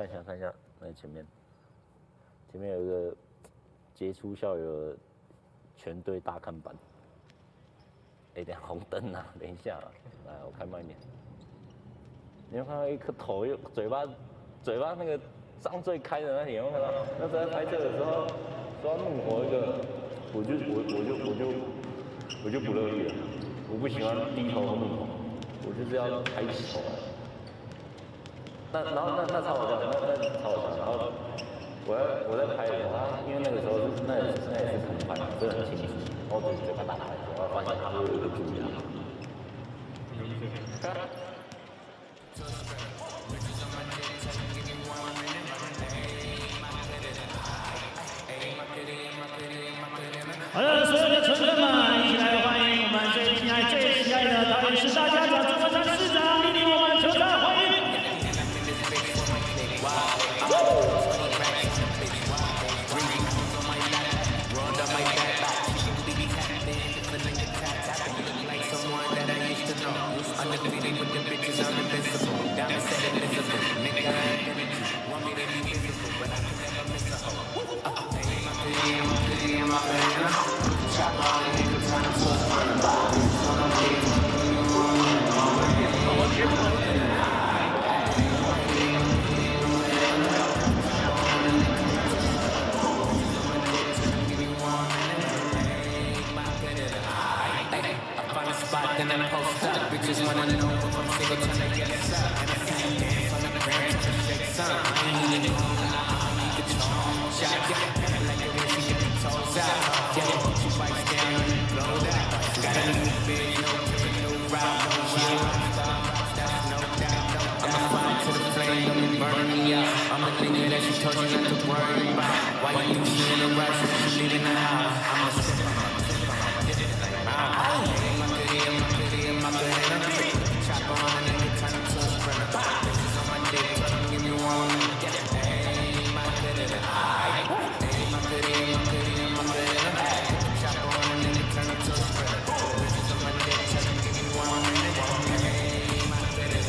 看一下，那前面有一个杰出校友全队大看板。等下红灯啊，等一下啊，来我开慢一点。你有看到一颗头又嘴巴那个张最开的那里，有没有看到？那时候在拍摄的时候说要弄活一个，我就不乐意了，我不喜欢低头弄活，我就是要抬起头来。然后那超好笑，那超好笑。然后我在拍的时候，因为那个时候那也是空拍，真的很清楚。然后我嘴巴打开，我发现它会有一个蛀牙。好的，所有的乘客们，一起来欢迎我们最亲爱、最喜爱的导演是大家长朱文山市长，莅临我们球场，欢迎。And then post up, bitches wanna know if I'm single, tryna get us up. And I see you dance on the gram, tryna shake some. I ain't need it all, I don't need the charm. Shot, yeah, like a bitch, you get the toes out. Yeah, put your bikes down and blow that. Got a new bitch, no ticket, no ride, no chill. That's no doubt. I'ma fly to the flame, don't be burning me out. I'm a nigga that she told you not to worry about. Why you think she in a rush when she leaving the house? I'ma sip on my did it like round. Chop on a nigga, turn him to a sprinter. Bitches on my dick, give me one. Hey, my goodie, hey, my goodie, my goodie. Chop on a nigga, turn him to a sprinter. Bitches on my dick, give me one. Hey, my goodie,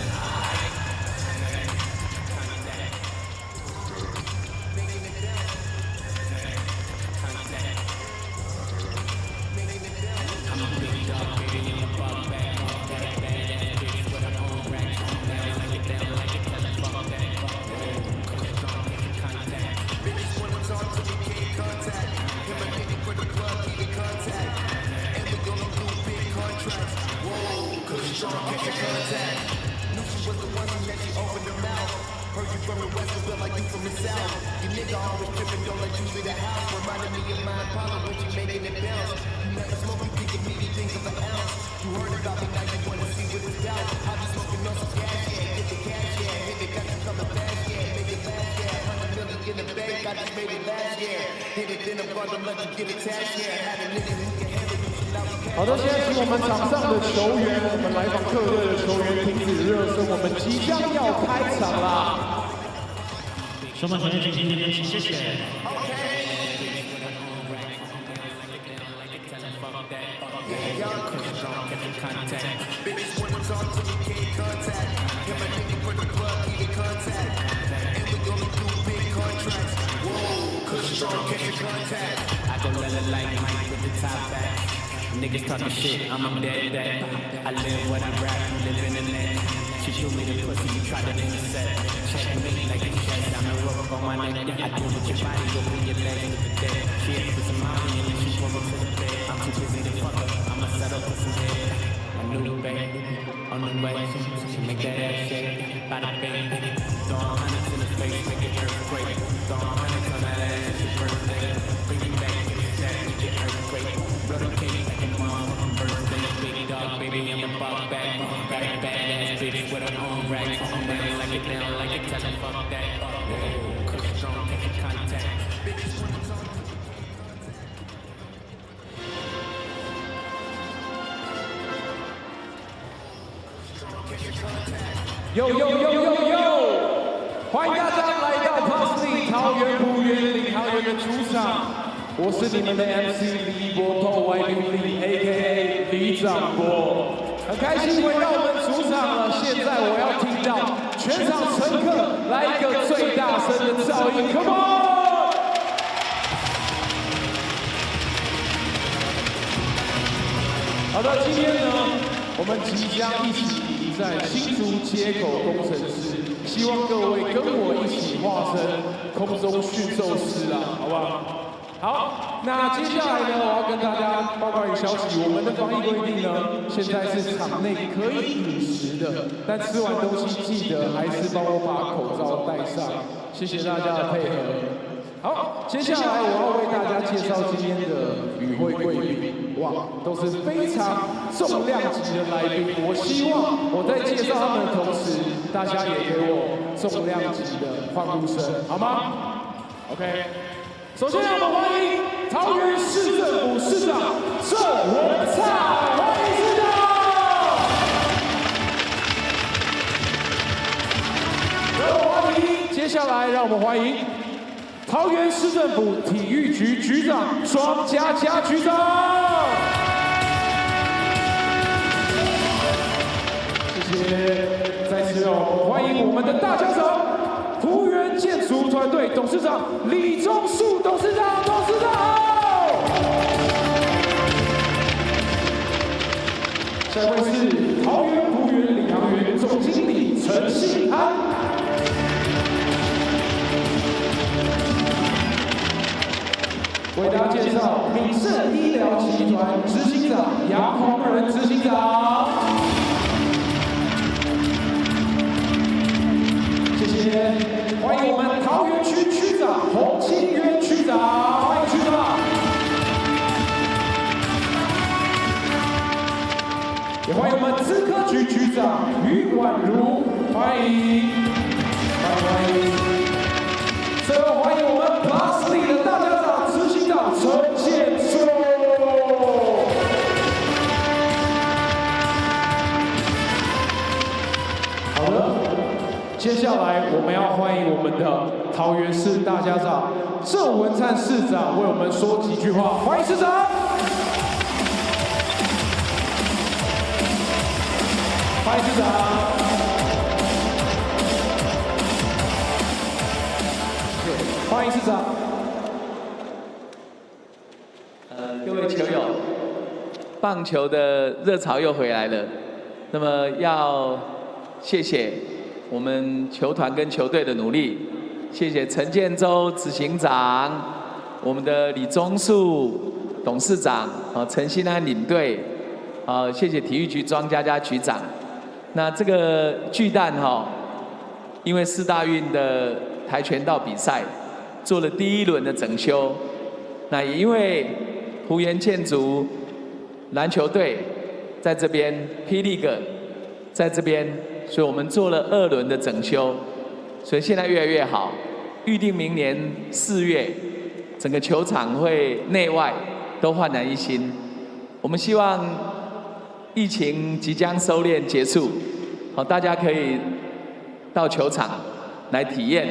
I'm a big dog, baby, in the bug bag. Knew she was the one who let you open her mouth. Heard you from the west, but felt like you from the south. You nigga always tripping, don't let you leave the house. Reminded me of my Apollo when you made it bounce. You never smoke, you think of me, you think of an ounce. You heard about me, now you wanna see what it's about. I be smoking on some gas, yeah, get the cash, yeah. Hit the got you coming fast, yeah, make it last, yeah. 100 million in the bank, I just made it last, yeah. Hit it in a bundle, let you get attached, yeah. Had a nigga who can handle you, so now we can't. 好的，现在请我们场上的球员，我们来访客队的球员停止热身，我们即将要开场啦。球门球员进行这边，请谢谢。Bitches wanna talk to me, can't contact. Hit my nigga for the club, keep in contact. And we gonna do big contracts. Whoa, cause strong, catch your contact. I go let it like Mike with the top back. Niggas talking shit, I'm a dead dad. I live what I rap, live in the net. She threw me the pussy, you tried to intercept. Check me like a chest, I'm a rope on my neck. I do with your body, go in your legs with the dead. She hit for some money and then she pulled me to the bed. I'm too busy to fuck her, I'ma settle for some head. A new baby, on the way, she make that ass shake. Bada bang, throw a hundred in the face, make it earthquake. Throw a hundred on that ass, it's your birthday. Bring it back, get it set, make it earthquake. Blow the cake like a motherfucking birthday. Big dog, baby, I'm a ball back. Badass bitch with her own racks. Down like it, tell her fuck that. Whoa, cause strong, catch your contact. Bitches wanna talk. Yo yo yo yo yo！ 欢迎大家来到 P.LEAGUE 桃园璞园领航员的主场，我是你们的 MC 李博透 YU 李 AKA 李长博。很开心回到我们主场了。现在我要听到全场乘客来一个最大声的噪音 ，Come on！ 好的，今天呢，我们即将一起迎战新竹街口工程师，希望各位跟我一起化身空中驯兽师啦，好不好？ 好，那接下来呢，我要跟大家报告一个消息，我们的防疫规定呢，现在是场内可以饮食的，但吃完东西记得还是帮我把口罩戴上，谢谢大家的配合。好，接下来我要为大家介绍今天的与会贵宾，哇，都是非常重量级的来宾。我希望我在介绍他们的同时，大家也给我重量级的欢呼声，好吗 ？OK。 首先，让我们欢迎桃园市政府市长郑文灿，欢迎市长。让我欢迎，接下来让我们欢迎桃园市政府体育局局长庄佳佳局长。谢谢，再次让我们欢迎我们的大家长。 福源建筑团队董事长李钟树董事长，董事长好。下一位是桃园福源领航员总经理陈信安。为大家介绍敏盛医疗集团执行长杨宏仁执行长。 谢谢，欢迎我们桃园区区长洪清渊区长，欢迎区长。也欢迎我们资科局局长于婉如，欢迎，欢迎。最后欢迎我们 P.LEAGUE 的大家长执行长陈建州。 好的。 接下来我们要欢迎我们的桃园市大家长郑文灿市长为我们说几句话，欢迎市长。欢迎市长。欢迎市长。各位球友，棒球的热潮又回来了，那么要谢谢。 我们球团跟球队的努力，谢谢陈建州执行长，我们的李钟树董事长，陈信安领队，谢谢体育局庄佳佳局长。那这个巨蛋因为4大运的跆拳道比赛做了第1轮的整修，那也因为福源建筑篮球队在这边 P.LEAGUE 在这边。 所以我们做了2轮的整修，所以现在越来越好。预定明年4月，整个球场会内外都焕然一新。我们希望疫情即将收敛结束，大家可以到球场来体验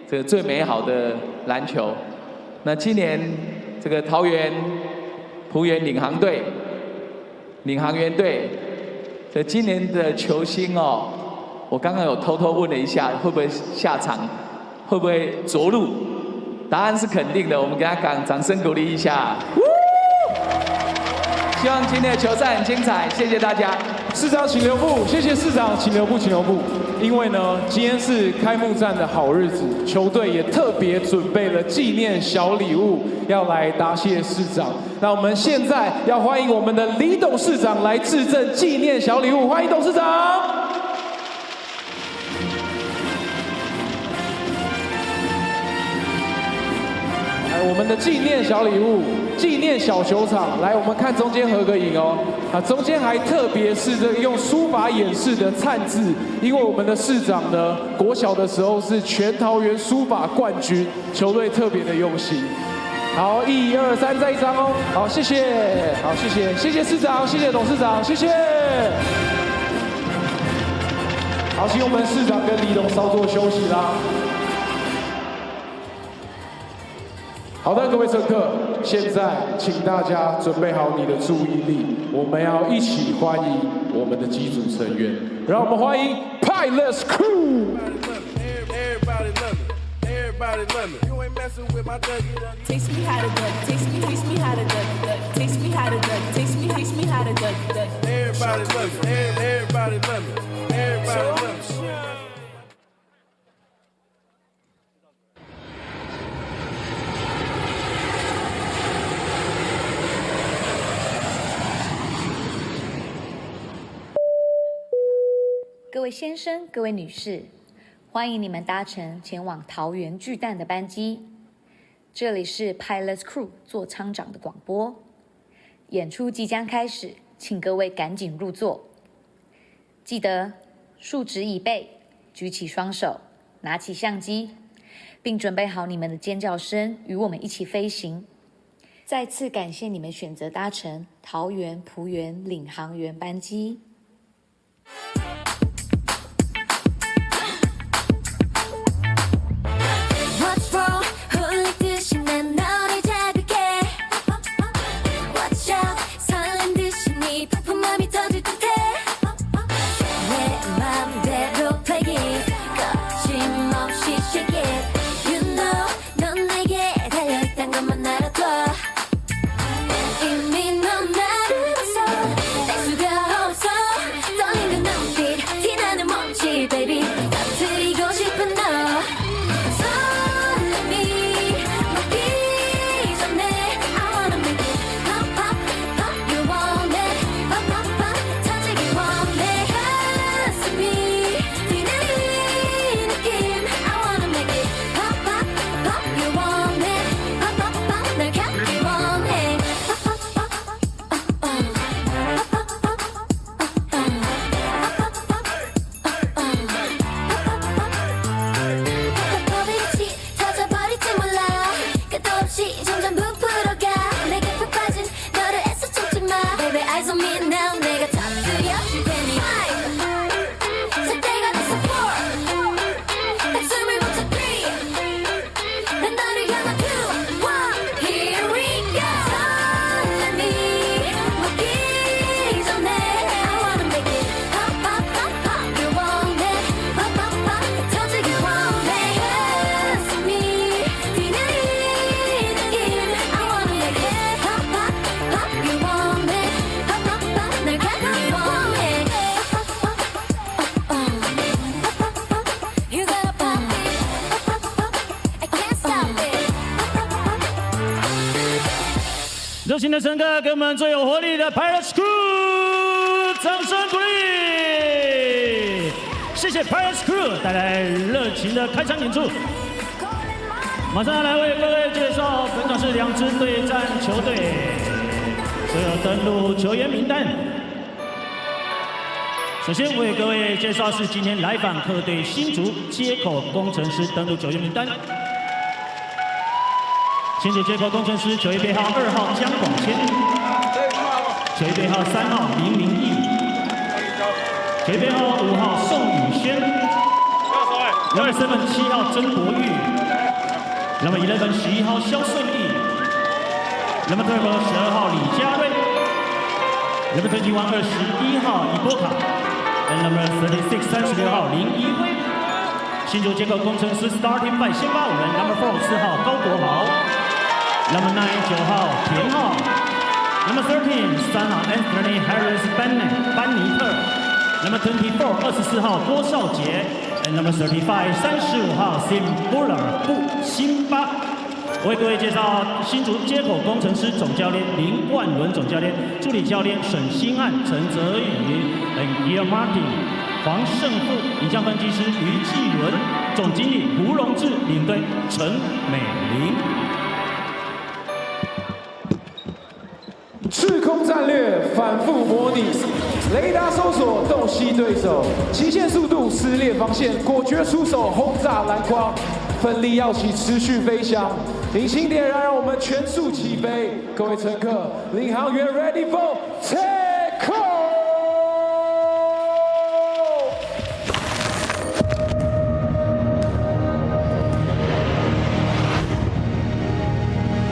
这个最美好的篮球。那今年这个桃园福源领航员队。 今年的球星我刚刚有偷偷问了一下，会不会下场，会不会着陆？答案是肯定的，我们给他掌声鼓励一下。希望今天的球赛很精彩，谢谢大家。市长请留步，谢谢市长，请留步，请留步。因为呢，今天是开幕战的好日子，球队也特别准备了纪念小礼物，要来答谢市长。那我们现在要欢迎我们的李董事长来致赠纪念小礼物，欢迎董事长。 我们的纪念小礼物，纪念小球场，来，我们看中间合个影哦。中间还特别是这个用书法演示的粲字，因为我们的市长呢，国小的时候是全桃园书法冠军，球队特别的用心。好，1、2、3，再一张哦。好，谢谢，好，谢谢，谢谢市长，谢谢董事长，谢谢。好，请我们市长跟李董稍作休息啦。好的，各位乘客，现在请大家准备好你的注意力，我们要一起欢迎我们的机组成员，让我们欢迎 PLEAGUE Crew。 Everybody love me. You ain't messing with my Dougie. Taste me how to duck, taste me how to duck, taste me how to duck, taste me how to duck. Everybody love me. Everybody love me. Everybody love me. 各位先生、各位女士，欢迎你们搭乘前往桃园巨蛋的班机。这里是 PLEAGUE Crew 做舱长的广播。演出即将开始，请各位赶紧入座。记得竖直椅背，举起双手，拿起相机，并准备好你们的尖叫声，与我们一起飞行。再次感谢你们选择搭乘桃园璞园领航员班机。 热情的乘客，给我们最有活力的 PLEAGUE Crew 掌声鼓励！谢谢 PLEAGUE Crew 带来热情的开场演出。马上来为各位介绍本场是2支对战球队，所有登陆球员名单。首先为各位介绍是今天来访客队新竹街口工程师登陆球员名单。 新竹街口工程师球衣编号2号江广谦，球衣编号3号林明义，球衣编号5号宋宇轩，number 7 7号曾国玉，number 11 11号肖顺义，number 12 12号李佳瑞，number 21 21号李波卡 ，and number 36 36号林一辉。新竹街口工程师 starting five 先发5人 ，number 4 4号高国豪。 Number 9 9号田浩 ，Number 13 3号 Anthony Harris 班尼特 ，Number 24 24号郭少杰 ，and Number 35 35号 Sim Buller 布辛巴。我为各位介绍新竹街口工程师总教练林冠伦总教练，助理教练沈新汉、陈泽宇 ，and Gear Martin 黄胜富，影像分析师于继伦，总经理胡荣志，领队陈美玲。 制空战略反复模拟，雷达搜索洞悉对手，极限速度撕裂防线，果决出手轰炸篮筐，奋力跃起持续飞翔，引擎点燃，让我们全速起飞。各位乘客，领航员 ready for take off。 Everybody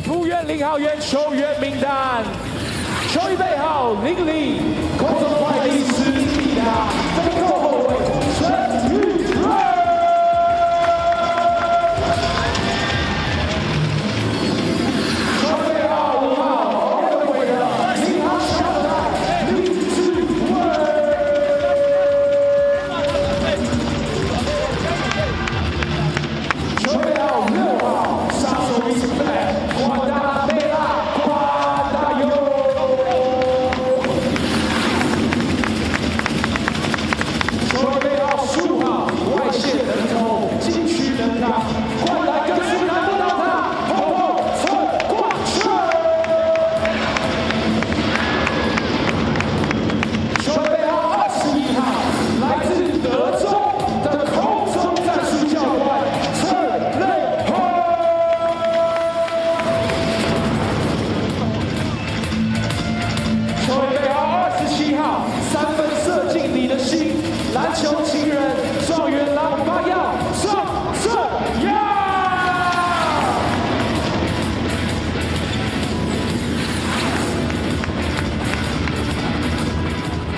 浦原0号员球员名单：球衣背号00，空中快递实力必达，飞扣后卫陈宇瑞。球衣背号5号后卫的0号小戴李志伟。球衣背号6号杀手名字瓜达贝拉瓜达尤。球衣背号15号外线能投，禁区能扛，灌篮更是难不倒他，后后陈冠顺。球衣背号21号来自德州的空中战术教官陈磊宏。球衣背号27号三分射进你的心，篮球情人状元郎发耀郑正阳。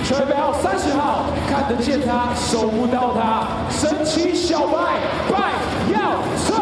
球衣背号30号看得见他，守不到他，神奇小白拜耀成。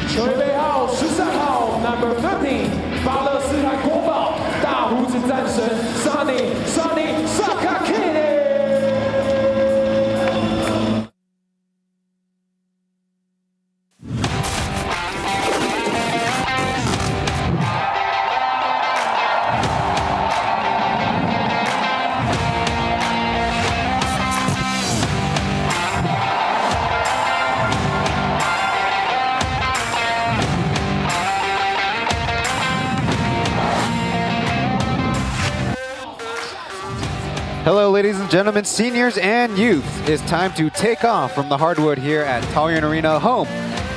球衣背号13号 ，Number 15，巴勒斯坦国宝，大胡子战神 Sunny Sakakine。Hello, ladies and gentlemen, seniors and youth. It's time to take off from the hardwood here at Taoyuan Arena, home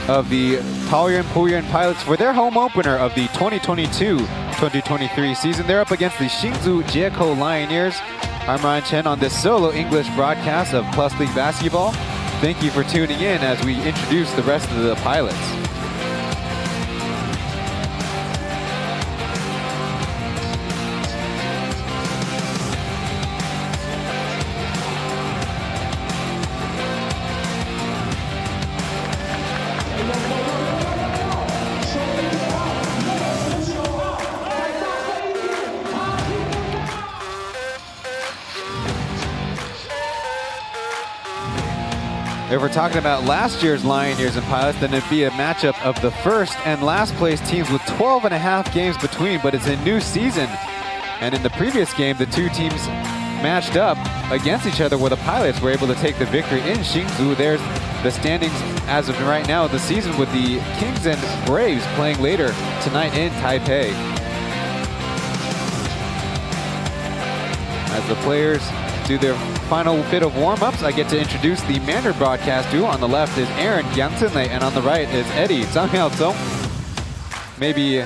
of the Taoyuan Pauian Pilots for their home opener of the 2022-2023 season. They're up against the Hsinchu Jieko Lioneers. I'm Chen on this solo English broadcast of P.LEAGUE basketball. Thank you for tuning in as we introduce the rest of the pilots. If we're talking about last year's Lioneers and Pilots, then it'd be a matchup of the first and last place teams with 12.5 games between, but it's a new season. And in the previous game, the two teams matched up against each other where the Pilots were able to take the victory in Hsinchu. There's the standings as of right now of the season with the Kings and Braves playing later tonight in Taipei. As the players do their final bit of warm-ups, I get to introduce the Mandarin broadcast duo. On the left is Aaron Yang Zhenlei, and on the right is Eddie Zhang Yaozong. Maybe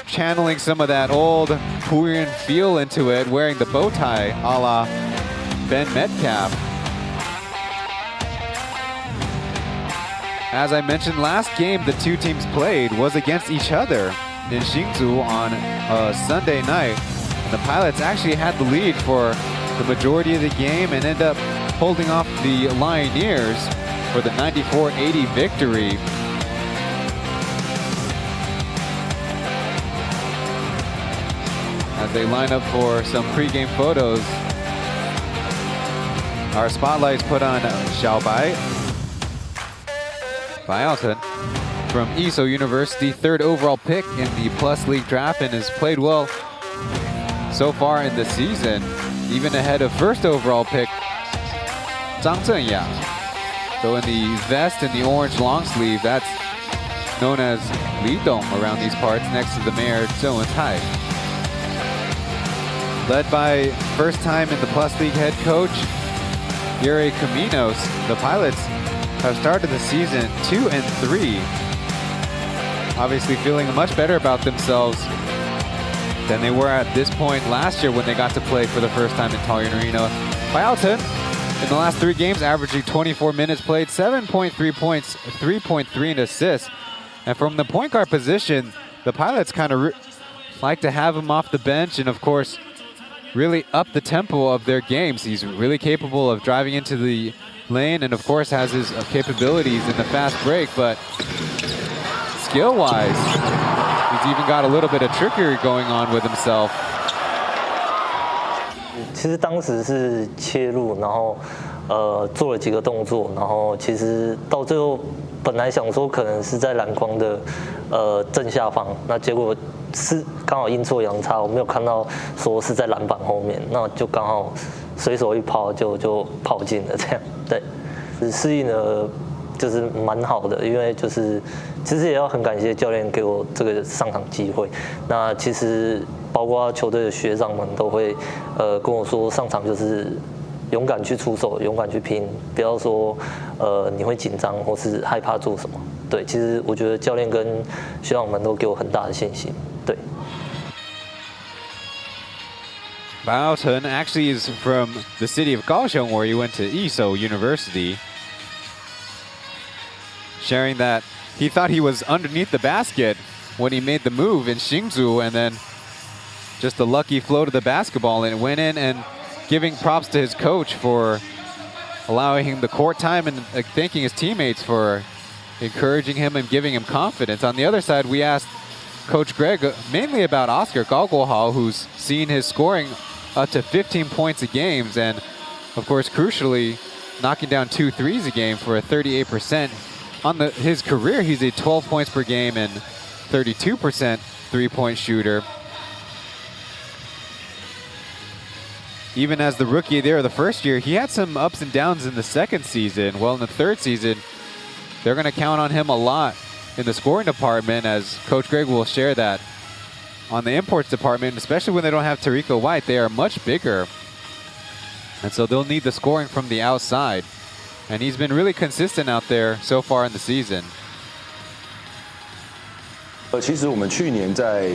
channeling some of that old Pauian feel into it, wearing the bow tie a la Ben Metcalf. As I mentioned, last game the two teams played was against each other in Hsinchu on a Sunday night. The Pilots actually had the lead for the majority of the game and end up holding off the Lioneers for the 94-80 victory. As they line up for some pregame photos, our spotlights put on Xiaobai Baiaoten from Iso University, 3rd overall pick in the P.LEAGUE draft, and has played well so far in the season, even ahead of 1st overall pick Zhang Zhenyang. So in the vest and the orange long sleeve, that's known as Li Dong around these parts, next to the mayor Zhou Entai. Led by first time in the P.LEAGUE head coach Yuri Caminos, the Pilots have started the season 2-3. Obviously feeling much better about themselves than they were at this point last year when they got to play for the first time in Taoyuan Arena. Baiaoten in the last 3 games, averaging 24 minutes played, 7.3 points, 3.3 in assists. And from the point guard position, the Pilots kind of like to have him off the bench and, of course, really up the tempo of their games. He's really capable of driving into the lane and, of course, has his capabilities in the fast break, but skill-wise, he's even got a little bit of trickery going on with himself. 其实当时是切入，然后做了几个动作，然后其实到最后本来想说可能是在篮筐的正下方，那结果是刚好阴错阳差，我没有看到说是在篮板后面，那就刚好随手一抛就跑进了这样，对，适应的就是蛮好的，因为就是其实也要很感谢教练给我这个上场机会，那其实。 包括球队的学长们都会，跟我说上场就是勇敢去出手，勇敢去拼，不要说你会紧张或是害怕做什么。对，其实我觉得教练跟学长们都给我很大的信心。对。Bao Chen actually is from the city of Kaohsiung, where he went to Iso University, sharing that he thought he was underneath the basket when he made the move in Hsinchu, and then. Just a lucky flow to the basketball and it went in, and giving props to his coach for allowing him the court time and thanking his teammates for encouraging him and giving him confidence. On the other side, we asked Coach Greg mainly about Oscar Galgohal, who's seen his scoring up to 15 points a game, and of course, crucially, knocking down 2 threes a game for a 38%. On his career, he's a 12 points per game and 32% three-point shooter. Even as the rookie there the first year, he had some ups and downs in the second season. Well, in the third season, they're going to count on him a lot in the scoring department, as Coach Greg will share that on the imports department, especially when they don't have Tariqa White, they are much bigger. And so they'll need the scoring from the outside. And he's been really consistent out there so far in the season. 其实我们去年在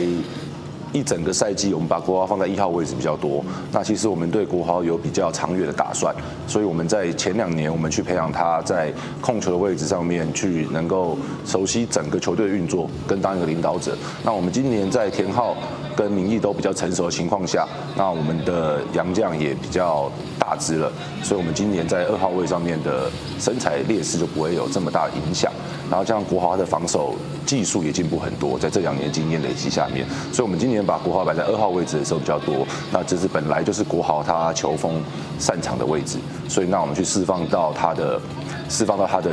一整个赛季，我们把国豪放在1号位置比较多。那其实我们对国豪有比较长远的打算，所以我们在前2年，我们去培养他在控球的位置上面，去能够熟悉整个球队的运作，跟当一个领导者。那我们今年在田浩跟明义都比较成熟的情况下，那我们的洋将也比较大只了，所以我们今年在2号位上面的身材劣势就不会有这么大的影响。然后这样国豪的防守技术也进步很多，在这2年经验累积下面，所以我们今年把国豪摆在2号位置的时候比较多。那这是本来就是国豪他球风擅长的位置，所以那我们去释放到他的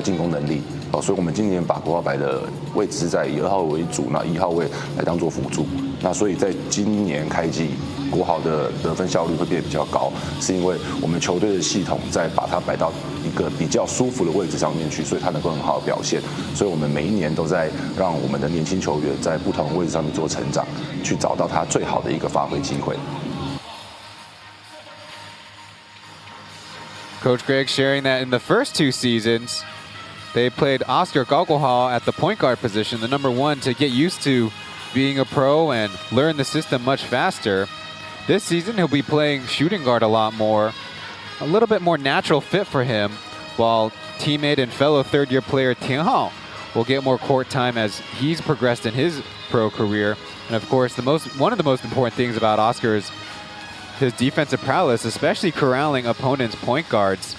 进攻能力。所以我们今年把国豪摆的位置是在以2号位为主，那1号位来当做辅助。那所以在今年开季，国豪的得分效率会变得比较高，是因为我们球队的系统在把它摆到一个比较舒服的位置上面去，所以它能够很好的表现。所以我们每一年都在让我们的年轻球员在不同的位置上面做成长，去找到他最好的一个发挥机会。Coach Greg sharing that in the first 2 seasons, they played Oscar Galgohal at the point guard position, the #1, to get used to being a pro and learn the system much faster. This season, he'll be playing shooting guard a lot more, a little bit more natural fit for him, while teammate and fellow third-year player Tian Hao will get more court time as he's progressed in his pro career. And of course, one of the most important things about Oscar is his defensive prowess, especially corralling opponents' point guards.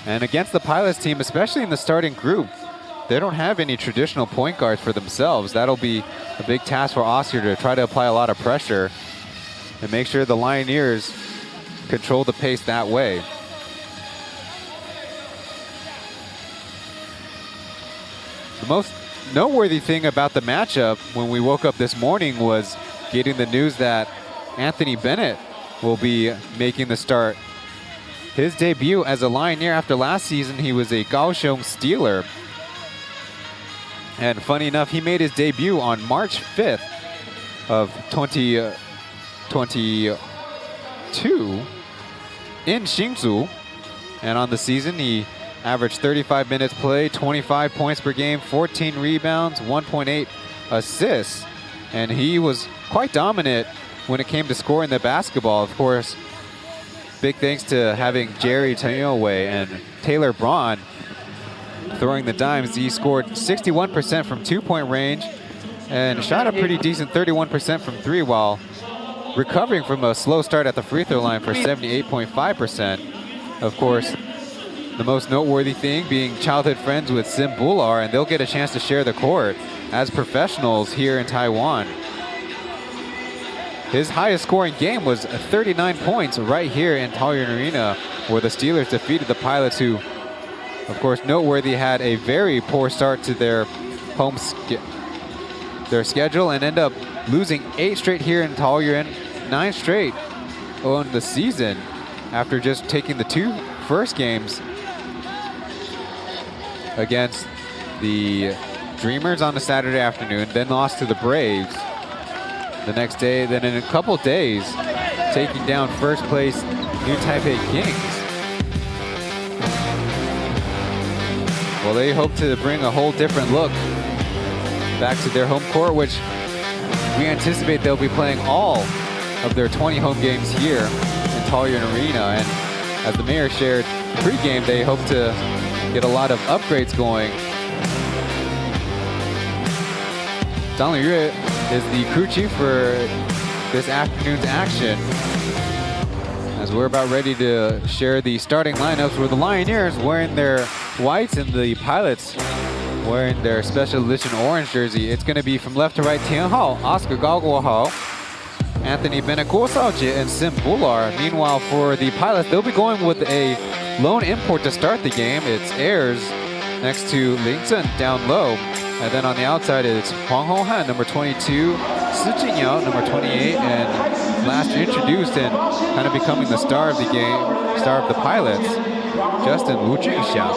And against the Pilots team, especially in the starting group, they don't have any traditional point guards for themselves. That'll be a big task for Oscar to try to apply a lot of pressure and make sure the Lioneers control the pace that way. The most noteworthy thing about the matchup when we woke up this morning was getting the news that Anthony Bennett will be making the start. His debut as a Lioneer after last season, he was a Kaohsiung Steeler. And funny enough, he made his debut on March 5th of 2022 in Hsinchu. And on the season, he averaged 35 minutes played, 25 points per game, 14 rebounds, 1.8 assists. And he was quite dominant when it came to scoring the basketball. Of course, big thanks to having Jerry Taoyuan and Taylor Braun throwing the dimes. He scored 61% from 2-point range and shot a pretty decent 31% from 3 while recovering from a slow start at the free throw line for 78.5%. Of course, the most noteworthy thing being childhood friends with Sim Bular, and they'll get a chance to share the court as professionals here in Taiwan. His highest scoring game was 39 points right here in Taoyuan Arena, where the Steelers defeated the Pilots, who, of course, noteworthy, had a very poor start to their schedule and end up losing 8 straight here in Taoyuan, 9 straight on the season after just taking the 2 first games against the Dreamers on a Saturday afternoon, then lost to the Braves the next day, then in a couple days taking down first place New Taipei Kings. Well, they hope to bring a whole different look back to their home court, which we anticipate they'll be playing all of their 20 home games here in Taoyuan Arena. And as the mayor shared pregame, they hope to get a lot of upgrades going. Zhang Liyue is the crew chief for this afternoon's action, as we're about ready to share the starting lineups, where the Lioneers wearing their whites and the Pilots wearing their special edition orange jersey. It's going to be from left to right: Tian Hao, Oscar Gao Guohao, Anthony Bennett, Guo Shaojie, and Sim Bular. Meanwhile, for the Pilots, they'll be going with a lone import to start the game. It's Ayers next to Ling Zhen down low. And then on the outside, it's Huang Honghan, number 22, Si Jingyao, number 28, and last introduced and kind of becoming the star of the game, star of the Pilots, Justin Wu Jingxiao.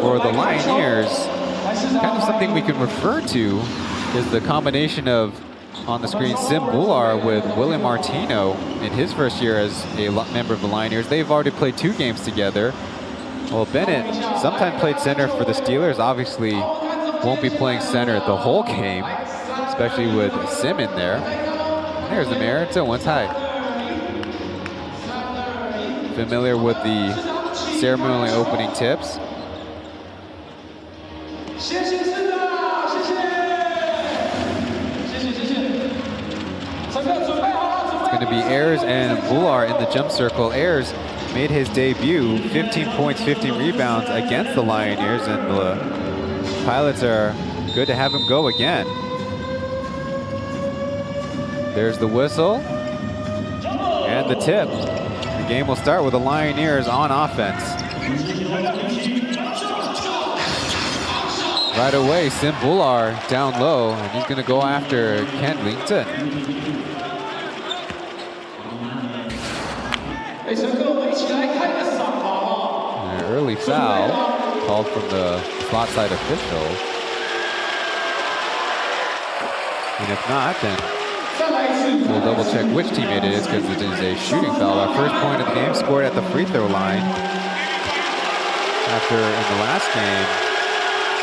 For the Lioneers, kind of something we can refer to is the combination of, on the screen, Sim Bular with William Martino in his first year as a member of the Lioneers. They've already played 2 games together. Well, Bennett sometimes played center for the Steelers. Obviously won't be playing center the whole game, especially with Sim in there. There's the mayor, it's a one-tie. Familiar with the ceremonial opening tips. It's going to be Ayers and Bular in the jump circle. Ayers made his debut, 15 points, 15 rebounds against the Lioneers, and the Pilots are good to have him go again. There's the whistle and the tip. The game will start with the Lioneers on offense. Right away, Sim Bular down low, and he's going to go after Ken Ling Zhen. An early foul called from the slot side official. And if not, then we'll double check which teammate it is, because it is a shooting foul. Our first point of the game scored at the free throw line. After in the last game,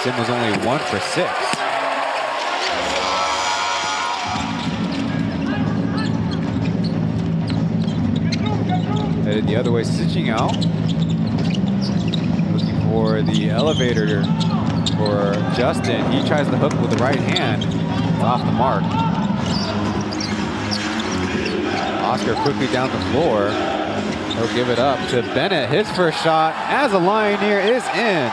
Sim was only 1 for 6. Headed the other way, Si Jingyao. Looking for the elevator for Justin. He tries the hook with the right hand. It's off the mark. Oscar quickly down the floor. He'll give it up to Bennett. His first shot as a Lioneer is in.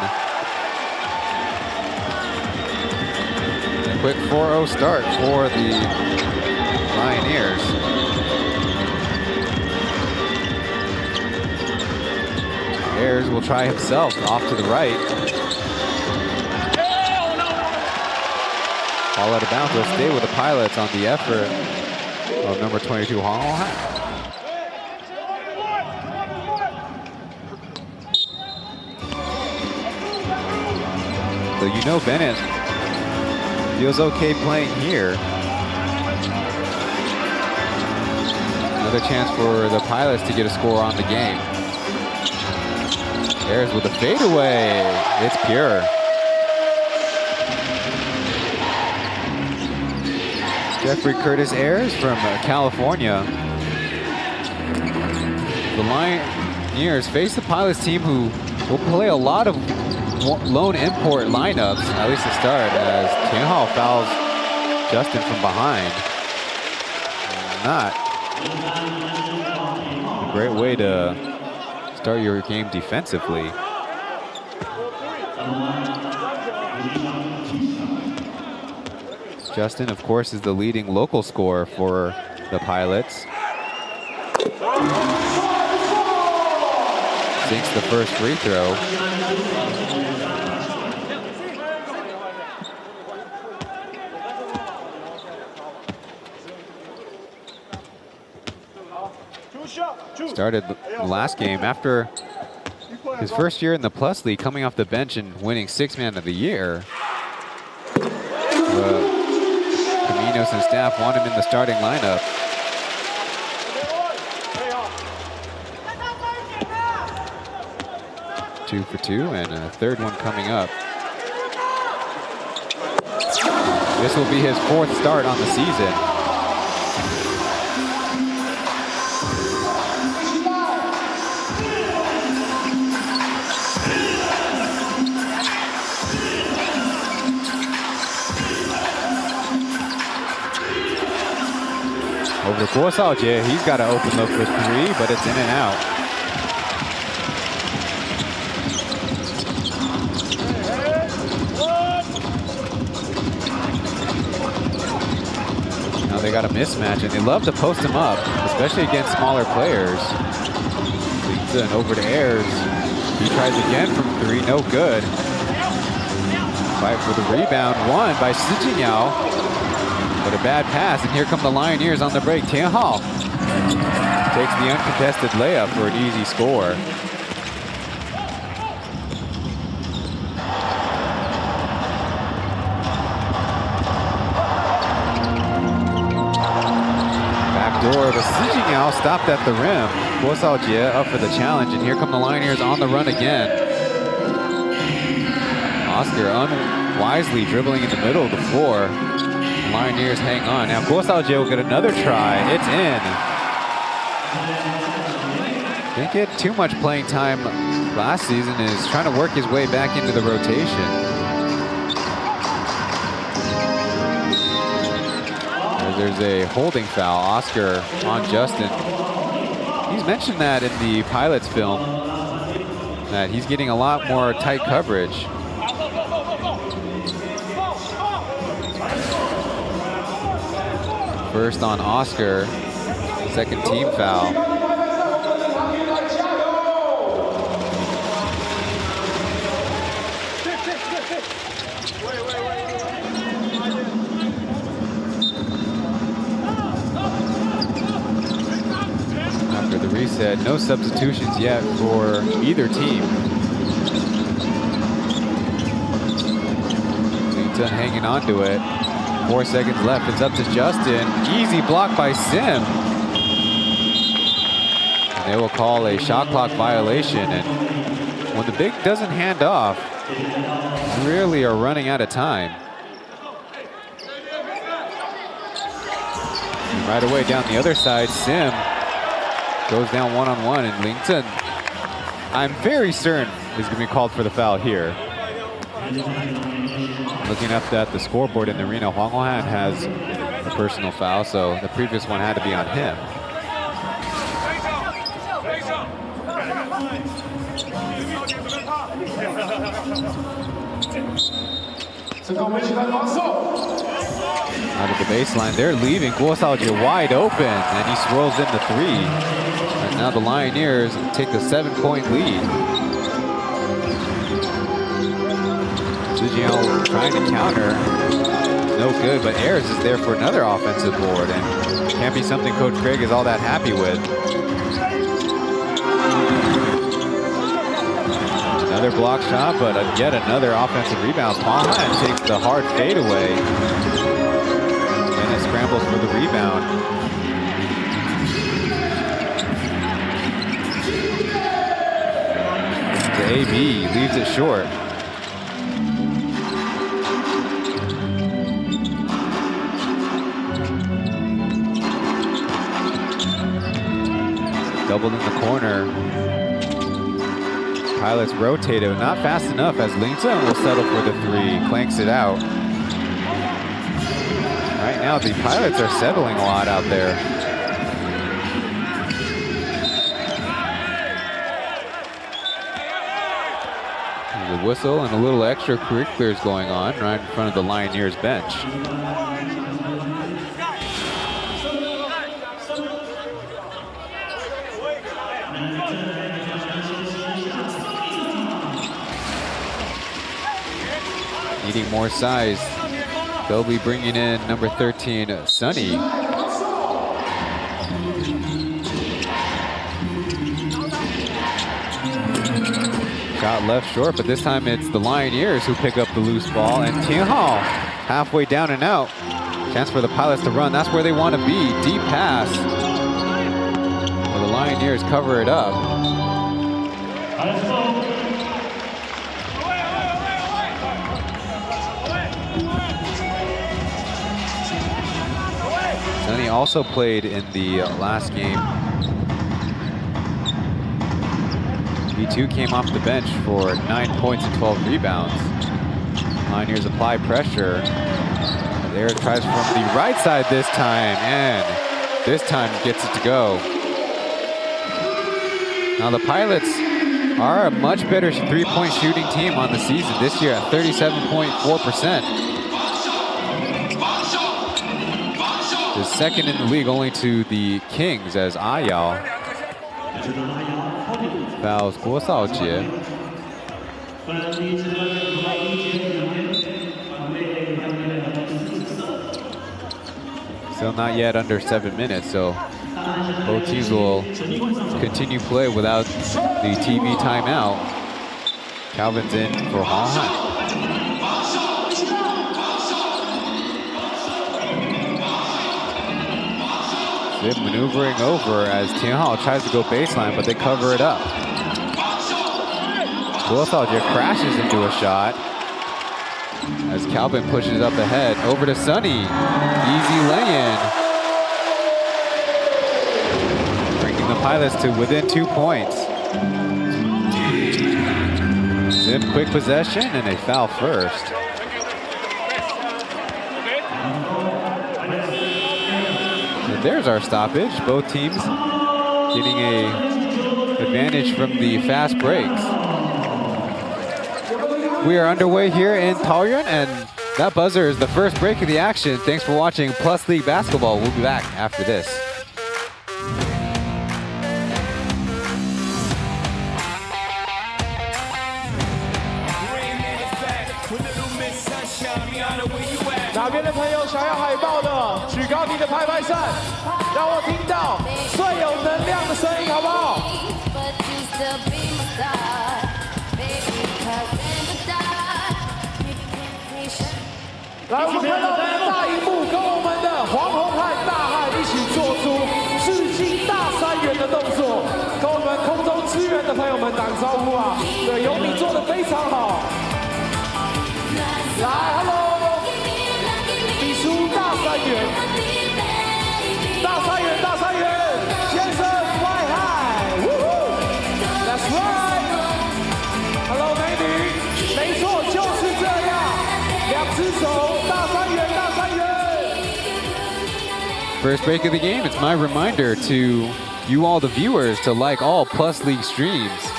A quick 4-0 start for the Lioneers. Ayers will try himself off to the right. Ball out of bounds. Will stay with the Pilots on the effort of number 22, Huang Honghan. So you know Bennett feels okay playing here. Another chance for the Pilots to get a score on the game. Ayers with a fadeaway. It's pure. Jeffrey Curtis Ayers from California. The Lioneers face the Pilots team who will play a lot of lone import lineups, at least to start, as Tianhao fouls Justin from behind. Not a great way to start your game defensively. Justin, of course, is the leading local scorer for the Pilots. Sinks the first free throw. Started the last game after his first year in the Plus League, coming off the bench and winning Sixth Man of the Year. Caminos and staff want him in the starting lineup. Two for two, and a third one coming up. This will be his fourth start on the season. Over to Guo Shaojie, he's got an open look for three, but it's in and out. Now they got a mismatch, and they love to post him up, especially against smaller players. And over to Ayers. He tries again from three, no good. Fight for the rebound, won by Hsinchu. But a bad pass, and here come the Lioneers on the break. Tianhao takes the uncontested layup for an easy score. Backdoor, but Hsinchu stopped at the rim. Guo Shaojie up for the challenge, and here come the Lioneers on the run again. Oscar unwisely dribbling in the middle of the floor. Lioneers hang on. Now Guo Shaojie will get another try. It's in. Didn't get too much playing time last season. Is trying to work his way back into the rotation. There's a holding foul. Oscar on Justin. He's mentioned that in the Pilots film, that he's getting a lot more tight coverage. First on Oscar, second team foul. After the reset, no substitutions yet for either team. Chen hanging on to it. 4 seconds left, it's up to Justin. Easy block by Sim. And they will call a shot clock violation. And when the big doesn't hand off, you really are running out of time. And right away down the other side, Sim goes down one-on-one, and Lington, I'm very certain, is going to be called for the foul here. Looking up at the scoreboard in the arena, Huang Hohan has a personal foul, so the previous one had to be on him. Out of the baseline, they're leaving. Guo Shaojie wide open, and he swirls into three. And now the Lioneers take a 7-point lead. Hsinchu trying to counter, no good, but Ayers is there for another offensive board, and can't be something Coach Craig is all that happy with. Another block shot, but yet another offensive rebound. Pauian takes the hard fadeaway, and it scrambles for the rebound. To AB, leaves it short. doubled in the corner. Pilots rotated, but not fast enough as Lingzhen will settle for the 3, clanks it out. Right now, the Pilots are settling a lot out there. There's a whistle and a little extracurriculars going on right in front of the Lioneers bench. Needing more size. They'll be bringing in number 13, Sunny. Shot left short, but this time it's the Lioneers who pick up the loose ball, and Tianhao halfway down and out. Chance for the Pilots to run. That's where they want to be. Deep pass. Well, the Lioneers cover it up. Sunny also played in the last game. B2 came off the bench for 9 points and 12 rebounds. Lioneers apply pressure. There tries from the right side this time, and this time gets it to go. Now the Pilots are a much better three-point shooting team on the season this year at 37.4%. The second in the league only to the Kings as Ayao fouls Guo Shaojie. Still not yet under 7 minutes, so both teams will continue play without the TV timeout. Calvin's in for Han. They're maneuvering over as Tianhao tries to go baseline, but they cover it up. Guo Shaojie crashes into a shot as Calvin pushes up ahead. Over to Sunny. Easy lay-in. Bringing the Pilots to within 2 points. Sim quick possession and a foul first. There's our stoppage. Both teams getting a advantage from the fast breaks. We are underway here in Taoyuan, and that buzzer is the first break of the action. Thanks for watching Plus League Basketball. We'll be back after this.哪边的朋友想要海报的，举高你的拍拍扇，让我听到最有能量的声音，好不好？来，我们看到大荧幕跟我们的黄宏汉、大汉一起做出致敬大三元的动作，跟我们空中支援的朋友们打个招呼啊！对，有你做的非常好。来 ，Hello。比出大三元，大三元，大三元，先生，Fly high，That's right。Hello， 美女，没错，就是这样，两只手，大三元，大三元。First break of the game, it's my reminder to you all the viewers to like all Plus League streams.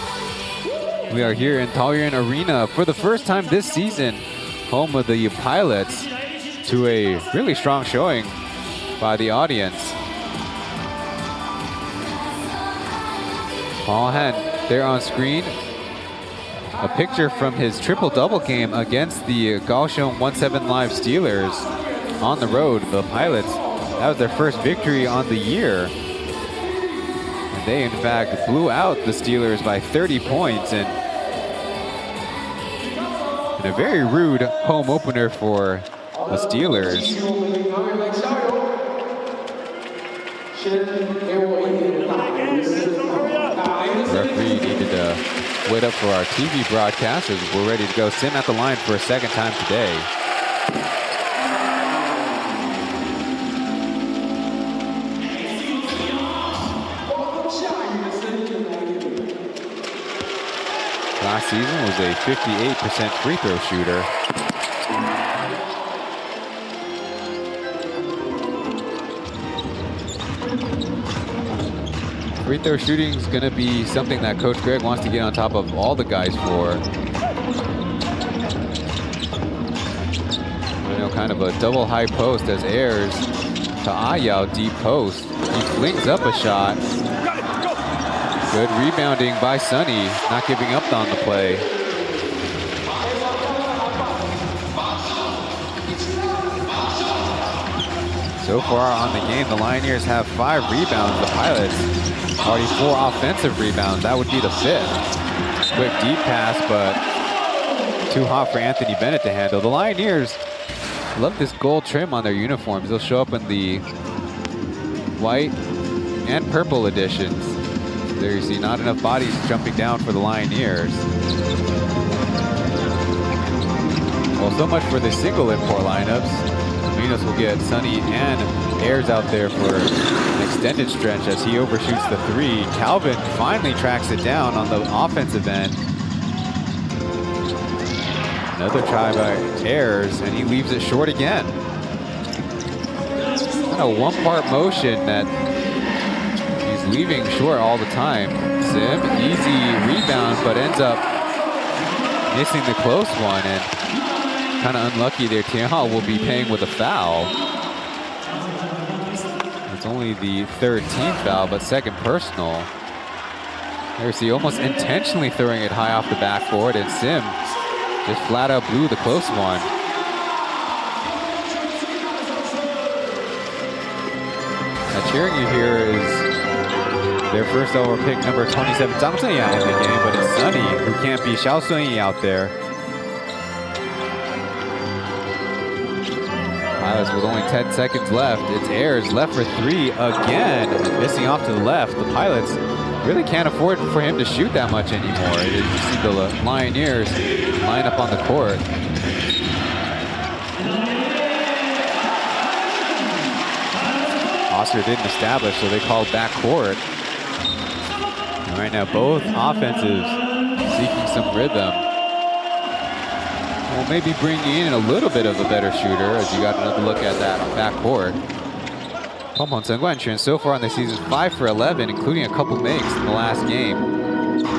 We are here in Taoyuan Arena for the first time this season, home of the Pilots, to a really strong showing by the audience. Paul Han there on screen. A picture from his triple-double game against the Kaohsiung 1-7 Live Steelers on the road. The Pilots, that was their first victory on the year. And they, in fact, blew out the Steelers by 30 points in a very rude home opener for the Steelers. The referee needed to wait up for our TV broadcast as we're ready to go. Sim at the line for a second time today. Last season was a 58% free throw shooter. Free throw shooting is going to be something that Coach Greg wants to get on top of all the guys for. You know, kind of a double high post as airs to Ayao, deep post. He flings up a shot. Good rebounding by Sonny, not giving up on the play. So far on the game, the Lioneers have 5 rebounds. The Pilots already 4 offensive rebounds. That would be the 5th. Quick deep pass, but too hot for Anthony Bennett to handle. The Lioneers love this gold trim on their uniforms. They'll show up in the white and purple editions. There you see not enough bodies jumping down for the Lioneers. Well, so much for the single import lineups. Minos will get Sonny and Ayers out there for an extended stretch as he overshoots the 3. Calvin finally tracks it down on the offensive end. Another try by Ayers, and he leaves it short again. Kind of one-part motion that he's leaving short all the time. Sim, easy rebound, but ends up missing the close one, and kind of unlucky there. Tianhao will be paying with a foul. It's only the 13th foul, but second personal. There's he almost intentionally throwing it high off the backboard, and Sim just flat out blew the close one. Now cheering you here is their first overall pick, number 27, Zhang Zhenyan in the game, but it's Sonny who can't be Xiao Sunyi out there. Pilots with only 10 seconds left. It's Ayers left for 3 again, missing off to the left. The Pilots really can't afford for him to shoot that much anymore. You see the Lioneers line up on the court. Oscar didn't establish, so they called back court. And right now, both offensives seeking some rhythm. Well, maybe bringing in a little bit of a better shooter as you got another look at that back court. Pompon Chen Guanquan so far in the season 5 for 11, including a couple makes in the last game.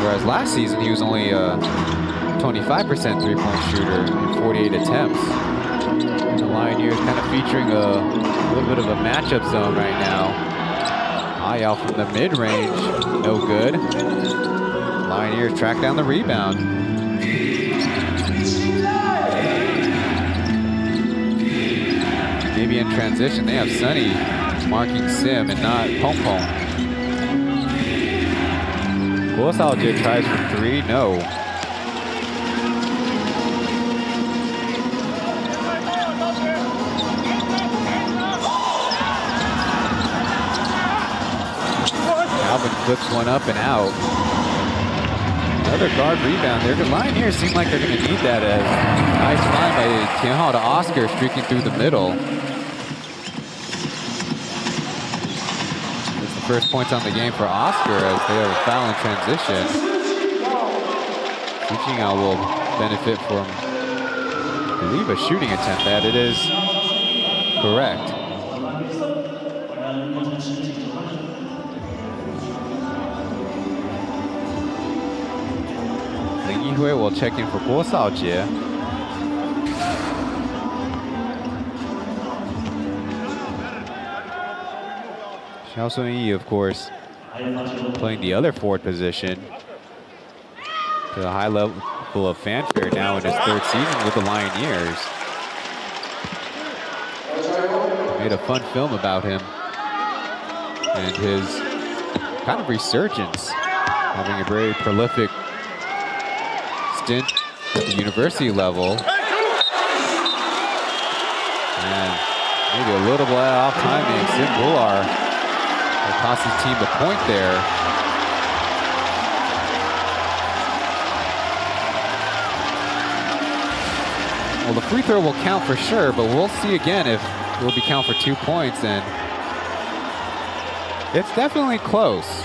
Whereas last season he was only a 25% three-point shooter in 48 attempts. And the Lioneers kind of featuring a little bit of a matchup zone right now. Ayao from the mid-range, no good. Lioneers track down the rebound. Maybe in transition, they have Sonny marking Sim and not Pong Pong. Guo Shaojie tries for 3, no. Calvin flips one up and out. Another guard rebound there. The Lioneers seem like they're going to need that as nice find by Tianhao to Oscar streaking through the middle. First points on the game for Oscar as they have a foul in transition. Xinchu will benefit from, I believe, a shooting attempt. That it is correct. Ling Yihui will check in for Guo Shaojie. Xiao Sunyi, of course, playing the other forward position to a high level of fanfare now in his 3rd season with the Lioneers. Made a fun film about him and his kind of resurgence, having a very prolific stint at the university level. And maybe a little bit off timing. Sim Bular cost his team a point there. Well, the free throw will count for sure, but we'll see again if it will be count for 2 points, and it's definitely close.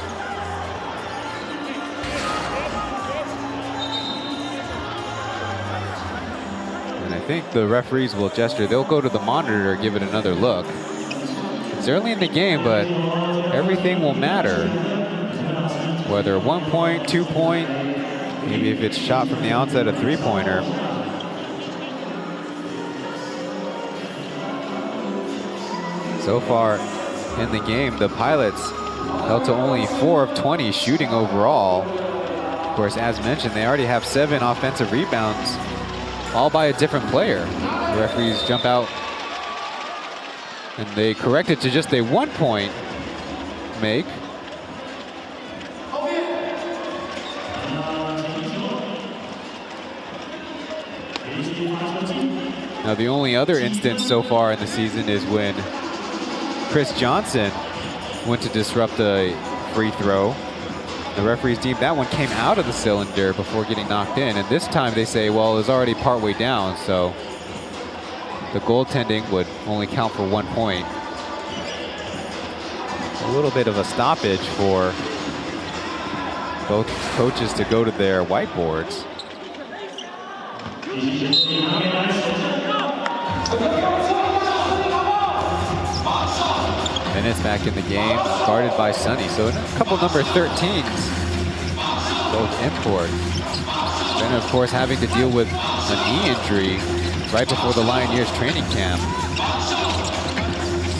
think the referees will gesture. They'll go to the monitor, give it another look. It's early in the game, but everything will matter. Whether 1 point, 2 point, maybe if it's shot from the outside, a 3-pointer. So far in the game, the Pilots held to only 4 of 20 shooting overall. Of course, as mentioned, they already have 7 offensive rebounds, all by a different player. The referees jump out and they correct it to just a 1-point make. Now, the only other instance so far in the season is when Chris Johnson went to disrupt a free throw. The referees deemed that one came out of the cylinder before getting knocked in. And this time they say, well, it was already partway down, so the goaltending would only count for 1 point. A little bit of a stoppage for both coaches to go to their whiteboards. Minutes back in the game, guarded by Sonny. So a couple number 13s, both imports. Then, of course, having to deal with a knee injury right before the Lioneers training camp.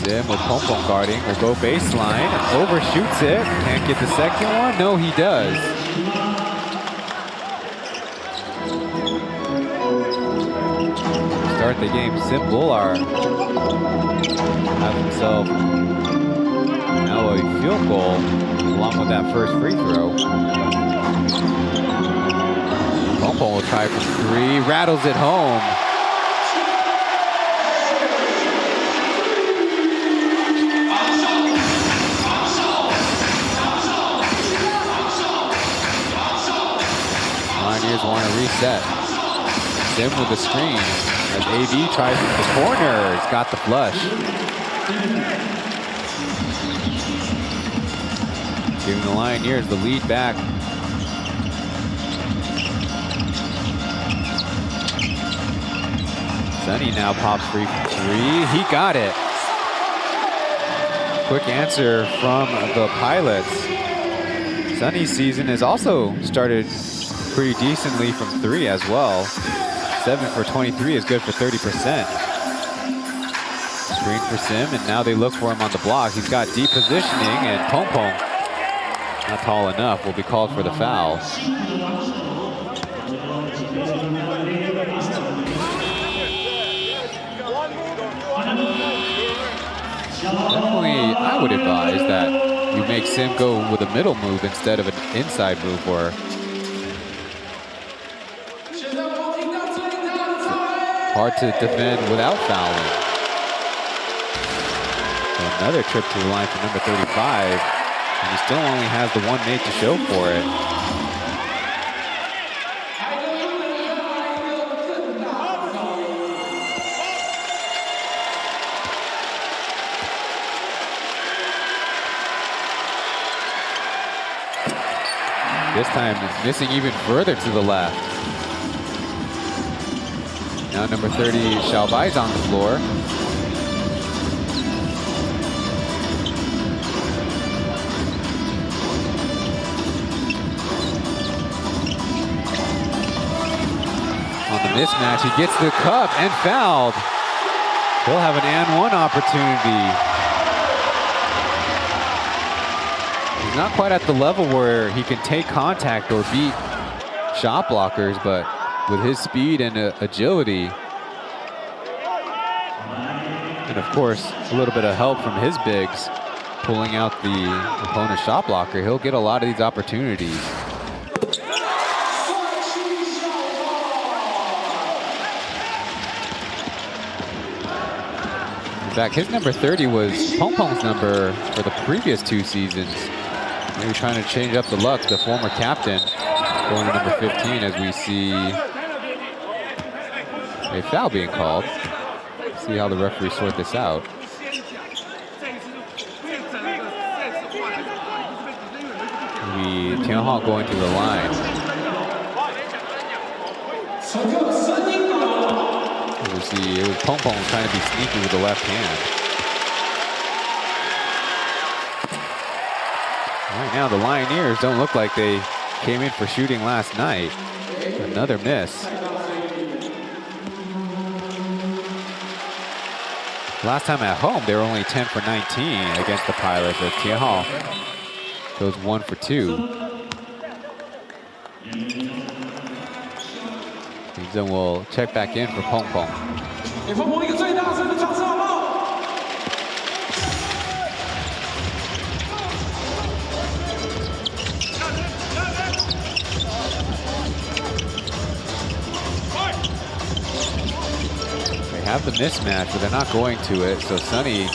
Sim with Pompom guarding, will go baseline, overshoots it. Can't get the second one? No, he does. Start the game, Sim Bular have himself now a field goal along with that first free throw. Pompom will try from 3, rattles it home. Lioneers want to reset. Sim with the screen as AV tries from the corner. He's got the flush. Giving the Lioneers the lead back. Sonny now pops free from 3. He got it. Quick answer from the Pilots. Sonny's season has also started pretty decently from 3 as well. 7 for 23 is good for 30%. Screen for Sim, and now they look for him on the block. He's got deep positioning, and Pompom, not tall enough, will be called for the foul. Definitely, I would advise that you make Sim go with a middle move instead of an inside move, or hard to defend without fouling. So another trip to the line for number 35, and he still only has the 1 mate to show for it. This time missing even further to the left. Now number 30, Xiaobai's on the floor. On the mismatch, he gets the cup and fouled. He'll have an and 1 opportunity. He's not quite at the level where he can take contact or beat shot blockers, but with his speed and agility, and of course a little bit of help from his bigs pulling out the opponent's shot blocker, he'll get a lot of these opportunities. In fact, his number 30 was Pompom's number for the previous 2 seasons. Maybe trying to change up the luck, the former captain going to number 15, as we see a foul being called. See how the referees sort this out. Tianhao going to the line. see. It was Pong Pong trying to be sneaky with the left hand. Right now, the Lioneers don't look like they came in for shooting last night. Another miss. Last time at home, they were only 10 for 19 against the Pilots. But Tianhao goes 1 for 2. Then we'll check back in for Pong Pong. They have the mismatch, but they're not going to it. So Sunny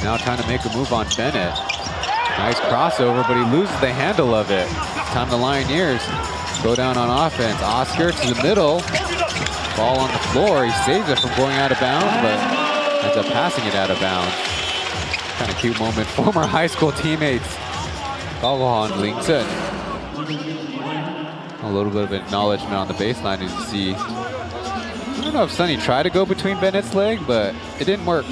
now trying to make a move on Bennett. Nice crossover, but he loses the handle of it. Time the Lioneers go down on offense. Oscar to the middle. Ball on the floor. He saves it from going out of bounds, but ends up passing it out of bounds. Kind of cute moment. Former high school teammates Pauian and Chen. A little bit of acknowledgement on the baseline as you see. I don't know if Sunny tried to go between Bennett's leg, but it didn't work.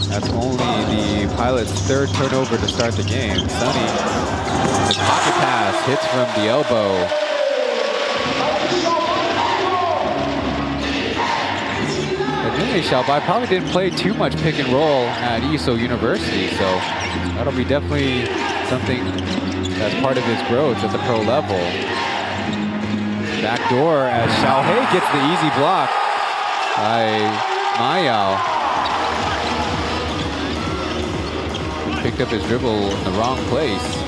That's only the Pilots' third turnover to start the game. Sunny, the pocket pass, hits from the elbow. Admittedly, Xiaobai probably didn't play too much pick and roll at ESO University, so that'll be definitely something that's part of his growth at the pro level. Backdoor as Xiaohei gets the easy block by Mayao. Picked up his dribble in the wrong place.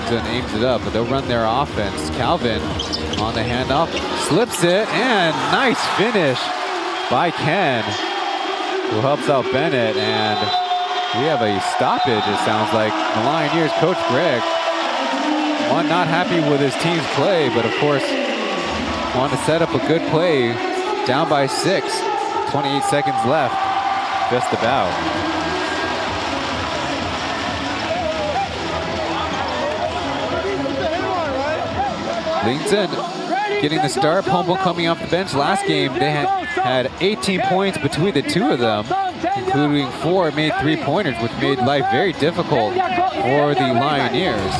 Chen aims it up, but they'll run their offense. Calvin on the handoff, slips it, and nice finish by Ken, who helps out Bennett, and we have a stoppage, it sounds like. The Lioneers coach Greg, one not happy with his team's play, but of course, want to set up a good play, down by 6, 28 seconds left. Just about. Chen getting the start. Pong Pong coming off the bench. Last game, they had 18 points between the two of them, including 4 made 3-pointers, which made life very difficult for the Lioneers.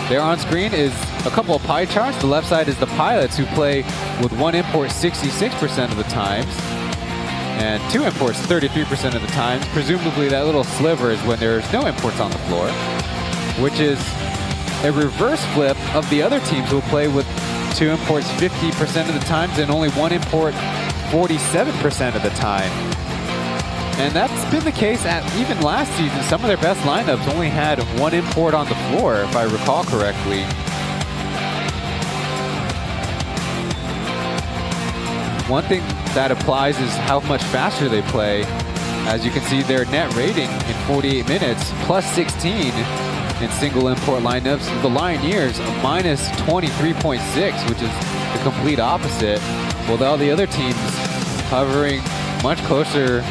There on screen is a couple of pie charts. The left side is the Pilots, who play with 1 import 66% of the times, and 2 imports 33% of the time. Presumably that little sliver is when there's no imports on the floor, which is a reverse flip of the other teams who will play with 2 imports 50% of the times and only 1 import 47% of the time. And that's been the case at even last season. Some of their best lineups only had 1 import on the floor, if I recall correctly. One thing that applies is how much faster they play. As you can see, their net rating in 48 minutes, plus 16 in single import lineups. The Lioneers, a minus 23.6, which is the complete opposite, with all the other teams hovering much closer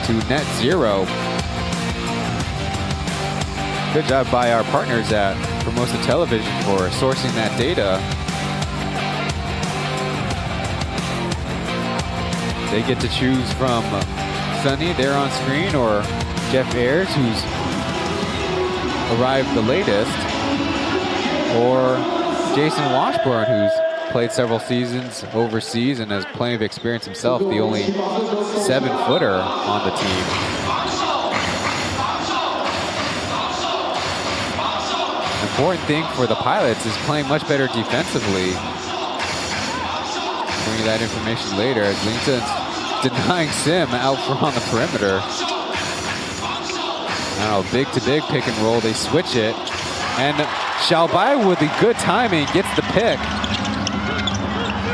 to net 0. Good job by our partners at Formosa Television for sourcing that data. They get to choose from Sunny there on screen, or Jeff Ayers, who's arrived the latest, or Jason Washburn, who's played several seasons overseas and has plenty of experience himself, the only 7-footer on the team. The important thing for the Pilots is playing much better defensively. Bring you that information later, as Linton's denying Sim out on the perimeter. Now, big to big pick and roll, they switch it. And Xiaobai with the good timing gets the pick.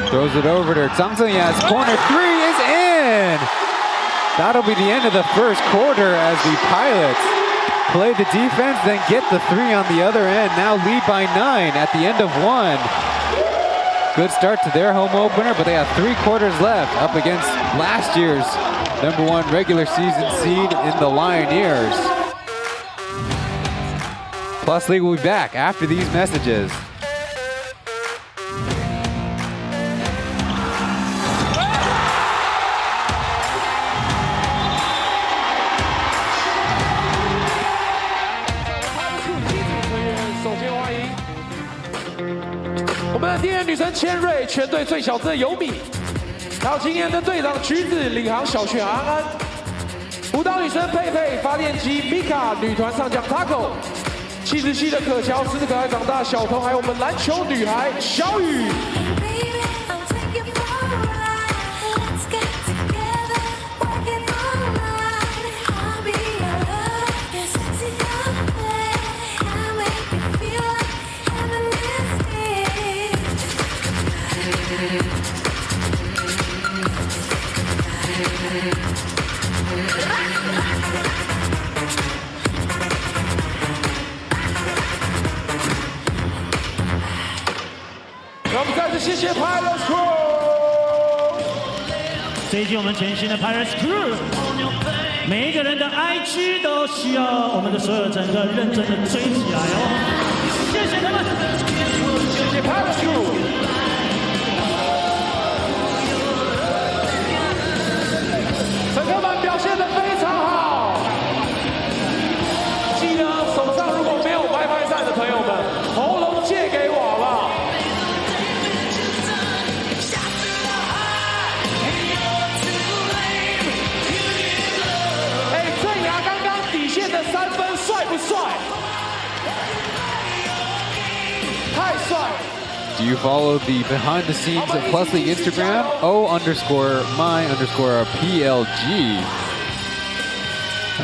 Throws it over to Zhang Zhenya's corner 3 is in! That'll be the end of the first quarter as the Pilots play the defense, then get the 3 on the other end. Now lead by 9 at the end of 1. Good start to their home opener, but they have 3 quarters left up against last year's #1 regular season seed in the Lioneers. P.LEAGUE will be back after these messages.我们的第一女神千瑞，全队最小资的尤米，还有今年的队长橘子领航小雀安安，舞蹈女神佩佩，发电机米卡，女团上将 Taco， 77的可乔，狮子可爱长大小童，还有我们篮球女孩小雨。让我们再次谢谢 P.LEAGUE Crew。这一季我们全新的 P.LEAGUE Crew， 每一个人的 IG 都需要我们的所有整个认真的追起来哦。谢谢他们，谢谢 P.LEAGUE Crew。乘客们表现得非常好，记得手上如果没有麦拍赛的朋友们，喉咙借给我好不好？哎，郑雅刚刚底线的3分帅不帅？太帅了！ Do you follow the behind the scenes of P.LEAGUE Instagram? O_my_PLG.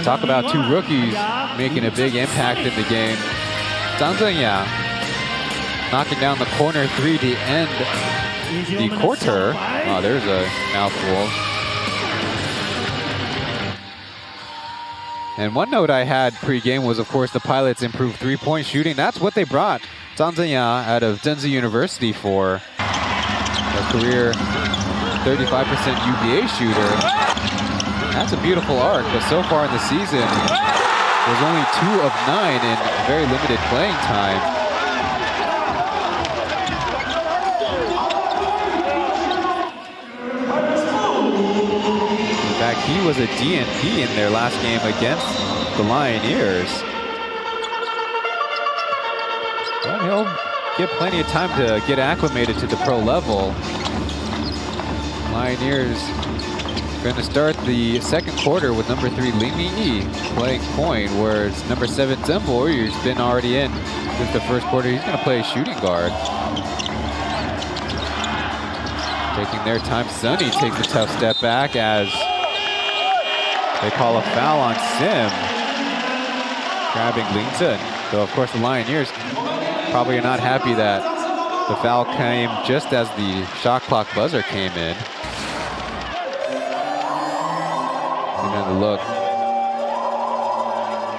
Talk about 2 rookies making a big impact in the game. Zhang Zhenya knocking down the corner 3 to end the quarter. Oh, there's a mouthful. And one note I had pre-game was, of course, the pilots improved 3-point shooting. That's what they brought Zhang Zhenya out of Zhenzi University for, a career 35% UBA shooter. That's a beautiful arc, but so far in the season, there's only 2 of 9 in very limited playing time. In fact, he was a DNP in their last game against the Lioneers. But he'll get plenty of time to get acclimated to the pro level. Lioneers going to start the second quarter with number 3 Lingyi playing point, whereas number 7 Zembo, who's been already in since the first quarter, he's going to play shooting guard. Taking their time, Sunny takes a tough step back as they call a foul on Sim, grabbing Lingzhen. So of course the Lioneers probably are not happy that the foul came just as the shot clock buzzer came in. And then the look.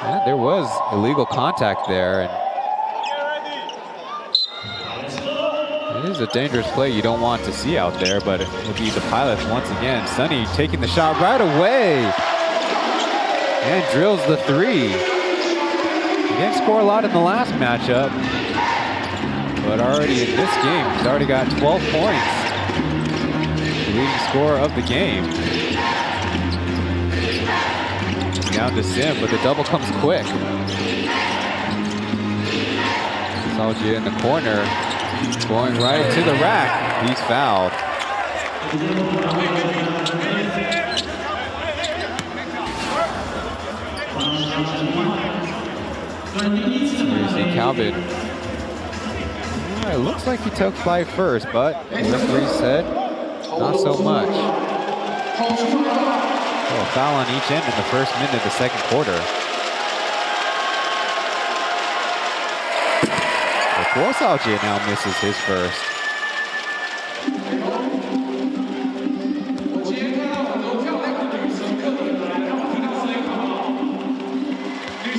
And there was illegal contact there. And it is a dangerous play you don't want to see out there, but it will be the pilots once again. Sunny taking the shot right away and drills the 3. He didn't score a lot in the last matchup, but already in this game, he's already got 12 points. The leading scorer of the game. Down to Sim, but the double comes quick. Soldier in the corner, going right to the rack. He's fouled. You see Calvin. It looks like he took flight first, but the referee said not so much. Oh, a foul on each end in the first minute of the second quarter. Guo Shaojie now misses his first.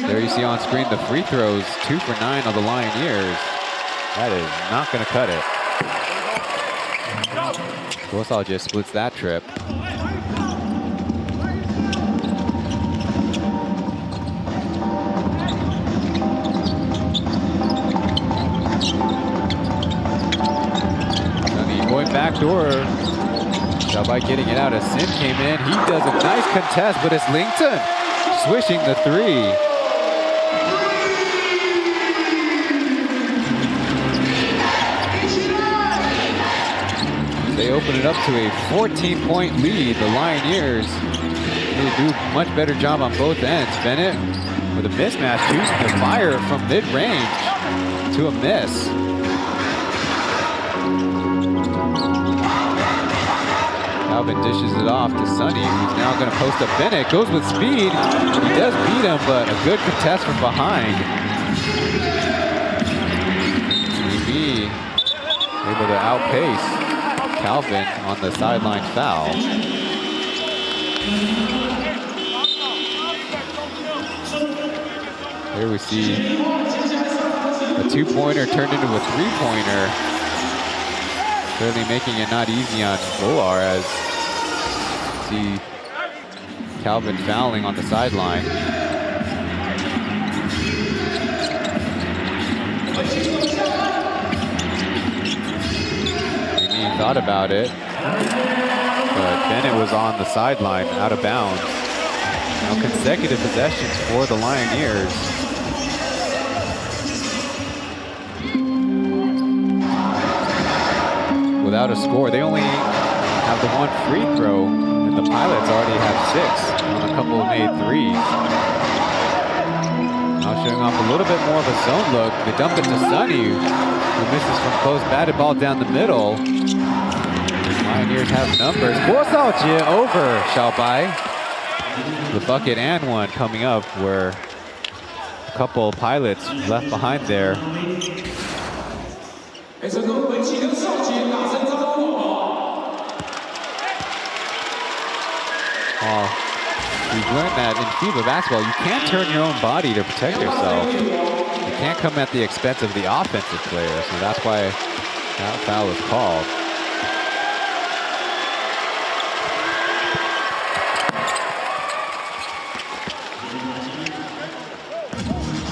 There you see on screen the free throws, 2 for 9 of the Lioneers. That is not going to cut it. Guosao just splits that trip. Sunny going back door. Xiaobai getting it out as Sim came in. He does a nice contest, but it's Lington swishing the three. They open it up to a 14-point lead. The Lioneers really do a much better job on both ends. Bennett with a mismatch, choosing to fire from mid-range to a miss. Calvin dishes it off to Sunny, who's now going to post up Bennett. Goes with speed. He does beat him, but a good contest from behind. Maybe able to outpace Calvin on the sideline foul. Here we see a two-pointer turned into a three-pointer. Certainly making it not easy on Bolar as see Calvin fouling on the sideline. He thought about it, but Bennett was on the sideline, out of bounds. Now consecutive possessions for the Lioneers. Without a score, they only have the one free throw, and the Pilots already have 6 on a couple of made threes. Now showing off a little bit more of a zone look. They dump it to Sunny, who misses from close, batted ball down the middle. Lioneers have numbers. Guosao Jie over Xiaobai. The bucket and one coming up, where a couple Pilots left behind there. We've learned that in FIBA basketball, you can't turn your own body to protect yourself. You can't come at the expense of the offensive player, so that's why that foul was called.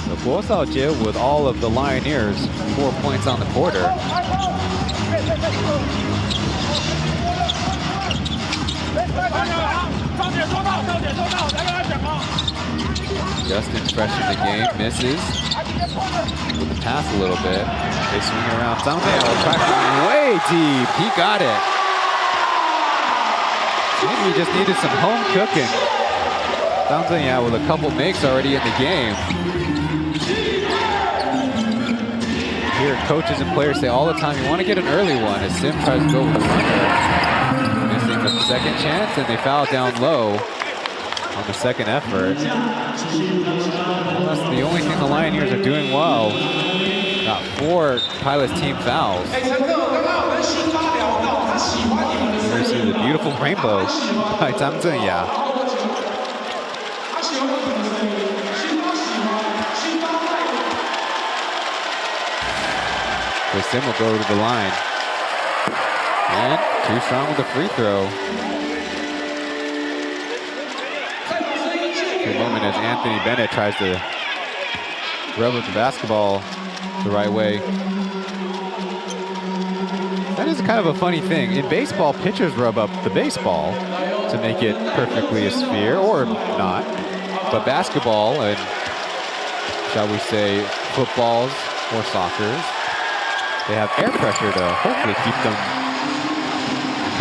So Guosao Jie with all of the Lioneers, 4 points on the quarter. Justin's fresh in the game, misses with the pass a little bit. They swing it around. Zhang Zhenyan will try from way deep. He got it. Maybe he just needed some home cooking. Zhang Zhenyan with a couple makes already in the game. Here, coaches and players say all the time, you want to get an early one as Sim tries to go with the runner. Missing the second chance, and they foul down low on the second effort. Well, that's the only thing the Lioneers are doing well. Got 4 Pilots team fouls. Here we see the beautiful rainbow by Zhang Zhenyan. So Sim will go to the line. And too strong with the free throw. For a moment as Anthony Bennett tries to rub up the basketball the right way. That is kind of a funny thing. In baseball, pitchers rub up the baseball to make it perfectly a sphere, or not. But basketball and, shall we say, footballs or soccers, they have air pressure to hopefully keep them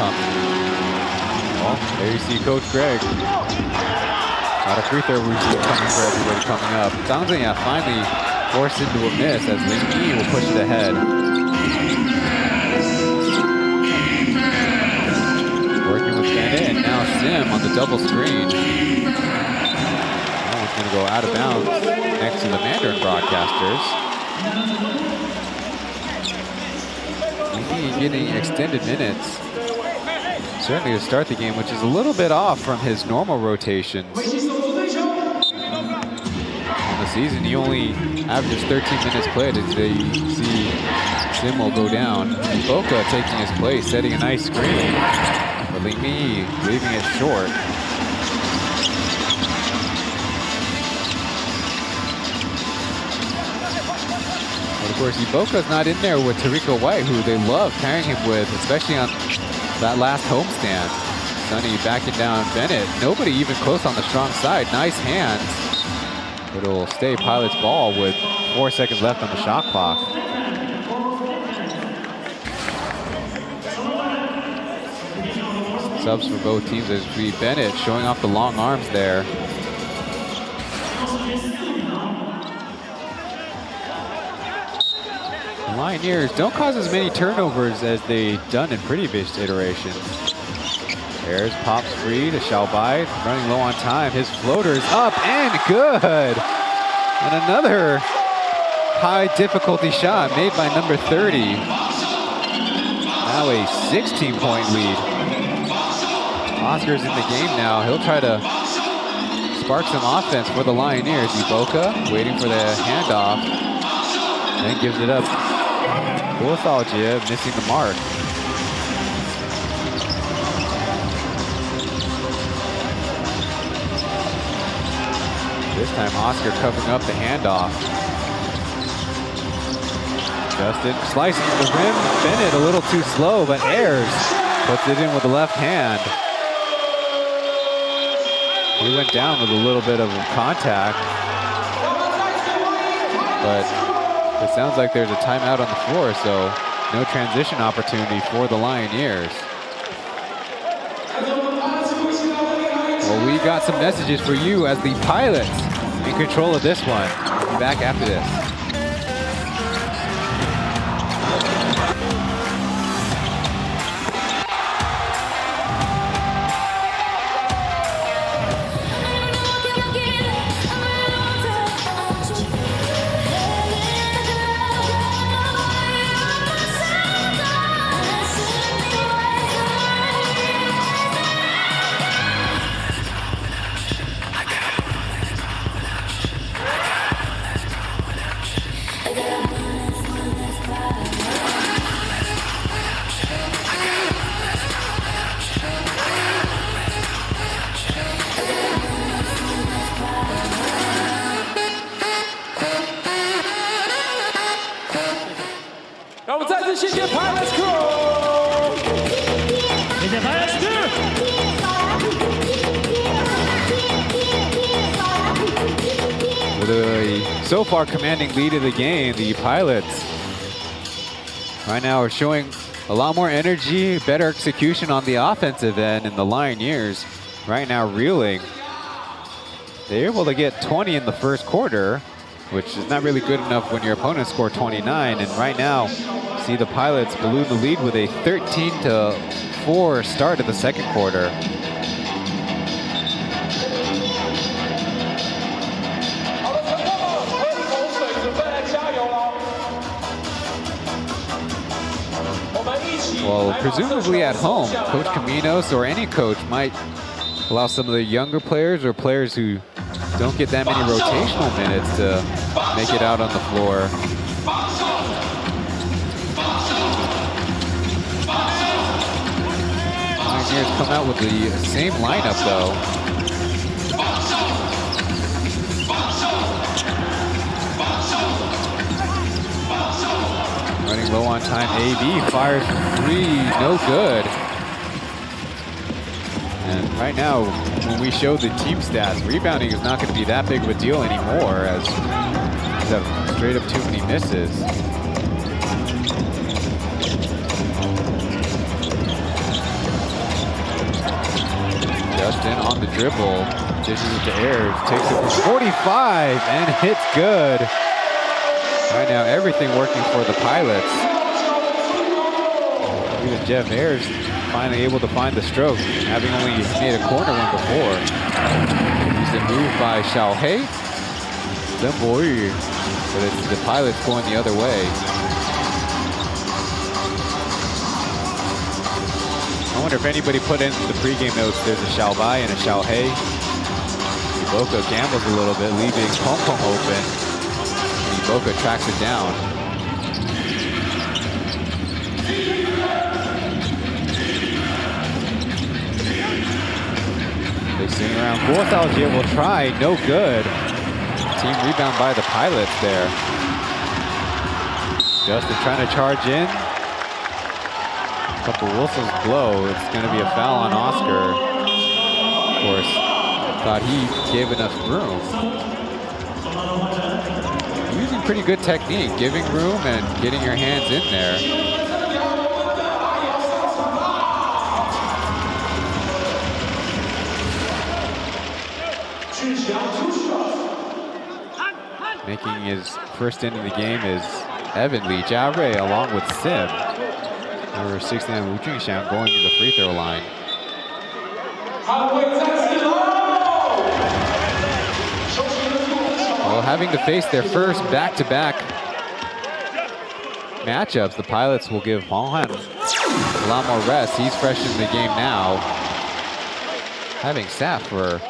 coming. Well, there you see Coach Greg. Not a free throw routine coming for everybody coming up. Zhang Zhenyan finally forced into a miss as Ling Yi will push it ahead. Working with Bennett, and now Sim on the double screen. That one's going to go out of bounds next to the Mandarin broadcasters. Ling Yi getting extended minutes. Certainly to start the game, which is a little bit off from his normal rotations. On the season, he only averages 13 minutes played as they see Simo go down. Boca taking his place, setting a nice screen. But Limi leaving it short. But of course, Iboka's not in there with Tariko White, who they love carrying him with, especially on that last homestand. Sonny backing down Bennett. Nobody even close on the strong side. Nice hands. But it'll stay Pilot's ball with 4 seconds left on the shot clock. Subs for both teams as we Bennett showing off the long arms there. The Lioneers don't cause as many turnovers as they've done in previous iterations. Ayers pops free to Xiaobai, running low on time. His floater's up and good. And another high difficulty shot made by number 30. Now a 16-point lead. Oscar's in the game now. He'll try to spark some offense for the Lioneers. Iboka waiting for the handoff. Then gives it up. Guothaljie missing the mark. This time Oscar covering up the handoff. Justin slicing the rim. Bennett a little too slow, but Ayers puts it in with the left hand. He went down with a little bit of contact, but it sounds like there's a timeout on the floor, so no transition opportunity for the Lioneers. Well, we got some messages for you as the Pilots in control of this one. We'll be back after this. With a so far commanding lead of the game, the Pilots right now are showing a lot more energy, better execution on the offensive end, and the Lioneers right now reeling. They're able to get 20 in the first quarter, which is not really good enough when your opponent scored 29. And right now, see the Pilots balloon the lead with a 13-4 start of the second quarter. Well, presumably at home, Coach Caminos or any coach might allow some of the younger players or players who don't get that many rotational minutes to make it out on the floor. Lioneers come out with the same lineup though. Running low on time, AV fires from three, no good. And right now, when we show the team stats, rebounding is not going to be that big of a deal anymore, as they have straight up too many misses. Justin on the dribble, dishes it to Ayers, takes it from 45 and hits good. Right now, everything working for the Pilots. Even Jeff Ayers finally able to find the stroke, having only made a corner one before. He's a move by Xiaohei. Then Boyu, but it's the Pilots going the other way. I wonder if anybody put in the pregame notes there's a Xiaobai and a Xiaohei. Boca gambles a little bit, leaving Pong Pong open. And Boca tracks it down. They swing around. Nostalgia will try, no good. Team rebound by the Pilots there. Justin trying to charge in. A couple whistles blow. It's going to be a foul on Oscar. Of course, thought he gave enough room. Using pretty good technique, giving room and getting your hands in there. Making his first into the game is Evan Lee Jiahui along with Sim. Number 69 Wu Junxiang going to the free throw line. Well, having to face their first back-to-back matchups, the Pilots will give Huang Han a lot more rest. He's fresh in the game now. Having sat for,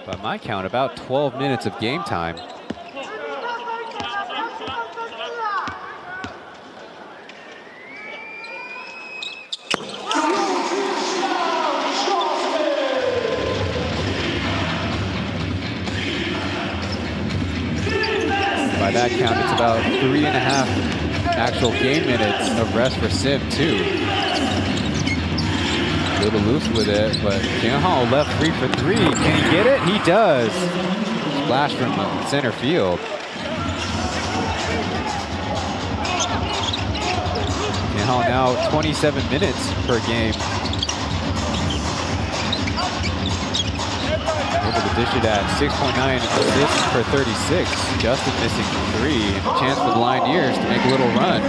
by my count, about 12 minutes of game time. By that count, it's about 3.5 actual game minutes of rest for Sim, too. A little loose with it, but Jianhao left free for three. Can he get it? He does. Splash from center field. Jianhao now 27 minutes per game. Able to dish it at 6.9 assists per 36. Justin missing three. And a chance for the Lioneers to make a little run.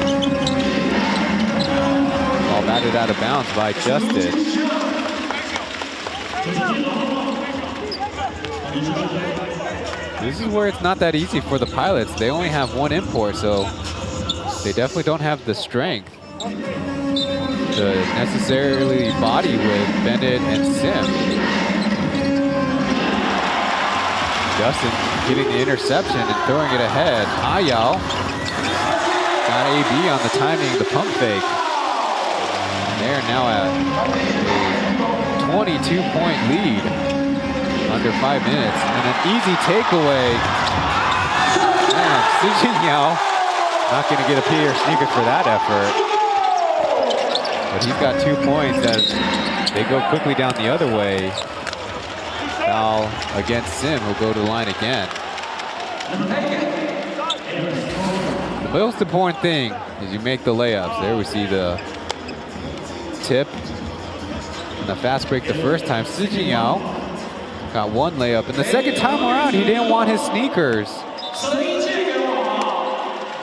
Ball batted out of bounds by Justin. This is where it's not that easy for the Pilots. They only have one import, so they definitely don't have the strength to necessarily body with Bennett and Sim. Justin getting the interception and throwing it ahead. Ayao got AB on the timing of the pump fake. And they're now at a 22-point lead under 5 minutes. And an easy takeaway. Man, Xijin Yao not going to get a P or sneakers for that effort. But he's got 2 points as they go quickly down the other way. Foul against Sim, who'll go to the line again. The most important thing is you make the layups. There we see the tip and the fast break the first time. Xijin Yao got one layup, and the second time around he didn't want his sneakers.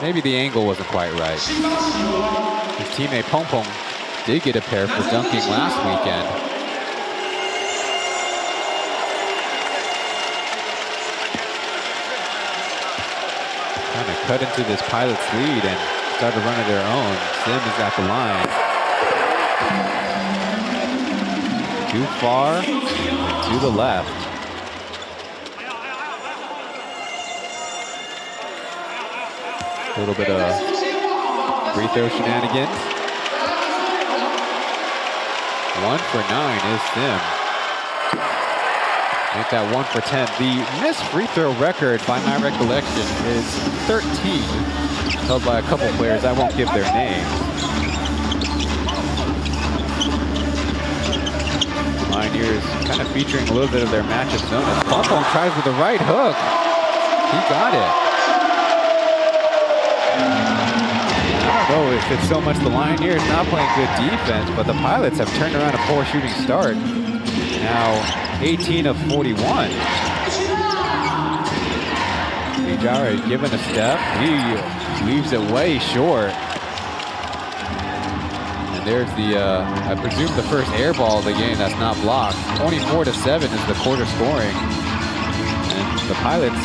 Maybe the angle wasn't quite right. His teammate Pong Pong did get a pair for dunking last weekend. Trying to cut into this Pilots lead and start a run of their own. Sim is at the line. Too far and to the left. A little bit of free throw shenanigans. 1 for 9 is Sim. Make that 1 for 10. The missed free throw record, by my recollection, is 13. Held by a couple players. I won't give their names. Lioneers kind of featuring a little bit of their matchup zone. As Pong Pong tries with the right hook. He got it. I don't know if it's so much the Lioneers not playing good defense, but the Pilots have turned around a poor shooting start. Now 18 of 41. Ijara is given a step. He leaves it way short. And there's the, I presume the first air ball of the game that's not blocked. 24-7 is the quarter scoring. And the Pilots,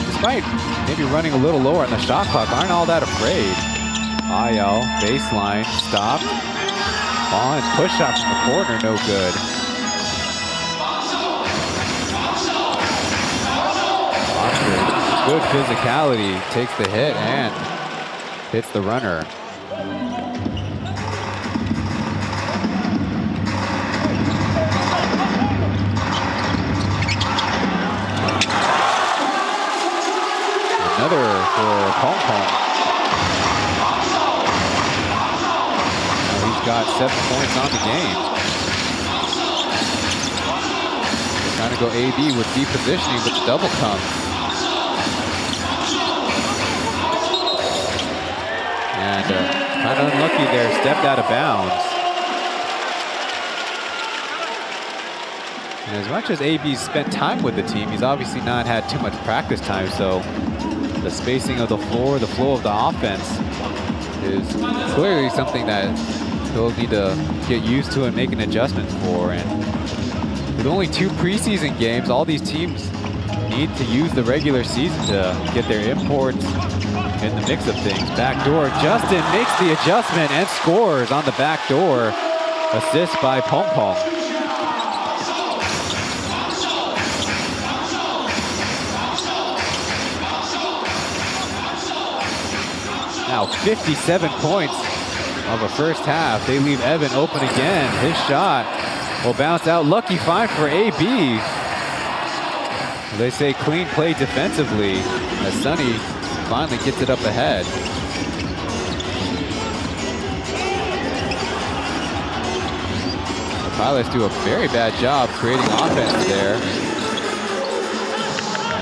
despite maybe running a little lower on the shot clock, aren't all that afraid. Ayao, baseline, stopped. Ball and push shot from the corner, no good. good physicality, takes the hit and hits the runner. Another for Pauian. Now he's got 7 points on the game. They're trying to go AB with deep positioning, but the double comes. And kind of unlucky there, stepped out of bounds. And as much as AB's spent time with the team, he's obviously not had too much practice time, so the spacing of the floor, the flow of the offense is clearly something that he'll need to get used to and make an adjustment for. And with only 2 preseason games, all these teams need to use the regular season to get their imports in the mix of things. Backdoor, Justin makes the adjustment and scores on the backdoor. Assist by Pauian. Now 57 points of a first half. They leave Evan open again. His shot will bounce out. Lucky find for AB. They say clean play defensively as Sonny finally gets it up ahead. The Pilots do a very bad job creating offense there,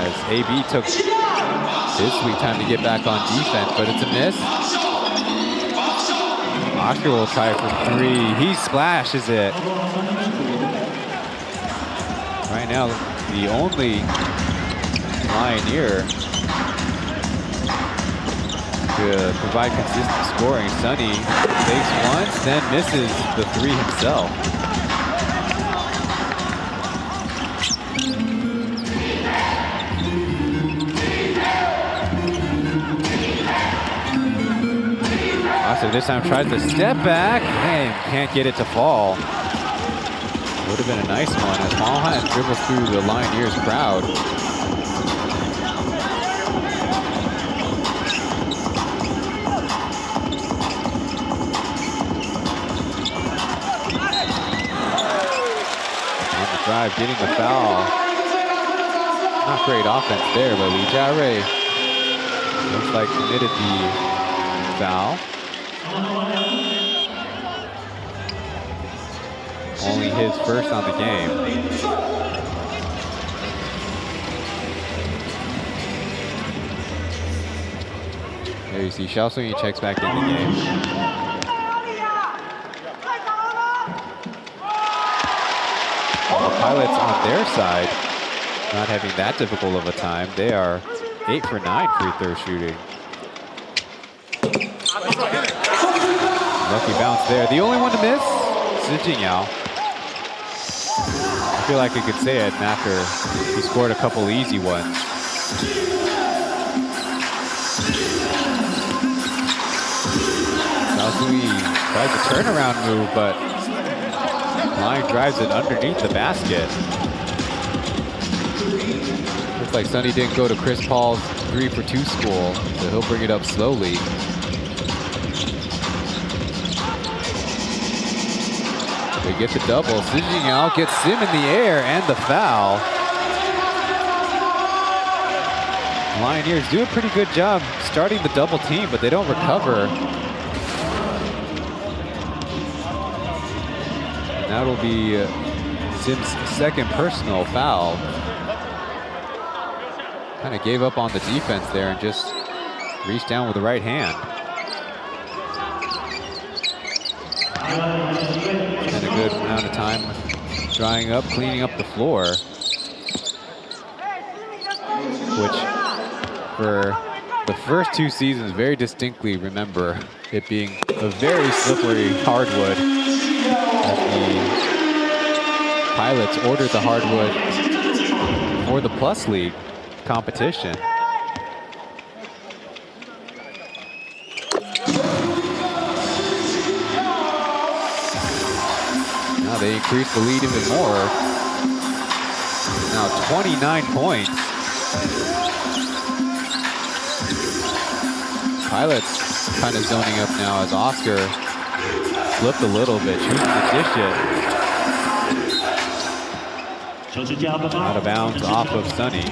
as AB took his sweet time to get back on defense, but it's a miss. Oscar will try for 3. He splashes it. Right now, the only Lioneer to provide consistent scoring. Sonny takes once, then misses the 3 himself. So this time tries to step back and can't get it to fall. Would have been a nice one as Pauian dribbles through the Lioneers crowd. On the drive, getting the foul. Not great offense there, but Lee Jare looks like committed the foul. Only his first on the game. There you see Xiao Sung-yi checks back in the game. Well, the Pilots on their side, not having that difficult of a time. They are 8 for 9 free throw shooting. Lucky bounce there. The only one to miss, Hsinchu. I feel like I could say it after he scored a couple easy ones. Naosui tries a turnaround move, but Lion drives it underneath the basket. Looks like Sonny didn't go to Chris Paul's 3-for-2 school, so he'll bring it up slowly. They get the double. Hsinchu gets Sim in the air and the foul. Lioneers do a pretty good job starting the double team, but they don't recover. And that'll be Sim's second personal foul. Kind of gave up on the defense there and just reached down with the right hand. And a good amount of time drying up, cleaning up the floor. Which, for the first 2 seasons, very distinctly remember it being a very slippery hardwood. As the Pilots ordered the hardwood for the Plus League competition. Now they increase the lead even more. Now 29 points. Pilots kind of zoning up now as Oscar flipped a little bit, choosing to dish it. Out of bounds off of Sunny.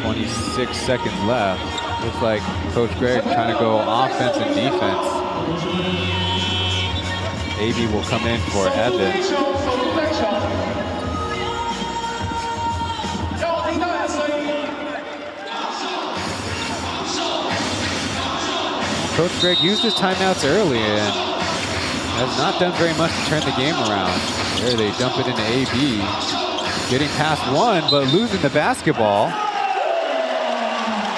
26 seconds left. Looks like Coach Greg trying to go offense and defense. AB will come in for Evan. Coach Greg used his timeouts early and has not done very much to turn the game around. There they dump it into AB. Getting past one, but losing the basketball.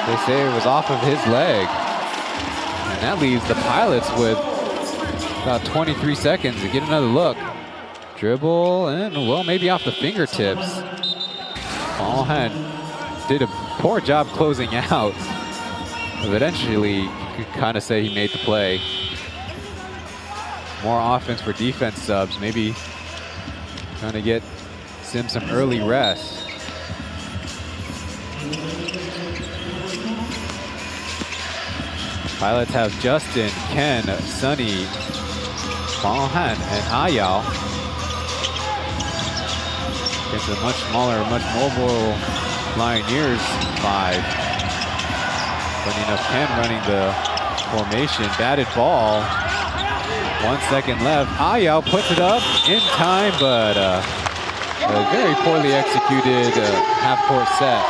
They say it was off of his leg. And that leaves the Pilots with about 23 seconds to get another look. Dribble and, well, maybe off the fingertips. Pauian did a poor job closing out. Eventually, you could kind of say he made the play. More offense for defense subs, maybe trying to get Sim some early rest. Pilots have Justin, Ken, Sunny, Pauian, and Ayao against a much smaller, much mobile Lioneers 5. Funny enough, Ken running the formation, batted ball. 1 second left. Ayao puts it up in time, but a very poorly executed half-court set.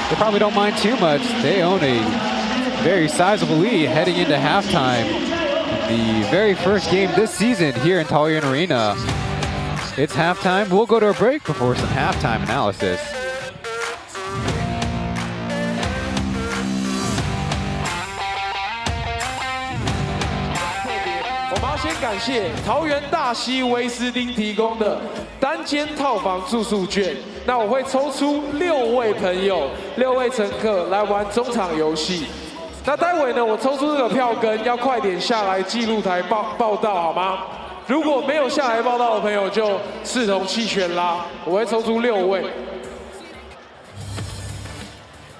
They probably don't mind too much. They own a very sizable lead heading into halftime. The very first game this season here in Taoyuan Arena. It's halftime. We'll go to a break before some halftime analysis. 先感谢桃园大溪威斯汀提供的单间套房住宿券。那我会抽出6位朋友、6位乘客来玩中场游戏。那待会呢，我抽出这个票根，要快点下来记录台报到好吗？如果没有下来报到的朋友，就视同弃权啦。我会抽出6位，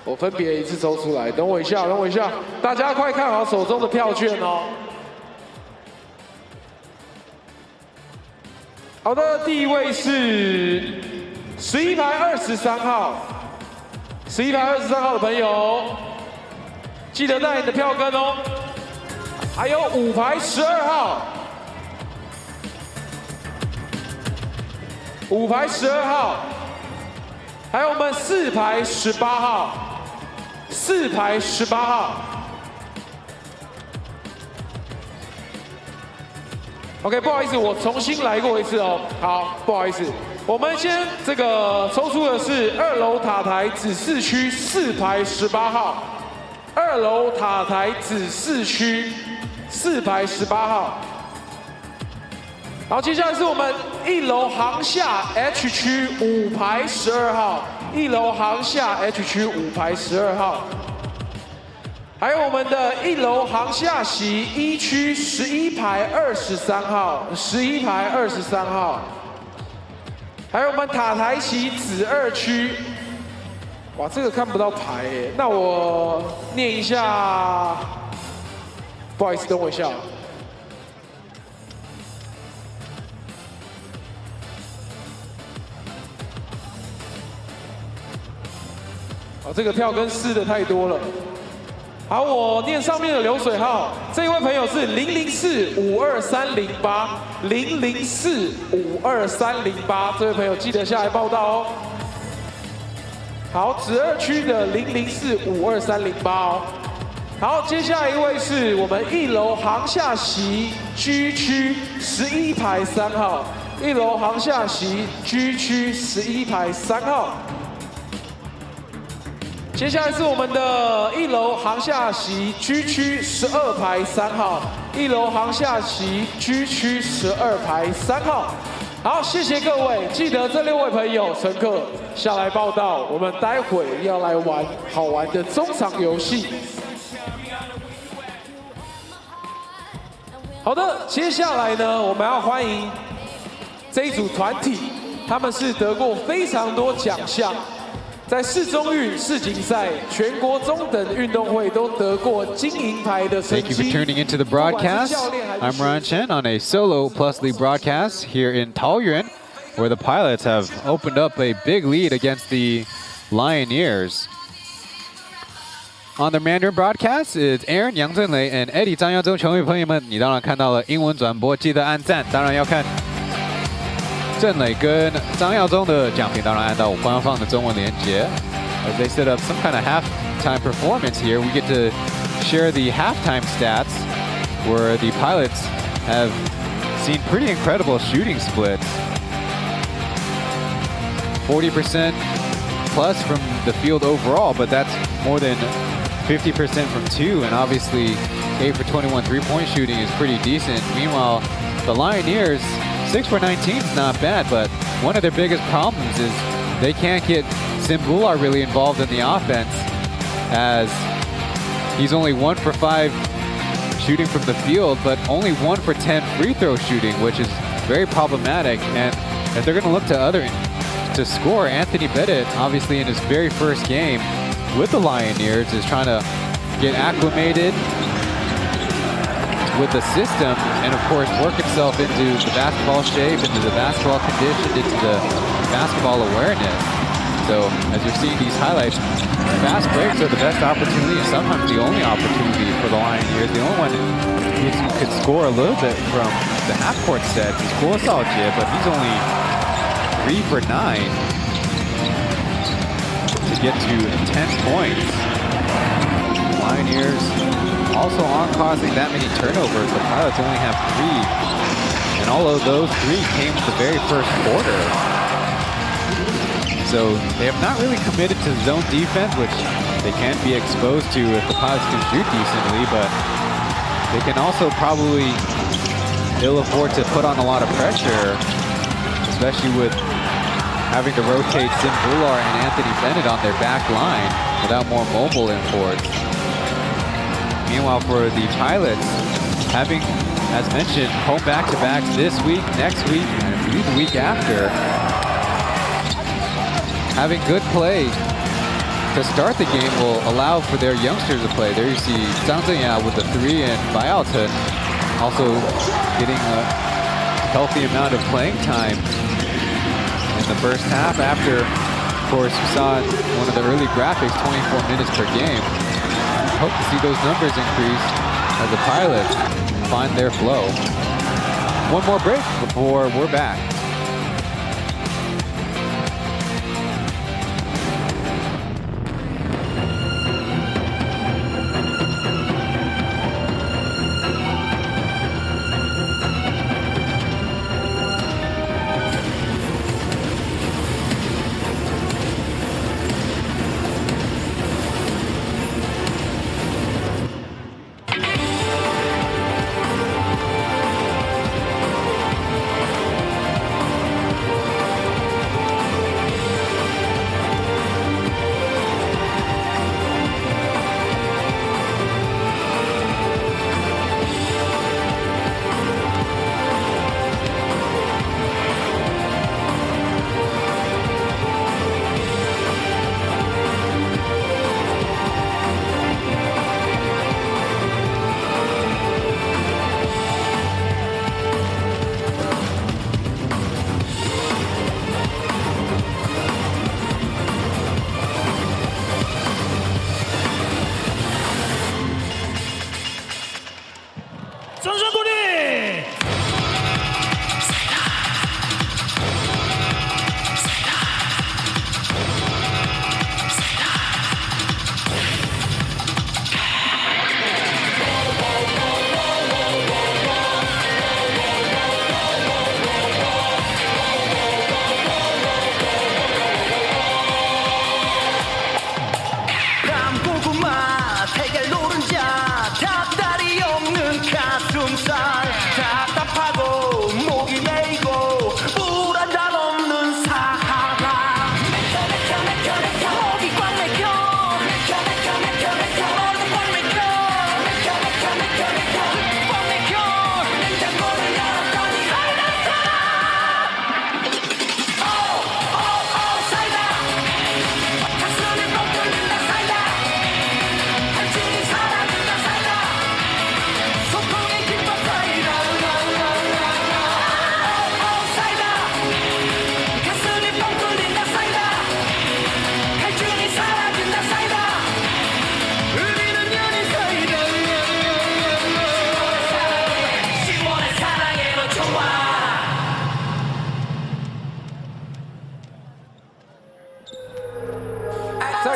我分别一次抽出来。等我一下，等我一下，大家快看好手中的票券哦。 好的，第一位是11排23号，11排23号的朋友，记得带你的票根哦。还有5排12号，5排12号，还有我们4排18号，4排18号。 OK， 不好意思，我重新来过一次哦。好，不好意思，我们先这个抽出的是2楼塔台子4区4排18号，2楼塔台子4区4排18号。然后接下来是我们1楼航厦 H 区5排12号，1楼航厦 H 区5排12号。 还有我们的1楼航厦席1区11排23号，11排23号。还有我们塔台席子2区，哇，这个看不到牌耶。那我念一下，不好意思，等我一下。哦，这个票根撕的太多了。 好，我念上面的流水号。这一位朋友是004-52308，004-52308。这位朋友记得下来报到哦。好，子2区的004-52308哦。好，接下来一位是我们1楼航厦席 G 区11排3号，1楼航厦席 G 区11排3号。 接下来是我们的1楼航厦席 G 区12排3号，1楼航厦席 G 区12排3号。好，谢谢各位，记得这6位朋友乘客下来报到，我们待会要来玩好玩的中场游戏。好的，接下来呢，我们要欢迎这一组团体。他们是得过非常多奖项，在世中运、世锦赛、全国中等运动会都得过金银牌的成绩。 Thank you for tuning into the broadcast. I'm Ryan Chen on a solo plus league broadcast here in Taoyuan, where the Pilots have opened up a big lead against the Lioneers. On the Mandarin broadcast, it's Aaron, Yang Zhenlei, and Eddie 张耀宗球迷朋友们，你当然看到了英文转播，记得按赞。当然要看郑磊跟张耀宗的奖评，当然按到我官方的中文连接。As they set up some kind of halftime performance here, we get to share the halftime stats, where the Pilots have seen pretty incredible shooting splits. 40% plus from the field overall, but that's more than 50% from two, and obviously 8 for 21 three-point shooting is pretty decent. Meanwhile, the Lioneers, 6 for 19 is not bad, but one of their biggest problems is they can't get Simbular really involved in the offense, as he's only 1 for 5 shooting from the field, but only 1 for 10 free throw shooting, which is very problematic. And if they're going to look to score, Anthony Bennett, obviously in his very first game with the Lioneers, is trying to get acclimated with the system and of course work himself into the basketball shape, into the basketball condition, into the basketball awareness. So as you're seeing these highlights, fast breaks are the best opportunity and sometimes the only opportunity for the Lioneers. The only one who could score a little bit from the half-court set is Guo Shaojie, but he's only 3 for 9 to get to 10 points. Lioneers also aren't causing that many turnovers. The Pilots only have 3, and all of those 3 came in the very first quarter. So they have not really committed to zone defense, which they can be exposed to if the Pilots can shoot decently, but they can also probably ill afford to put on a lot of pressure, especially with having to rotate Simbular and Anthony Bennett on their back line without more mobile imports. Meanwhile, for the Pilots, having, as mentioned, home back-to-backs this week, next week, and I believe the week after, having good play to start the game will allow for their youngsters to play. There you see Zhang Zhenyao with the 3, and Bai Alton also getting a healthy amount of playing time in the first half. After, of course, we saw one of the early graphics, 24 minutes per game. Hope to see those numbers increase as the Pilots find their flow. One more break before we're back.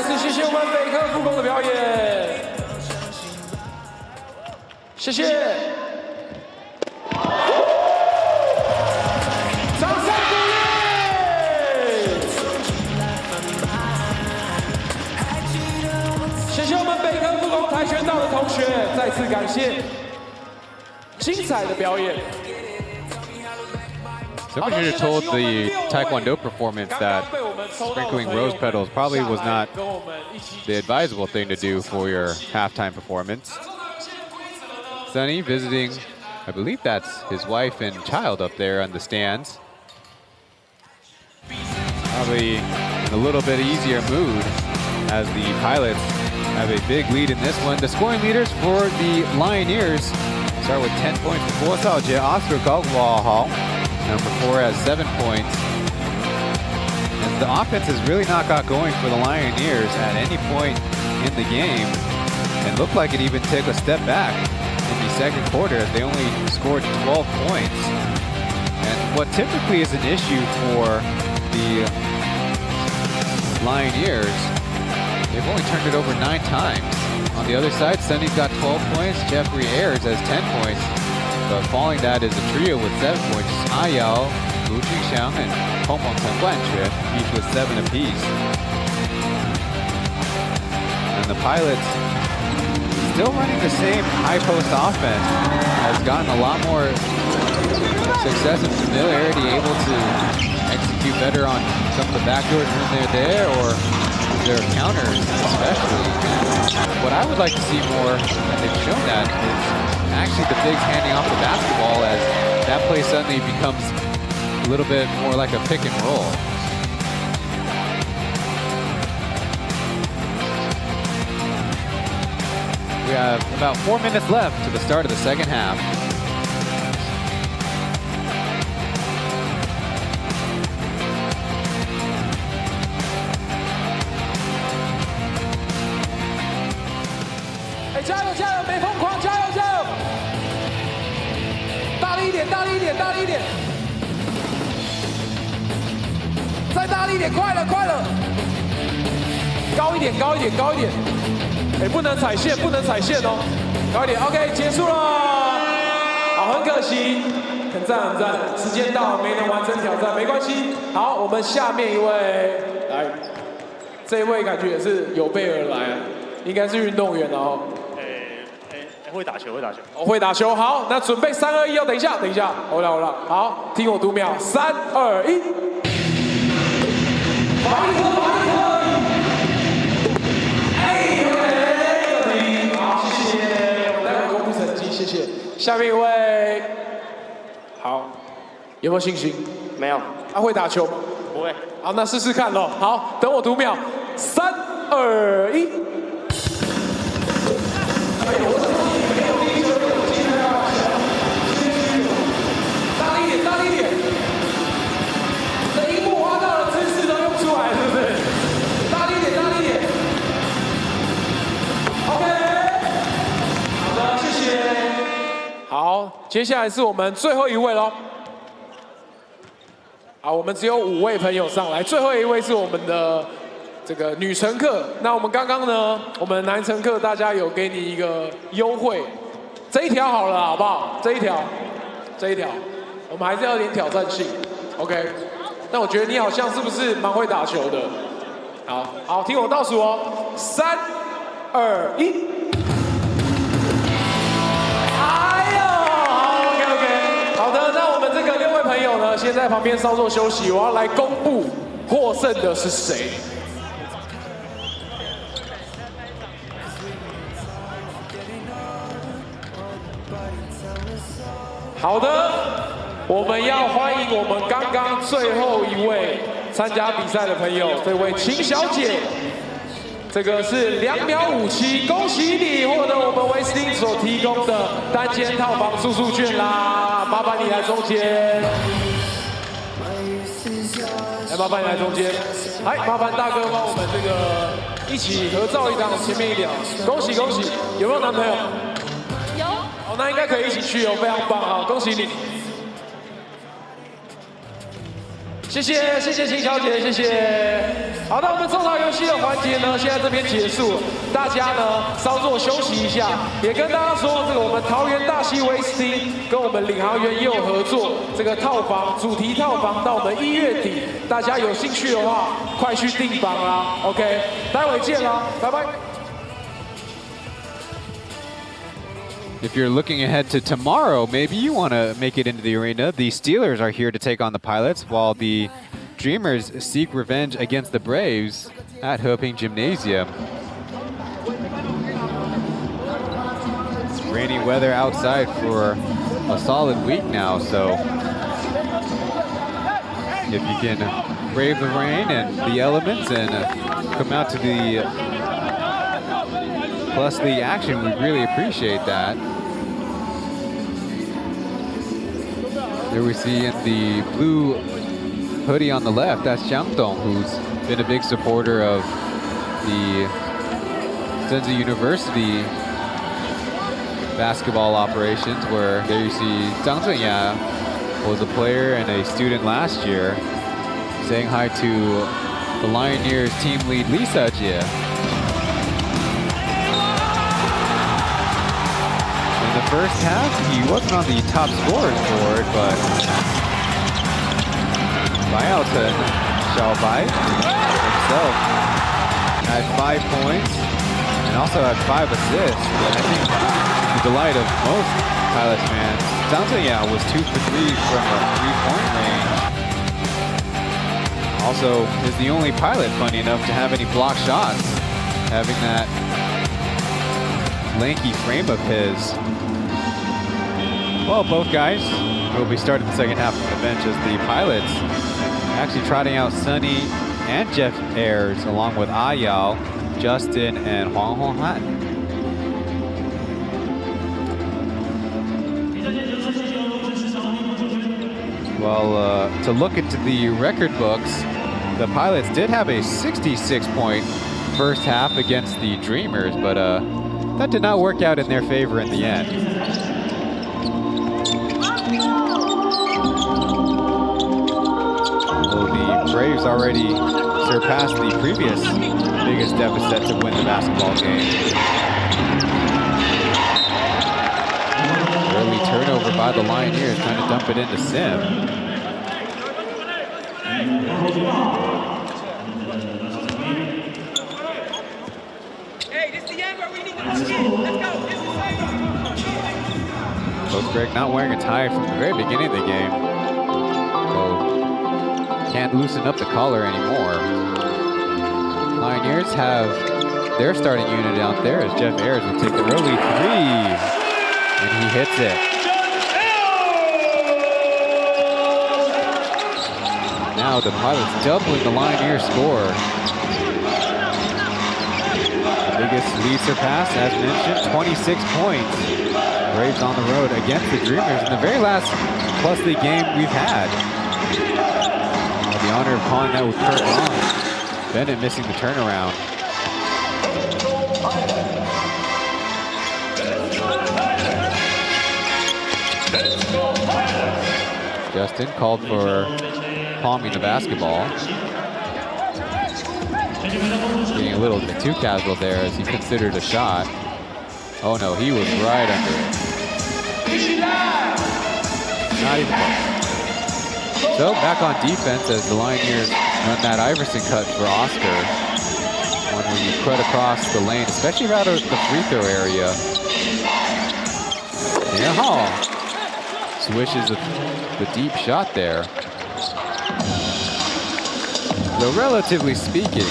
再次谢谢我们北科复工的表演，谢谢。掌声鼓励！谢谢我们北科复工跆拳道的同学，再次感谢精彩的表演。 Someone should have told the Taekwondo performance that sprinkling rose petals probably was not the advisable thing to do for your halftime performance. Sunny visiting, I believe that's his wife and child up there on the stands. Probably in a little bit easier mood as the pilots have a big lead in this one. The scoring leaders for the Lioneers start with 10 points. Oscar Gogwahal. Number 4 has 7 points. And the offense has really not got going for the Lioneers at any point in the game. And looked like it even took a step back in the second quarter as they only scored 12 points. And what typically is an issue for the Lioneers, they've only turned it over 9 times. On the other side, Sunny's got 12 points. Jeffrey Ayers has 10 points. But following that is a trio with 7 points. Ah Yao, Wu Jingxiang, and Hong Chen Guanxue, each with 7 apiece. And the Pilots, still running the same high post offense, has gotten a lot more success and familiarity, able to execute better on some of the backdoors when they're there, or their counters especially. What I would like to see more, and they've shown that, is actually the bigs handing off the basketball, as that play suddenly becomes a little bit more like a pick and roll. We have about 4 minutes left to the start of the second half. Hey, 加油加油，没疯狂，加油加油！大力一点，大力一点，大力一点！再大力一点，快了快了！高一点，高一点，高一点！哎，不能踩线，不能踩线哦，高一点。OK， 结束了。好，很可惜，很赞很赞，时间到，没能完成挑战，没关系。好，我们下面一位来，这一位感觉也是有备而来，应该是运动员哦。会打球，会打球。哦，会打球。好，那准备3、2、1哦，等一下，等一下，好了好了，好，听我读秒，3、2、1。防一颗，防一颗。哎 ，OK， 好，谢谢。我待会公布成绩，谢谢。下面一位，好，有没有信心？没有。啊，会打球吗？不会。好，那试试看咯。好，等我读秒，3、2、1。哎呦，我大力一点，大力一点！这樱木花道的姿势都用出来，是不是？大力一点，大力一点。OK， 好的，谢谢。好，接下来是我们最后一位咯。好，我们只有5位朋友上来，最后一位是我们的这个女乘客。那我们刚刚呢，我们男乘客大家有给你一个优惠，这一条好了，好不好？这一条，这一条。我们还是要有点挑战性 ，OK？ 但我觉得你好像是不是蛮会打球的？好，好，听我倒数哦，3、2、1。哎呦，好 ，OK， 好的，那我们这个6位朋友呢，先在旁边稍作休息，我要来公布获胜的是谁。好的。我们要欢迎我们刚刚最后一位参加比赛的朋友，这位秦小姐，这个是2秒57，恭喜你获得我们维斯汀所提供的单间套房住宿券啦！麻烦你来中间，来，麻烦你来中间，来，麻烦大哥帮我们这个一起合照一张，前面一点，恭喜恭喜！有没有男朋友？有。哦，那应该可以一起去哦，非常棒啊，恭喜你！谢谢秦小姐，谢谢。好，那我们抽查游戏的环节呢，现在这边结束，大家呢稍作休息一下，也跟大家说，这个我们桃园大溪威斯汀跟我们领航员也有合作，这个套房主题套房到我们1月底，大家有兴趣的话，快去订房啦 ，OK， 待会见啦，拜拜。 If you're looking ahead to tomorrow, maybe you want to make it into the arena. The Steelers are here to take on the Pilots, while the Dreamers seek revenge against the Braves at Heping Gymnasium. It's rainy weather outside for a solid week now, so if you can brave the rain and the elements and come out to the Plus League action, we really appreciate that. There we see in the blue hoodie on the left, that's Jiang Dong, who's been a big supporter of the Zhenzi University basketball operations, where there you see Zhang Zhenya was a player and a student last year, saying hi to the Lioneers team lead Lisa Jie. In the first half, he wasn't on the top scorers board, but Chen Xiaobai himself had 5 points and also had 5 assists. But I think the delight of most Pilots fans, Zhang Zhenya was 2 for 3 from a 3-point range. Also, is the only Pilot, funny enough, to have any block shots, having that lanky frame of his. Well, both guys will be starting the second half from the bench as the Pilots actually trotting out Sunny and Jeff Ayers along with Ayao, Justin, and Huang Honghan. Well, to look into the record books, the Pilots did have a 66-point first half against the Dreamers, but that did not work out in their favor in the end. Well, the Braves already surpassed the previous biggest deficit to win the basketball game. Early turnover by the Lioneers, trying to dump it into Sim. Coach Greg not wearing a tie from the very beginning of the game. So can't loosen up the collar anymore. Lioneers have their starting unit out there as Jeff Ayers will take the early 3. And he hits it. Now the Pilots doubling the Lioneers score. The biggest lead surpass, as mentioned, 26 points. Braves on the road against the Dreamers in the very last Plus League game we've had. The honor of calling that with Kurt Long. Bennett missing the turnaround. Justin called for palming the basketball. Getting a little bit too casual there as he considered a shot. Oh no, he was right under it. Not even close. So back on defense as the Lioneers run that Iverson cut for Oscar. One where you cut across the lane, especially around the free throw area. Yeah, Hall swishes the deep shot there. Though relatively speaking,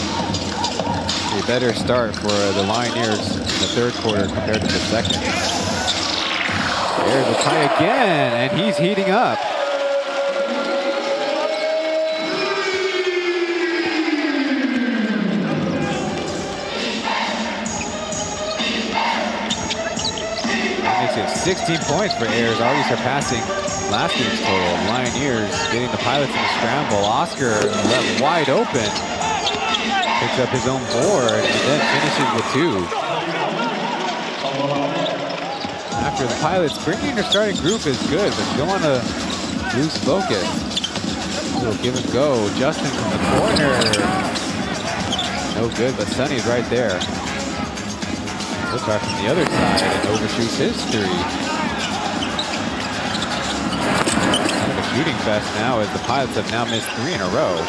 a better start for the Lioneers in the third quarter compared to the second. There's a tie again, and he's heating up. That makes it 16 points for Ayers, already surpassing last game's total. Lioneers getting the Pilots in the scramble. Oscar left wide open. Picks up his own board and then finishes with 2. After the Pilots, bringing their starting group is good, but you don't want to lose focus. Little give and go. Justin from the corner. No good, but Sonny's right there. He'll try from the other side and overshoots his three. Kind of a shooting fest now as the Pilots have now missed 3 in a row.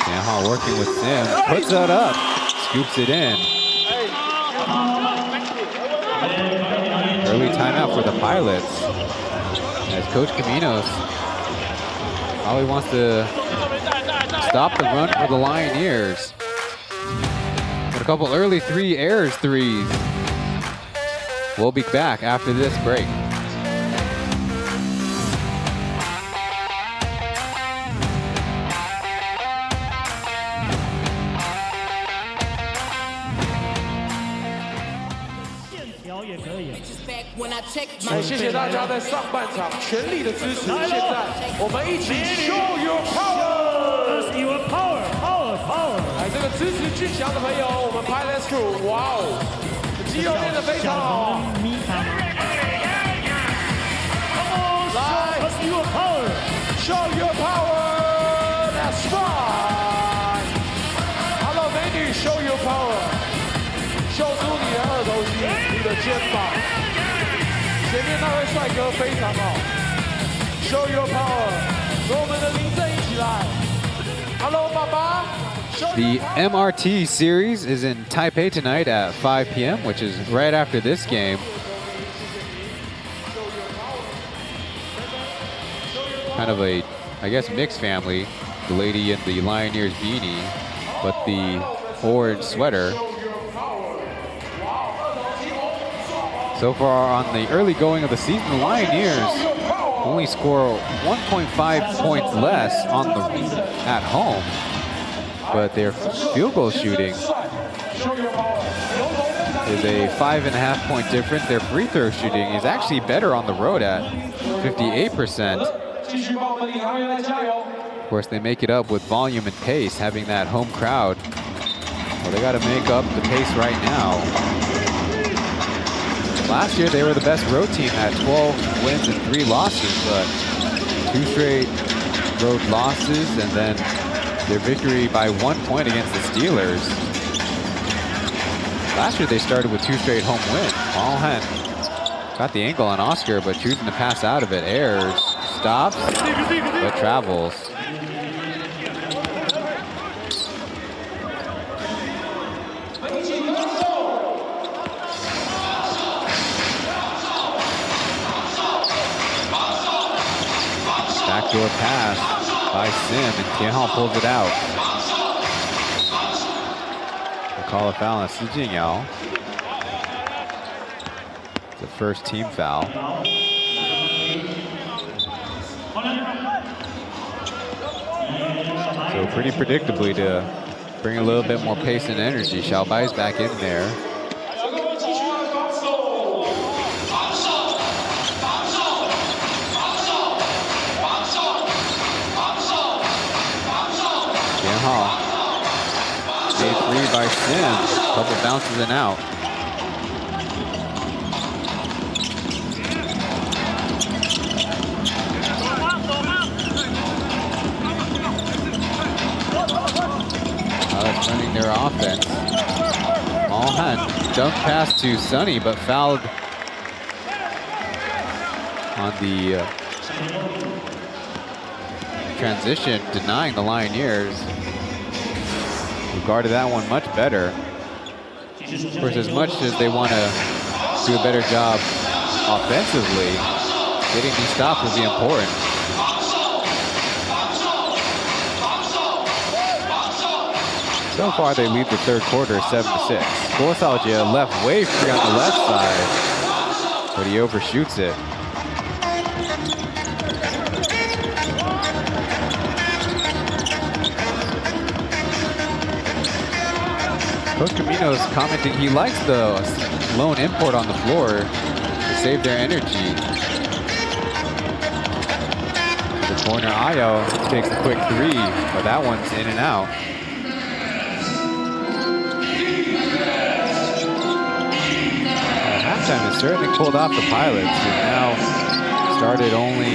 Yanhao working with Sim. Puts that up. Scoops it in. Early timeout for the Pilots. As Coach Caminos probably wants to stop the run for the Lioneers. But a couple early errors threes. We'll be back after this break.谢谢大家在上半场全力的支持。现在我们一起 show your power， 来，这个支持俊祥的朋友，我们 P.LEAGUE Crew， 哇哦，肌肉练得非常好。来 ，show your power，that's right。Hello， 美女 ，show your power， 秀出你的二头肌，你的肩膀。 前面那位帅哥非常好 ，Show your power， 和我们的林正一起来 ，Hello， 爸爸。The MRT series is in Taipei tonight at 5 p.m., which is right after this game. Kind of a, I guess, mixed family. The lady in the Lioneers beanie, but the orange sweater. So far on the early going of the season, the Lioneers only score 1.5 points less on at home, but their field goal shooting is a 5.5 point difference. Their free throw shooting is actually better on the road at 58%. Of course, they make it up with volume and pace, having that home crowd. Well, they got to make up the pace right now. Last year, they were the best road team at 12 wins and 3 losses, but 2 straight road losses, and then their victory by 1 point against the Steelers. Last year, they started with 2 straight home wins. Pauian got the angle on Oscar, but choosing to pass out of it. Errors, stops, but travels. Backdoor pass by Sim, and Tianhao pulls it out. We'll call a foul on Si Jinyao. It's a first team foul. So pretty predictably, to bring a little bit more pace and energy, Xiaobai's back in there. Made free by Sim. Couple bounces and out. That's running their offense. Pauian dunk pass to Sonny, but fouled on the transition, denying the Lioneers. Guarded that one much better. Of course, as much as they want to do a better job offensively, getting these stops will be important. So far, they lead the third quarter 7-6. Gosalja left way free on the left side, but he overshoots it. Coach Caminos commenting he likes the lone import on the floor to save their energy. The corner, Ayo takes a quick 3, but that one's in and out. time has certainly pulled off the Pilots, who now started only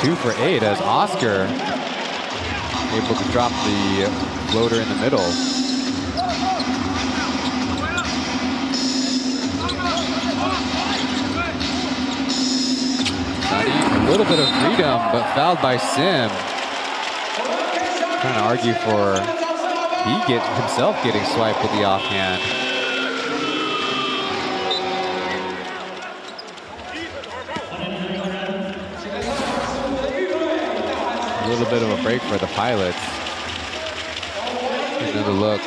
2 for 8 as Oscar able to drop the floater in the middle. Sunny, a little bit of freedom, but fouled by Sim. Trying to argue for himself getting swiped with the offhand. A little bit of a break for the Pilots. Another look.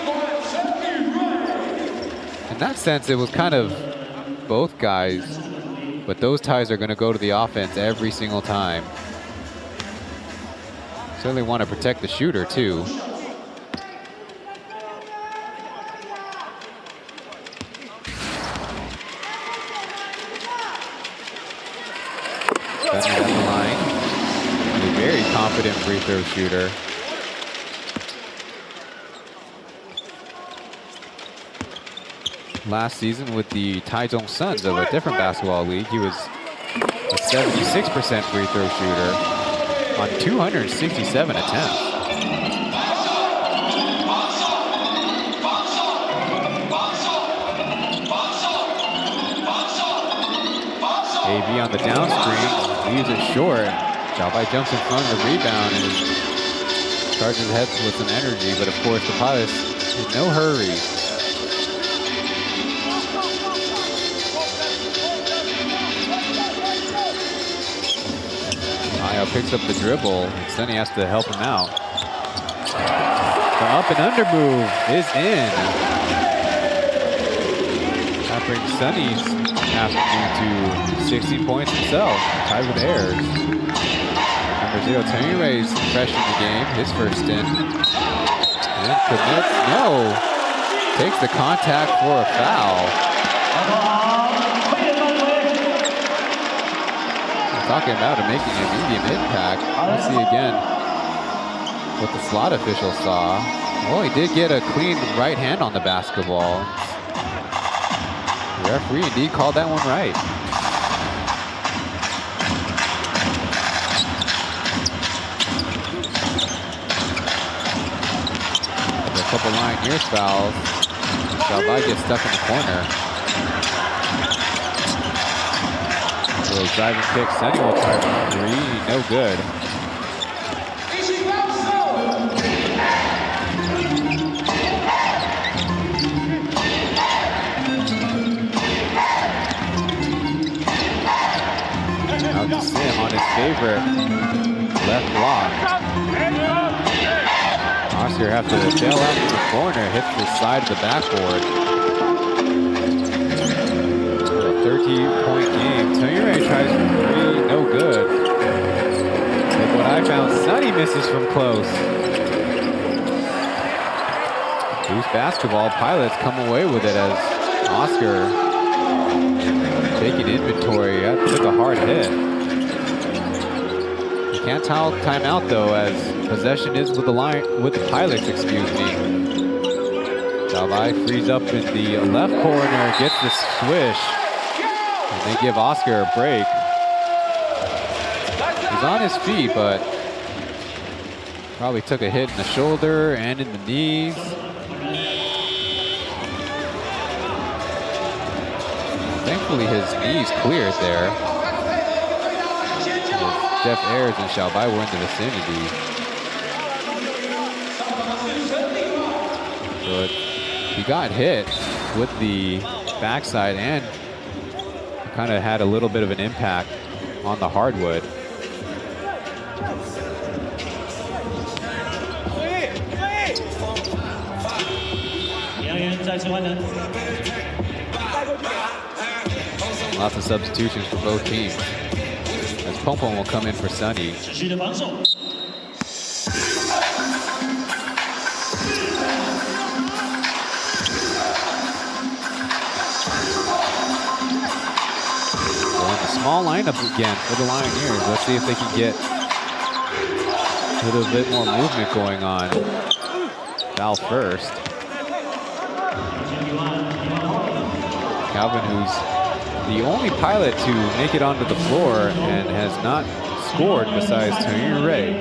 In that sense, it was kind of both guys, but those ties are going to go to the offense every single time. Certainly want to protect the shooter, too. Sunny at the line. A very confident free throw shooter. Last season with the Taichung Suns of a different basketball league, he was a 76% free throw shooter on 267 attempts. AB on the down screen, leaves it short. Xiaobai jumps in front of the rebound and charges ahead with some energy, but of course the Pilots in no hurry. Mayo picks up the dribble, and Sunny has to help him out. The up and under move is in. That brings Sunny's afternoon to 16 points himself, tied with Ayers. Number 0, Taoyuan fresh in the game, his first stint. And commits, no. Takes the contact for a foul. Talking about it making an immediate impact. We'll see again what the slot official saw. Well, he did get a clean right hand on the basketball. The referee indeed called that one right. A couple Lioneers fouls. Xiaobai gets stuck in the corner. Little driving kick, Sunny will try for 3, no good. Now to Sim on his favorite left block. Oscar have to bail out from the corner, hits the side of the backboard. 13-point game. Taoyuan tries from 3, no good. Look what I found. Sunny misses from close. Loose basketball. Pilots come away with it as Oscar taking inventory. That took a hard hit. You can't time out though, as possession is with the Pilots, excuse me. Xiaobai frees up in the left corner, gets the swish. And they give Oscar a break. He's on his feet, but probably took a hit in the shoulder and in the knees. Thankfully, his knees cleared there. Jeff Ayers and Xiaobai were in the vicinity. But he got hit with the backside and kind of had a little bit of an impact on the hardwood. Lots of substitutions for both teams, as Pong will come in for Sunny. Small lineup again for the Lioneers. Let's see if they can get a little bit more movement going on. Foul first. Calvin, who's the only pilot to make it onto the floor and has not scored besides Taoyuan Ray.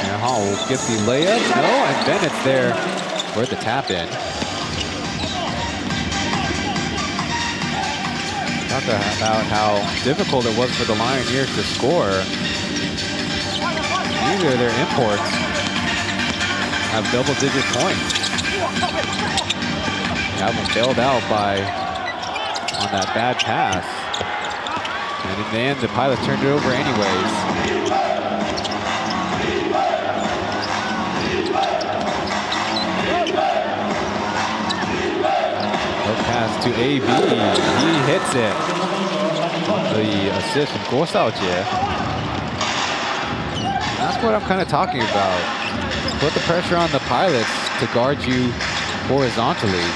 And Hall will get the layup. No, and Bennett's there for the tap in. Talk about how difficult it was for the Lioneers to score. Neither of their imports have double-digit points. Have them bailed out on that bad pass. And in the end, the Pilots turned it over anyways. Pass to AB, he hits it. The assist from Guo Shaojie. That's what I'm kind of talking about. Put the pressure on the Pilots to guard you horizontally.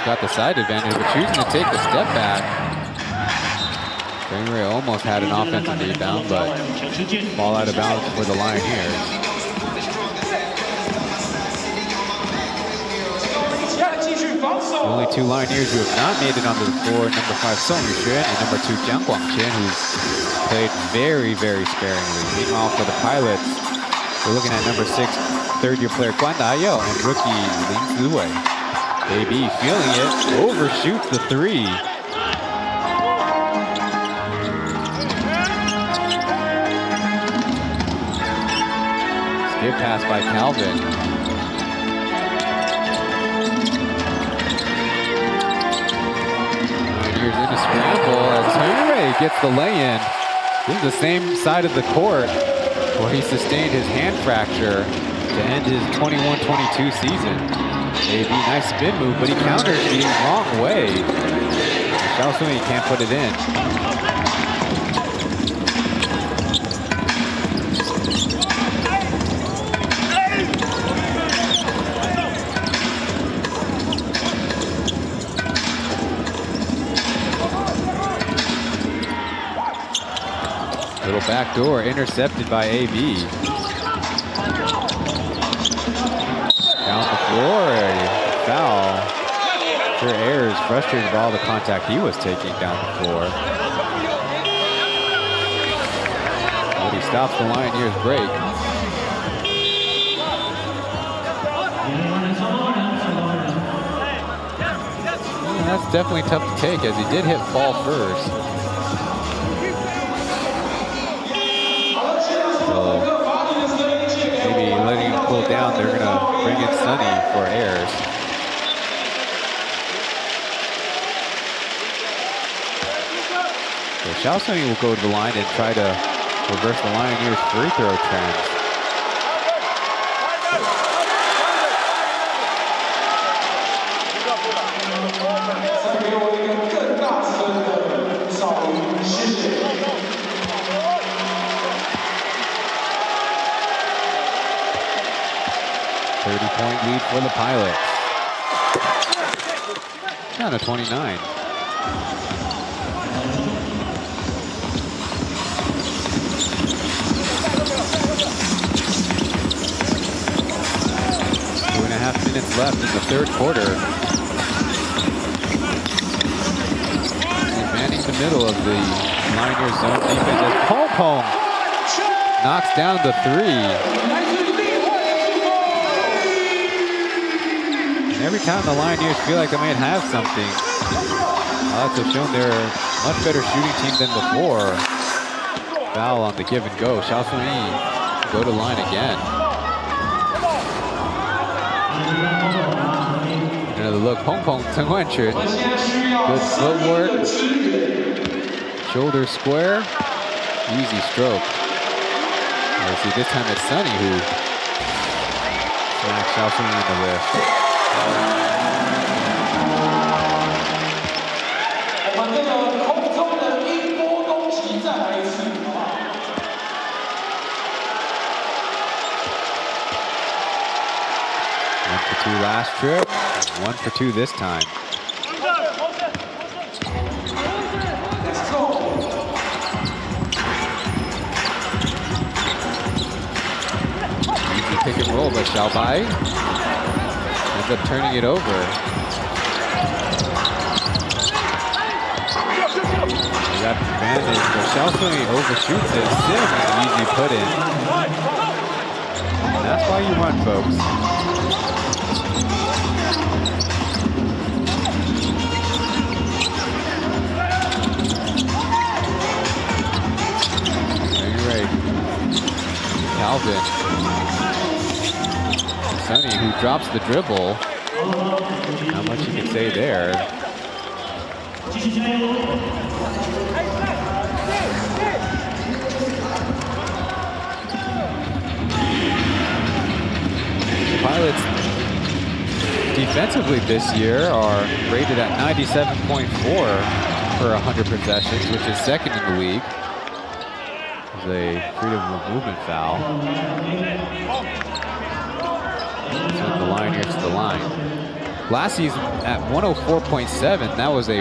Got the side advantage, but choosing to take the step back. Ray almost had an offensive rebound, but ball out of bounds for the Lioneers. The only two Lioneers who have not made it onto the floor, number 5 Song Yuxuan and number 2 Jiang Guangqian, who's played very, very sparingly. Meanwhile, for the Pilots, we're looking at number 6 third-year player Guan Dayou and rookie Lin Ziwei. AB feeling it, overshoots the 3. Skip pass by Calvin. Here's in a scramble as Ray gets the lay-in. This is the same side of the court where he sustained his hand fracture to end his 21-22 season. AB, nice spin move, but he counters the wrong way. Xiaosui can't put it in. Little back door intercepted by AB. Down the floor, foul. Sure, Ayers frustrated by all the contact he was taking down the floor. But he stops the Lioneers break. Yeah, that's definitely tough to take as he did hit ball first. Maybe letting him cool down, they're gonna bring in Sonny for Ayers. So Xiaosui will go to the line and try to reverse the Lioneers' free throw trend. Point lead for the Pilots. Down to 29. Two and a half minutes left in the third quarter. Manning the middle of the Lioneers zone defense as Pong knocks down the 3. Every time the Lioneers feel like they might have something, Pilots have shown they're a much better shooting team than before. Foul on the give and go. Xiaosui go to line again. Another look. Pong Chen Wenchen. Good footwork. Shoulder square. Easy stroke. Let's see, this time it's Sonny who smacks Xiaosui in the wrist. 我们这个空中的音波攻击再来一次，好不好？ 1 for 2 last trip, 1 for 2 this time. Easy pick and roll, but Xiaobai ends up turning it over. Got the advantage, but Xiaosui overshoots it. Sim, an easy put in. And that's why you run, folks. You're right. Calvin. Sunny, who drops the dribble. Not much you can say there. Pilots defensively this year are rated at 97.4 per 100 possessions, which is second in the league. There's a freedom of movement foul. Send the Lioneers to the line. Last season at 104.7, that was a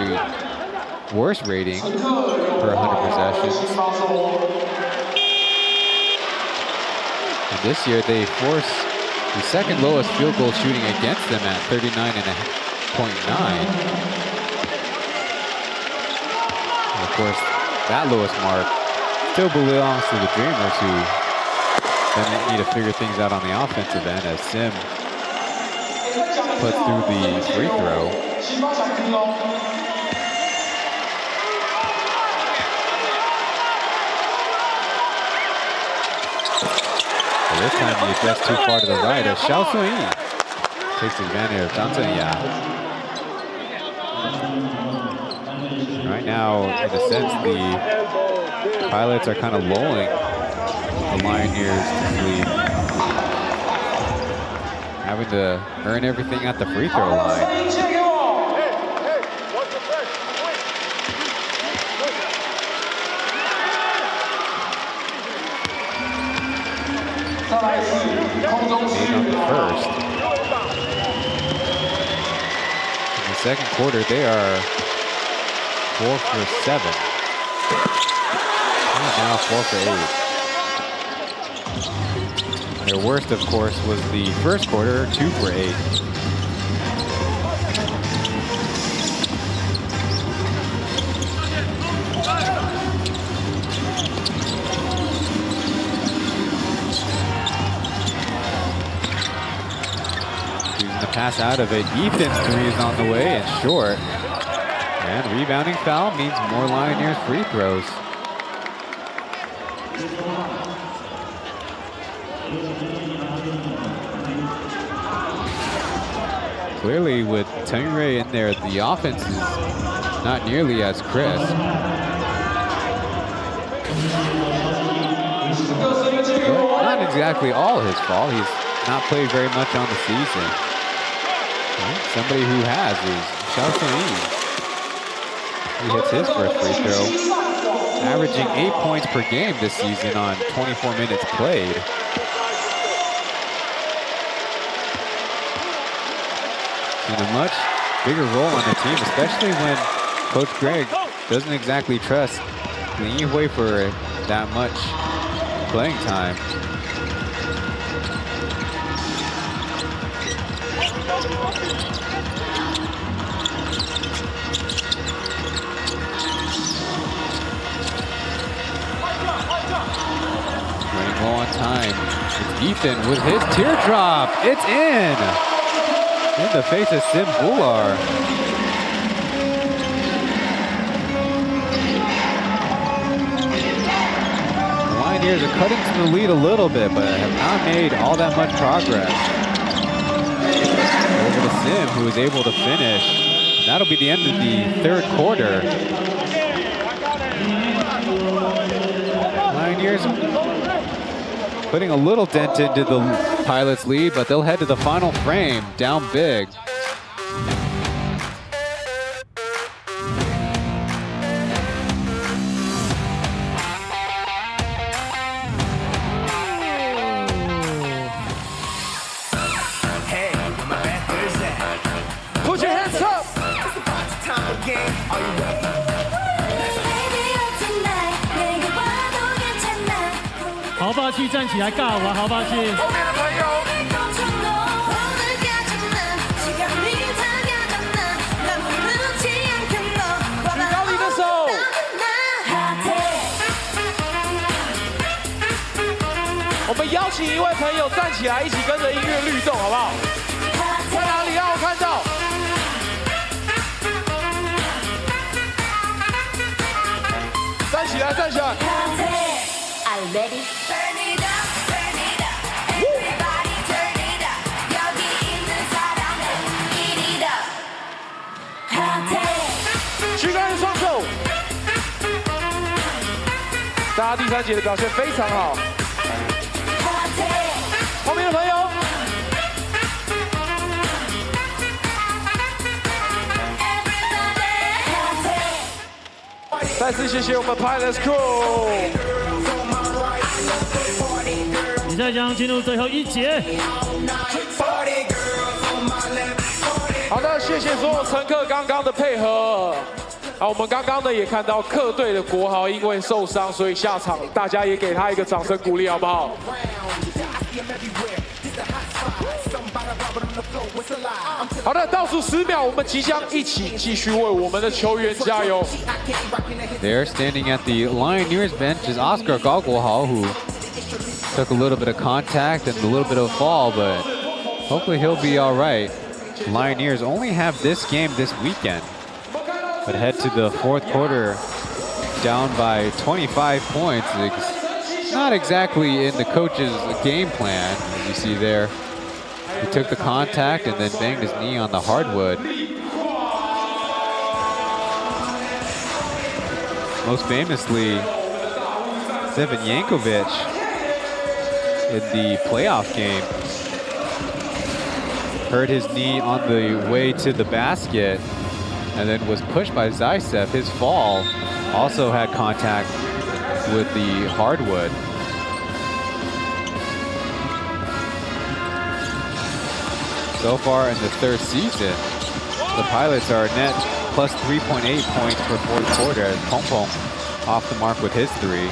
worse rating per 100 possessions. And this year they force the second lowest field goal shooting against them at 39.9. And of course, that lowest mark still belongs to the Dreamers, who then need to figure things out on the offensive end as Sim puts through the free throw. This time he adjusts too far to the right as Xiaosui takes advantage of Zhang Zhenya. Right now, in a sense, the Pilots are kind of lulling the Lioneers to sleep, having to earn everything at the free throw line. On the first. In the second quarter, they are 4 for 7. And now 4 for 8. Their worst, of course, was the first quarter, 2 for 8. Pass out of it. Ethan's three is on the way and short. And rebounding foul means more Lioneers free throws. Clearly with Taoyuan in there, the offense is not nearly as crisp. But not exactly all his fault. He's not played very much on the season. Somebody who has is Xiaosui. He hits his first free throw, averaging 8 points per game this season on 24 minutes played. And a much bigger role on the team, especially when Coach Greg doesn't exactly trust Liyue for that much playing time. Running low on time. It's Ethan with his teardrop. It's in the face of Sim Bular. The Lioneers are cutting to the lead a little bit, but have not made all that much progress. Over to Sim, who is able to finish. And that'll be the end of the third quarter. Lioneers putting a little dent into the Pilots' lead, but they'll head to the final frame, down big. 站起来尬舞，好不好？谢谢。后面的朋友。 我们邀请一位朋友站起来，一起跟着音乐律动，好不好？在哪里让我看到？站起来，站起来！举高你双手！大家第3节的表现非常好。 后面的朋友，再次谢谢我们 P.LEAGUE Crew。比赛将进入最后1节。好的，谢谢所有乘客刚刚的配合。好，我们刚刚呢也看到客队的国豪因为受伤，所以下场，大家也给他一个掌声鼓励，好不好？ 好的，倒数10秒，我们即将一起继续为我们的球员加油。 There, standing at the Lioneers bench, is Oscar Gogolhal, who took a little bit of contact and a little bit of a fall, but hopefully he'll be all right. Lioneers only have this game this weekend, but head to the 4th quarter down by 25 points. It's not exactly in the coach's game plan, as you see there. He took the contact and then banged his knee on the hardwood. Most famously, Stefan Yankovic in the playoff game hurt his knee on the way to the basket and then was pushed by Zaisev. His fall also had contact with the hardwood. So far in the 3rd season, the Pilots are net plus 3.8 points per 4th quarter as Pompom off the mark with his 3.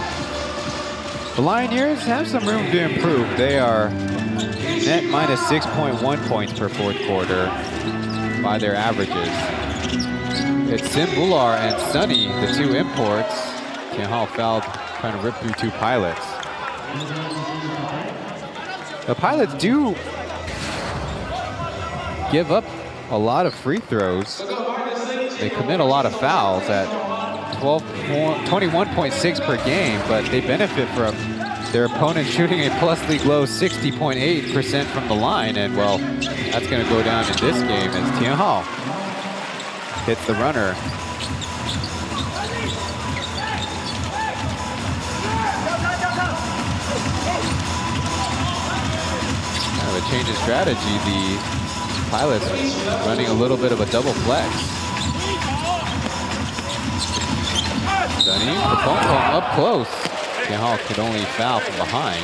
The Lioneers have some room to improve. They are net minus 6.1 points per 4th quarter by their averages. It's Sim Bular and Sunny, the 2 imports. Tianhao fouled trying to rip through 2 Pilots. The Pilots do give up a lot of free throws. They commit a lot of fouls at 21.6 per game, but they benefit from their opponent shooting a plus league low 60.8% from the line, and well, that's going to go down in this game as Tianhao hits the runner. Kind of a change of strategy. The Pilots running a little bit of a double flex. Sunny, the Pompom up close. Tianhao could only foul from behind.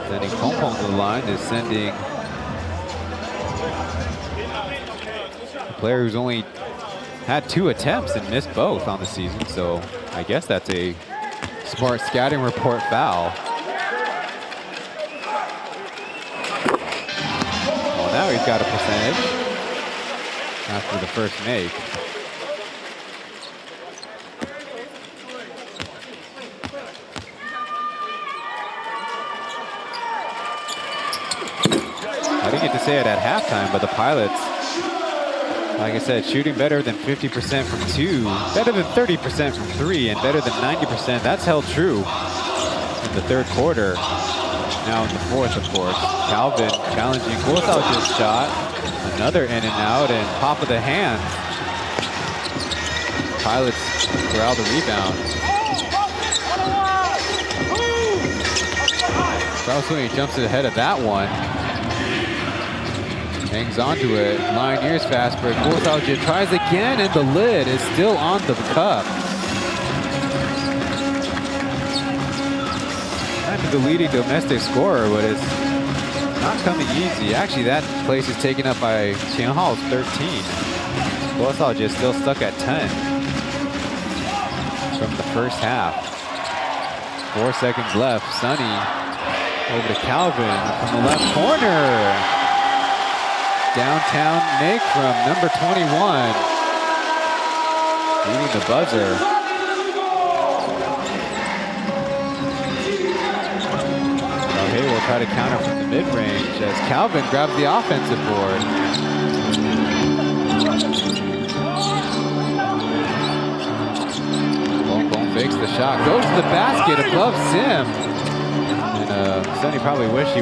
Sending Pompom to the line is sending a player who's only had 2 attempts and missed both on the season, so I guess that's a smart scouting report foul. Now he's got a percentage after the first make. I didn't get to say it at halftime, but the Pilots, like I said, shooting better than 50% from 2, better than 30% from 3, and better than 90%. That's held true in the 3rd quarter. Now in the 4th, of course. Calvin challenging Guosao's shot. Another in and out, and pop of the hand. Pilots corral the rebound. Charles Sweeney jumps ahead of that one. Hangs onto it. Lioneers fast break. Guosao tries again, and the lid is still on the cup. The leading domestic scorer, but it's not coming easy. Actually, that place is taken up by Tianhao's 13. Guosao just still stuck at 10. from the first half. 4 seconds left. Sunny over to Calvin from the left corner. Downtown make from number 21. Beating the buzzer. Hey, will try to counter from the mid-range as Calvin grabs the offensive board. Bong fakes the shot, goes to the basket above Sim. And Sunny probably wish he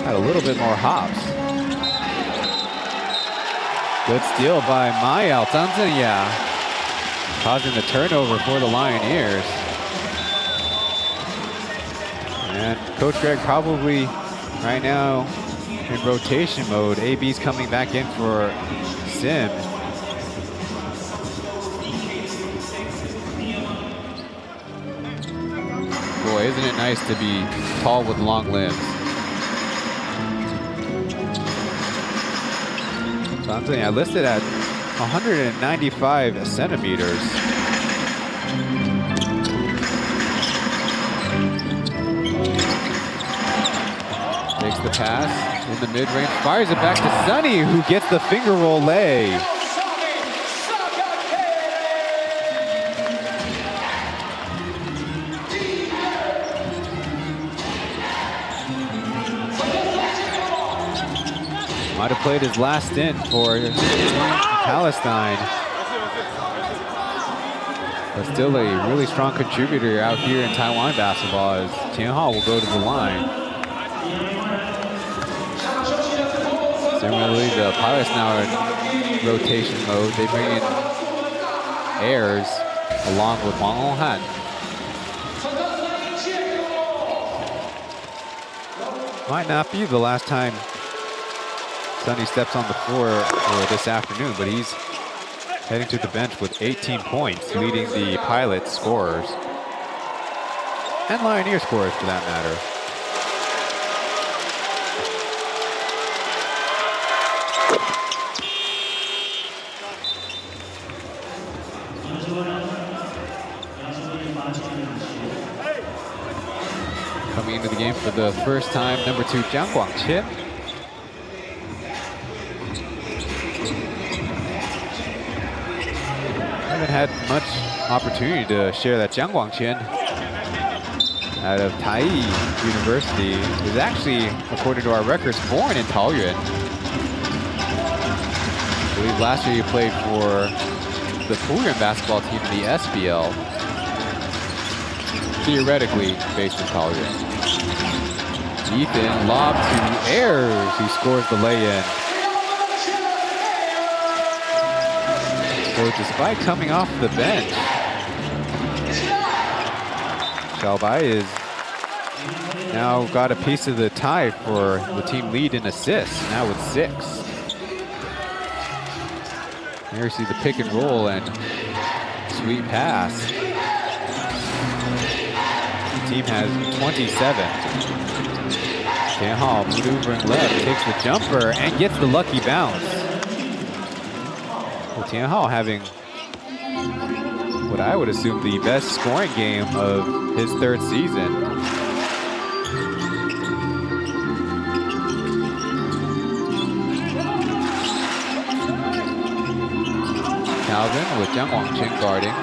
had a little bit more hops. Good steal by Maya Tanzania, causing the turnover for the Lioneers. And Coach Greg probably right now in rotation mode. AB's coming back in for Sim. Boy, isn't it nice to be tall with long limbs. Something I listed at 195 centimeters. Takes the pass in the mid-range, fires it back to Sunny, who gets the finger roll lay. Might have played his last stint for Palestine. But still a really strong contributor out here in Taiwan basketball as Tianhao will go to the line. Similarly, the Pilots now are in rotation mode. They bring in Ayers along with Wang Honghan. Might not be the last time Sunny steps on the floor this afternoon, but he's heading to the bench with 18 points, leading the Pilots scorers and Lioneer scorers for that matter. Coming into the game for the first time, number 2, Jiang Guangqian. Haven't had much opportunity to share that. Jiang Guangqian out of Taoyuan University is actually, according to our records, born in Taoyuan. I believe last year he played for the Pauian basketball team in the SBL. Theoretically based in Taoyuan. Ethan lob to Ayers, who scores the lay-in. So despite coming off the bench, Xiaobai is now got a piece of the tie for the team lead in assists, now with 6. Here you see the pick and roll and sweet pass. The team has 27. Tianhao maneuvering left, takes the jumper and gets the lucky bounce. Well, Tianhao having what I would assume the best scoring game of his 3rd season. Calvin with Jiang Guangqian guarding.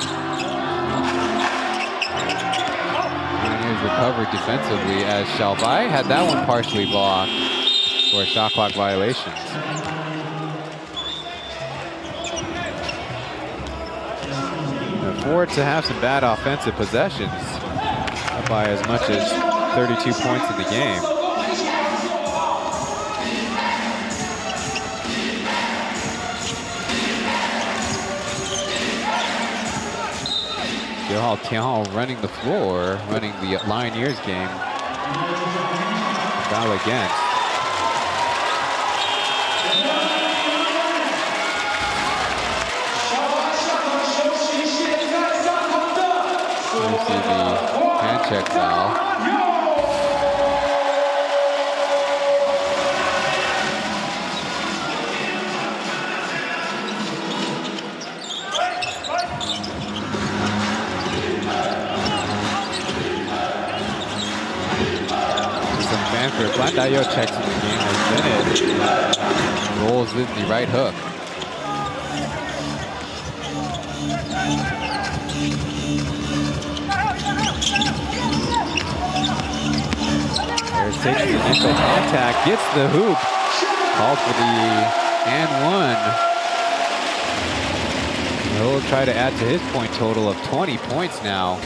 Lioneers recovered defensively as Xiaobai had that one partially blocked for shot clock violations. For it to have some bad offensive possessions, up by as much as 32 points in the game. Tianhao running the floor, running the Lioneers game. Foul against. You see the hand check foul. transfer. Guan Dayo checks in the game as Bennett rolls in the right hook. There's takes the initial contact, gets the hoop, called for the and one. He'll try to add to his point total of 20 points now.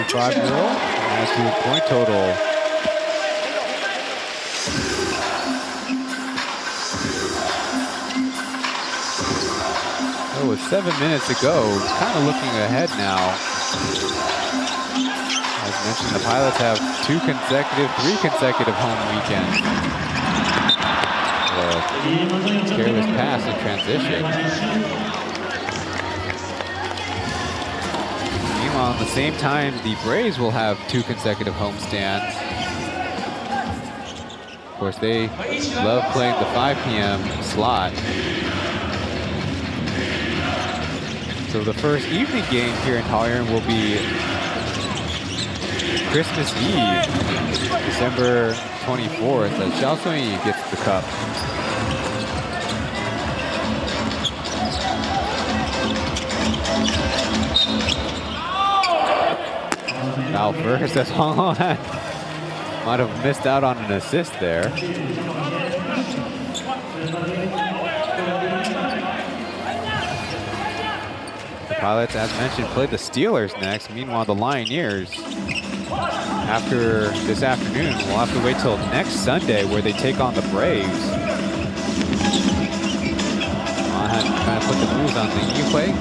$5 0. As to his point total. Oh, with 7 minutes to go, kind of looking ahead now. As mentioned, the Pilots have 3 consecutive home weekends. Careless pass in transition. Meanwhile, at the same time, the Braves will have 2 consecutive homestands. Of course, they love playing the 5 p.m. slot. So the first evening game here in Taoyuan will be Christmas Eve, December 24th, as Xiao Sunyi gets the cup. Now first, as Hong Hong might have missed out on an assist there. The Pilots, as mentioned, play the Steelers next. Meanwhile, the Lioneers, after this afternoon, we'll have to wait till next Sunday where they take on the Braves. Trying to put the moves on the Yue.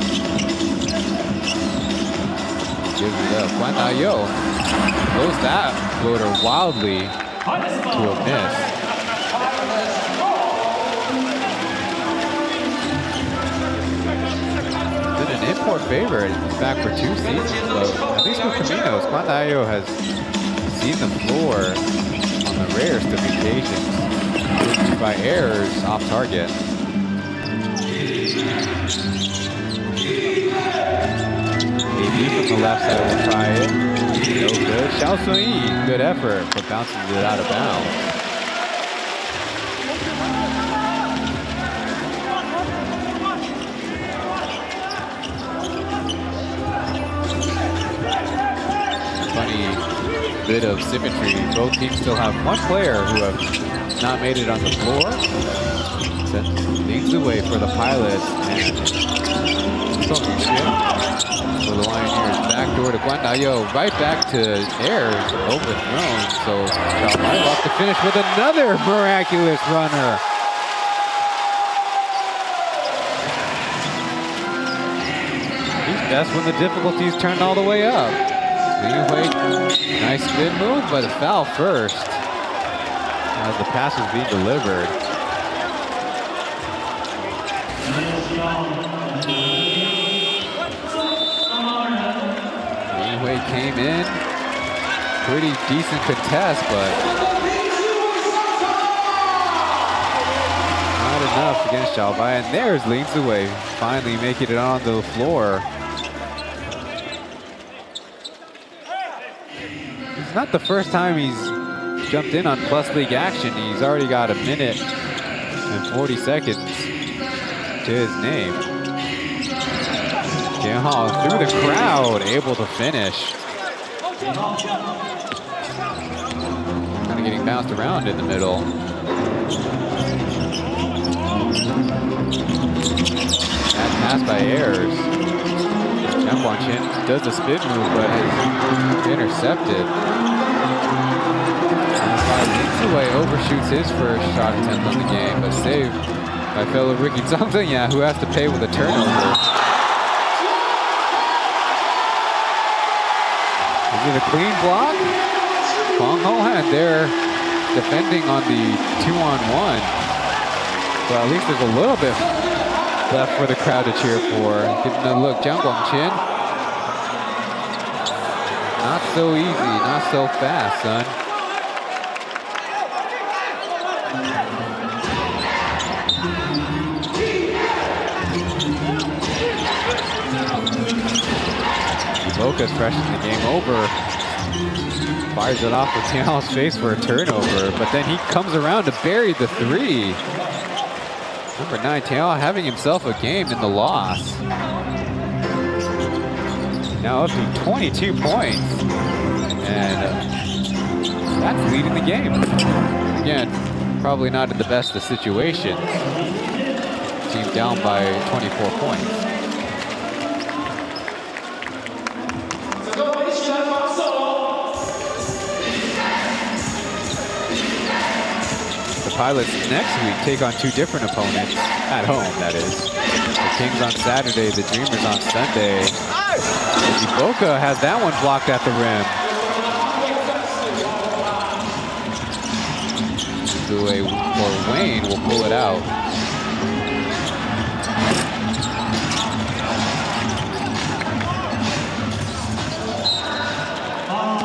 Gives it up. Guan Dayo throws that floater wildly to a miss. Been an import favorite, in fact, for 2 seasons, but at least with Caminos, Guan Dayo has seen the floor on the rarest of occasions, by errors off target. AB from the left side will try it. No good. Xiao Sunyi, good effort, but bounces it out of bounds. Funny bit of symmetry. Both teams still have 1 player who have not made it on the floor. Leads the way for the Pilots. For the Lioneers, backdoor to Guan Dayo, right back to airs, overthrown. So Xiaobai off to finish with another miraculous runner. He's best when the difficulties turned all the way up. Anyway, nice spin move, but a foul first as the pass was being delivered. Wei came in, pretty decent contest, but not enough against Xiaobai. And there's Lin Ziwei finally making it on the floor. It's not the first time he's jumped in on Plus League action. He's already got 1 minute and 40 seconds to his name. Jian Hao through the crowd, able to finish. Kind of getting bounced around in the middle. That pass by errors. Chen does the spin move, but is intercepted. Away overshoots his first shot attempt on the game, but saved by fellow Ricky Zhang Zhenya, who has to pay with a turnover. Is it a clean block? Hong Ho-Han there defending on the 2-on-1. Well, at least there's a little bit left for the crowd to cheer for. Getting a look, Jiang Guangqin. Not so easy, not so fast, son. Boca's freshened the game over. Fires it off with Tian's face for a turnover, but then he comes around to bury the three. Number 9, Tian having himself a game in the loss. Now up to 22 points. And that's leading the game. Again, probably not in the best of situations. Team down by 24 points. The Pilots next week take on 2 different opponents, at home that is. The Kings on Saturday, the Dreamers on Sunday. Boca has that one blocked at the rim. Or Wayne will pull it out.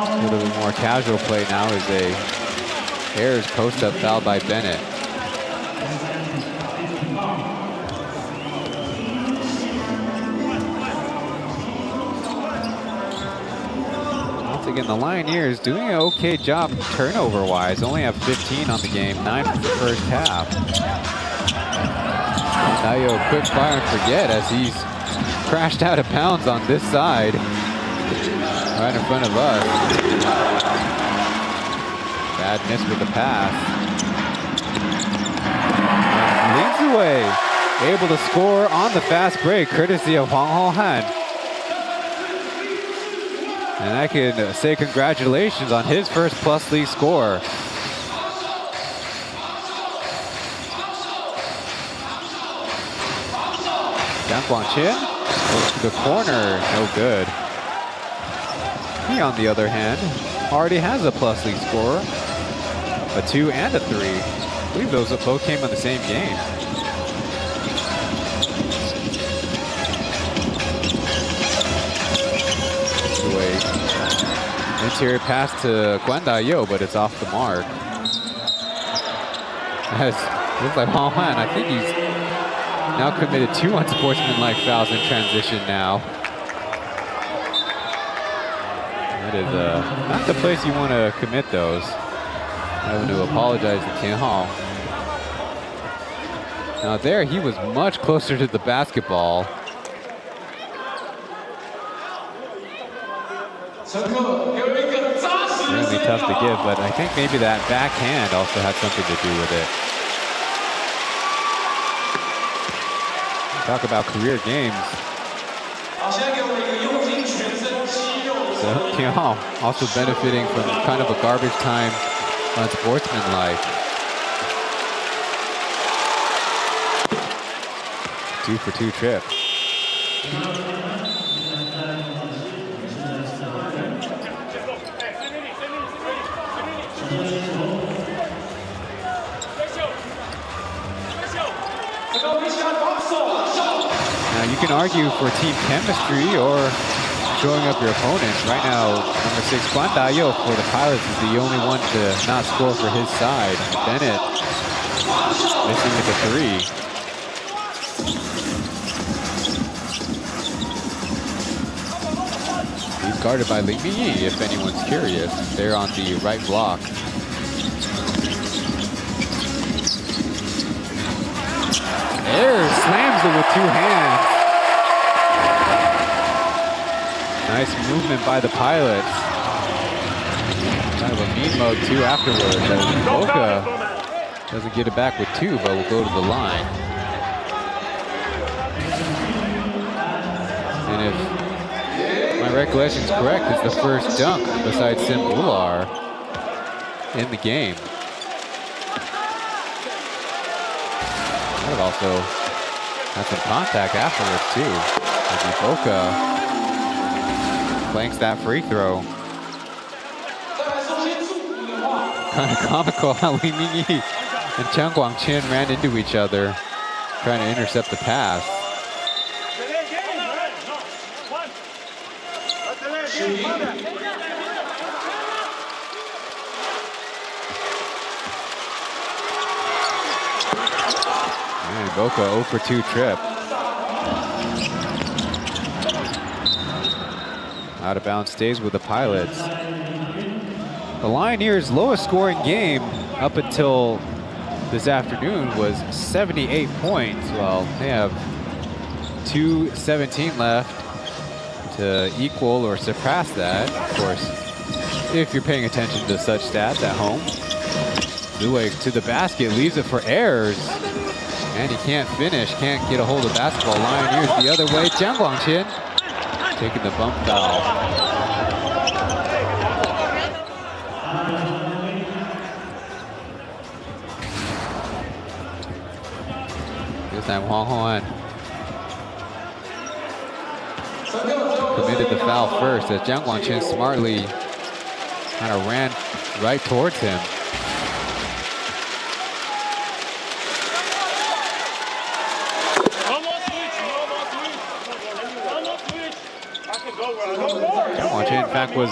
A little bit more casual play now as a Ayers post-up foul by Bennett. Once again, the Lioneers doing an okay job turnover-wise. Only have 15 on the game, 9 from the first half. Tayo, quick fire and forget as he's crashed out of bounds on this side. Right in front of us. Bad miss with the pass. And leads away. Able to score on the fast break, courtesy of Hwang Ho-han. And I can say congratulations on his first plus league score. Jang Kwang-chin goes to the corner, no good. He, on the other hand, already has a plus league score. A 2 and a 3. I believe those both came in the same game. Interior pass to Guan Da-yo, but it's off the mark. As looks like Hwang Han, I think he's now committed 2 unsportsmanlike fouls in transition now. That is not the place you want to commit those. Having to apologize to Tian Hao. Now there, he was much closer to the basketball. Really tough to give, but I think maybe that backhand also had something to do with it. Talk about career games. So Tian Hao also benefiting from kind of a garbage time unsportsmanlike. 2 for 2 trip. Now you can argue for team chemistry or showing up your opponents. Right now, number 6, Guan Da-yo for the Pilots is the only one to not score for his side. Bennett missing with the 3. He's guarded by Li Mingyi, if anyone's curious. They're on the right block. Ayers slams it with 2 hands. Nice movement by the Pilots. Kind of a mean mode too afterwards. Boca doesn't get it back with 2, but will go to the line. And if my recollection is correct, it's the first dunk besides Sim Ular in the game. Might have also had some contact afterwards too. As Boca blanks that free throw. Kind of comical how Li Mingyi and Chen Guangqin ran into each other trying to intercept the pass. And Boca 0 for 2 trip. Out of bounds stays with the Pilots. The Lioneers' lowest scoring game up until this afternoon was 78 points. Well, they have 2:17 left to equal or surpass that. Of course, if you're paying attention to such stats at home. Zue to the basket, leaves it for errors. And he can't finish, can't get a hold of the basketball. Lioneers the other way. Jiang Guangqian taking the bump foul. This time Huang Hoan committed the foul first as Jiang Guangqian smartly kind of ran right towards him. In fact, was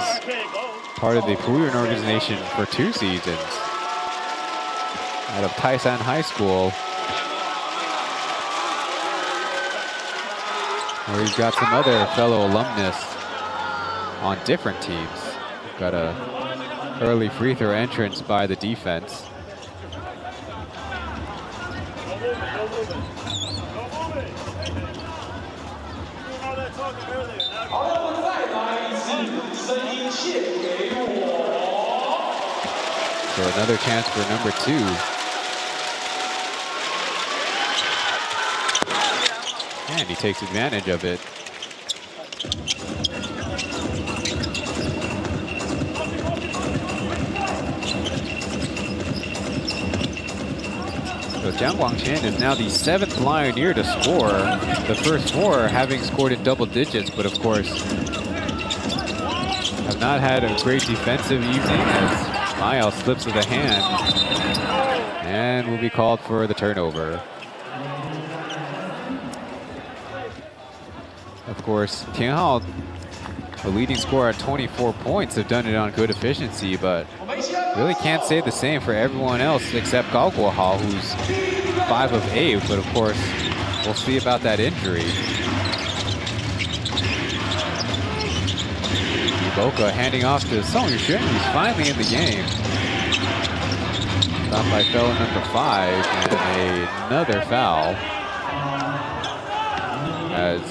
part of the Pauian organization for 2 seasons out of Taoyuan High School, where he's got some other fellow alumnus on different teams. Got a early free throw entrance by the defense. So another chance for number 2. And he takes advantage of it. So Jiang Guangqian is now the 7th Lioneer to score. The first 4 having scored in double digits, but of course have not had a great defensive evening as Mael slips with a hand and will be called for the turnover. Of course, Tianhao, the leading scorer at 24 points, have done it on good efficiency, but really can't say the same for everyone else except Gao Guohao, who's 5 of 8, but of course, we'll see about that injury. Boca handing off to Song Yuxuan, who's finally in the game. Stopped by fellow number 5, and another foul. As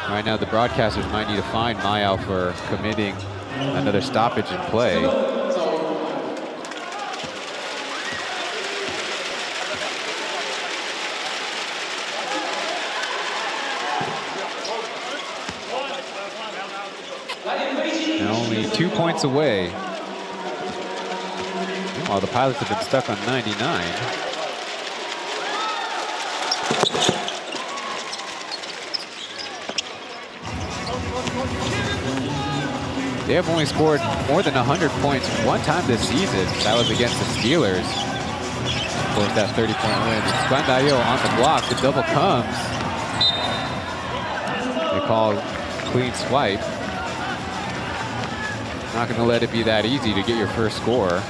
right now the broadcasters might need to fine Mael for committing another stoppage in play. Only 2 points away. Meanwhile, the Pilots have been stuck on 99. They have only scored more than 100 points one time this season. That was against the Steelers. Of course, that 30-point win. Guan Dayo on the block. The double comes. They call clean swipe. Not going to let it be that easy to get your first score.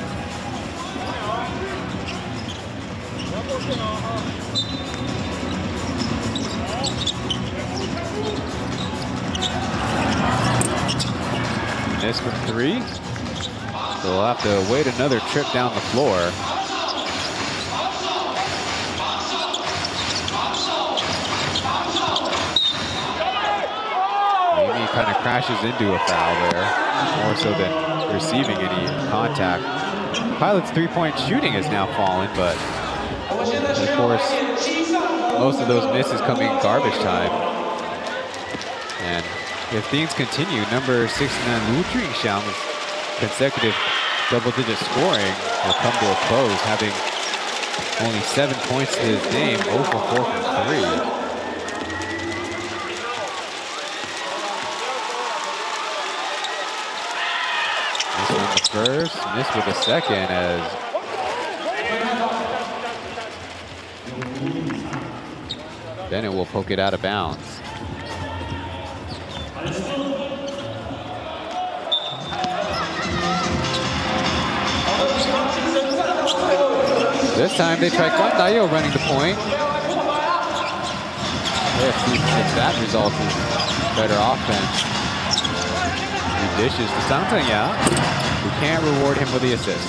Miss from 3. So we'll have to wait another trip down the floor. Amy kind of crashes into a foul there, more so than receiving any contact. Pilots' 3-point shooting has now fallen, but of course, most of those misses coming in garbage time. And if things continue, number 69 Wu Jingxiang's consecutive double-digit scoring will come to a close, having only 7 points to his name, 0 for 4 from 3. Miss on the first, miss with the second as Bennett will poke it out of bounds. This time they tried Guandayo running the point. Let's see if that results in better offense. He dishes to Taoyuan, who can't reward him with the assist.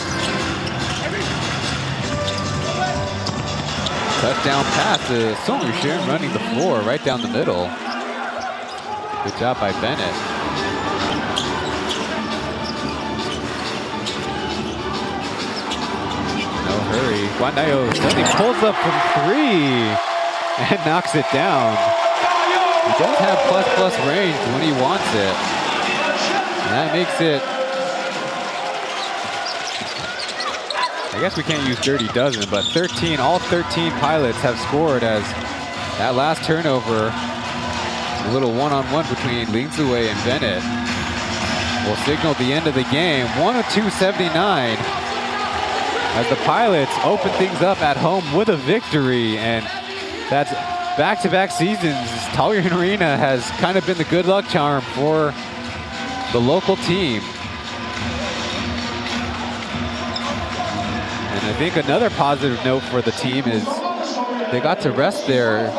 Touchdown pass to Song-Yu-Shin running the floor right down the middle. Good job by Bennett. No hurry. Guandayo suddenly pulls up from 3 and knocks it down. He does have plus range when he wants it. And that makes it, I guess we can't use dirty dozen, but 13, all 13 pilots have scored as that last turnover, a little one-on-one between Lingzue and Bennett, will signal the end of the game. 102-79 as the pilots open things up at home with a victory, and that's back-to-back seasons. Taoyuan Arena has kind of been the good luck charm for the local team. And I think another positive note for the team is they got to rest their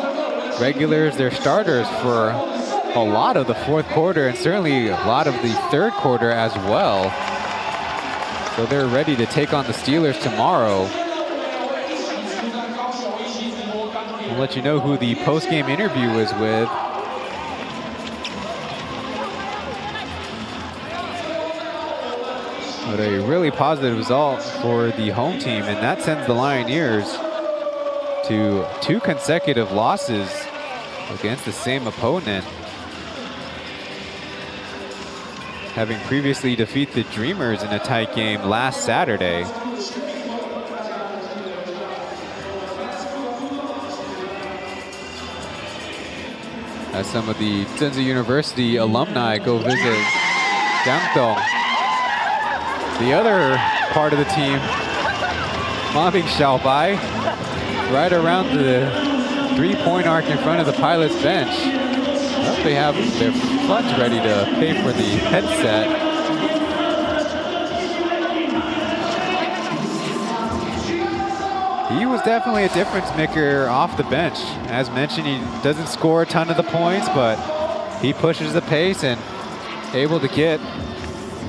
regulars, their starters for a lot of the fourth quarter and certainly a lot of the third quarter as well. So they're ready to take on the Steelers tomorrow. I'll let you know who the post-game interview was with. But a really positive result for the home team, and that sends the Lioneers to 2 consecutive losses against the same opponent, having previously defeated the Dreamers in a tight game last Saturday. As some of the Zhenzi University alumni go visit Jiangdong. The other part of the team, mobbing Xiaobai right around the 3-point arc in front of the Pilots bench. Well, they have their funds ready to pay for the headset. He was definitely a difference maker off the bench. As mentioned, he doesn't score a ton of the points, but he pushes the pace and able to get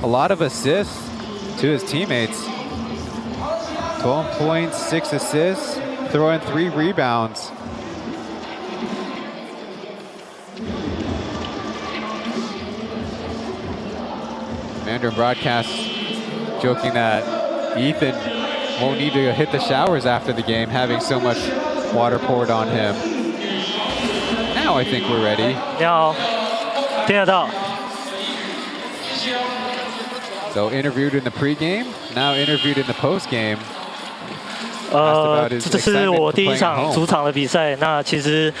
a lot of assists to his teammates. 12 points, 6 assists, throwing 3 rebounds. Mandarin broadcast joking that Ethan won't need to hit the showers after the game, having so much water poured on him. Now I think we're ready. 你好，听得到。 So interviewed in the pregame, now interviewed in the postgame. 这是我第一场主场的比赛，那其实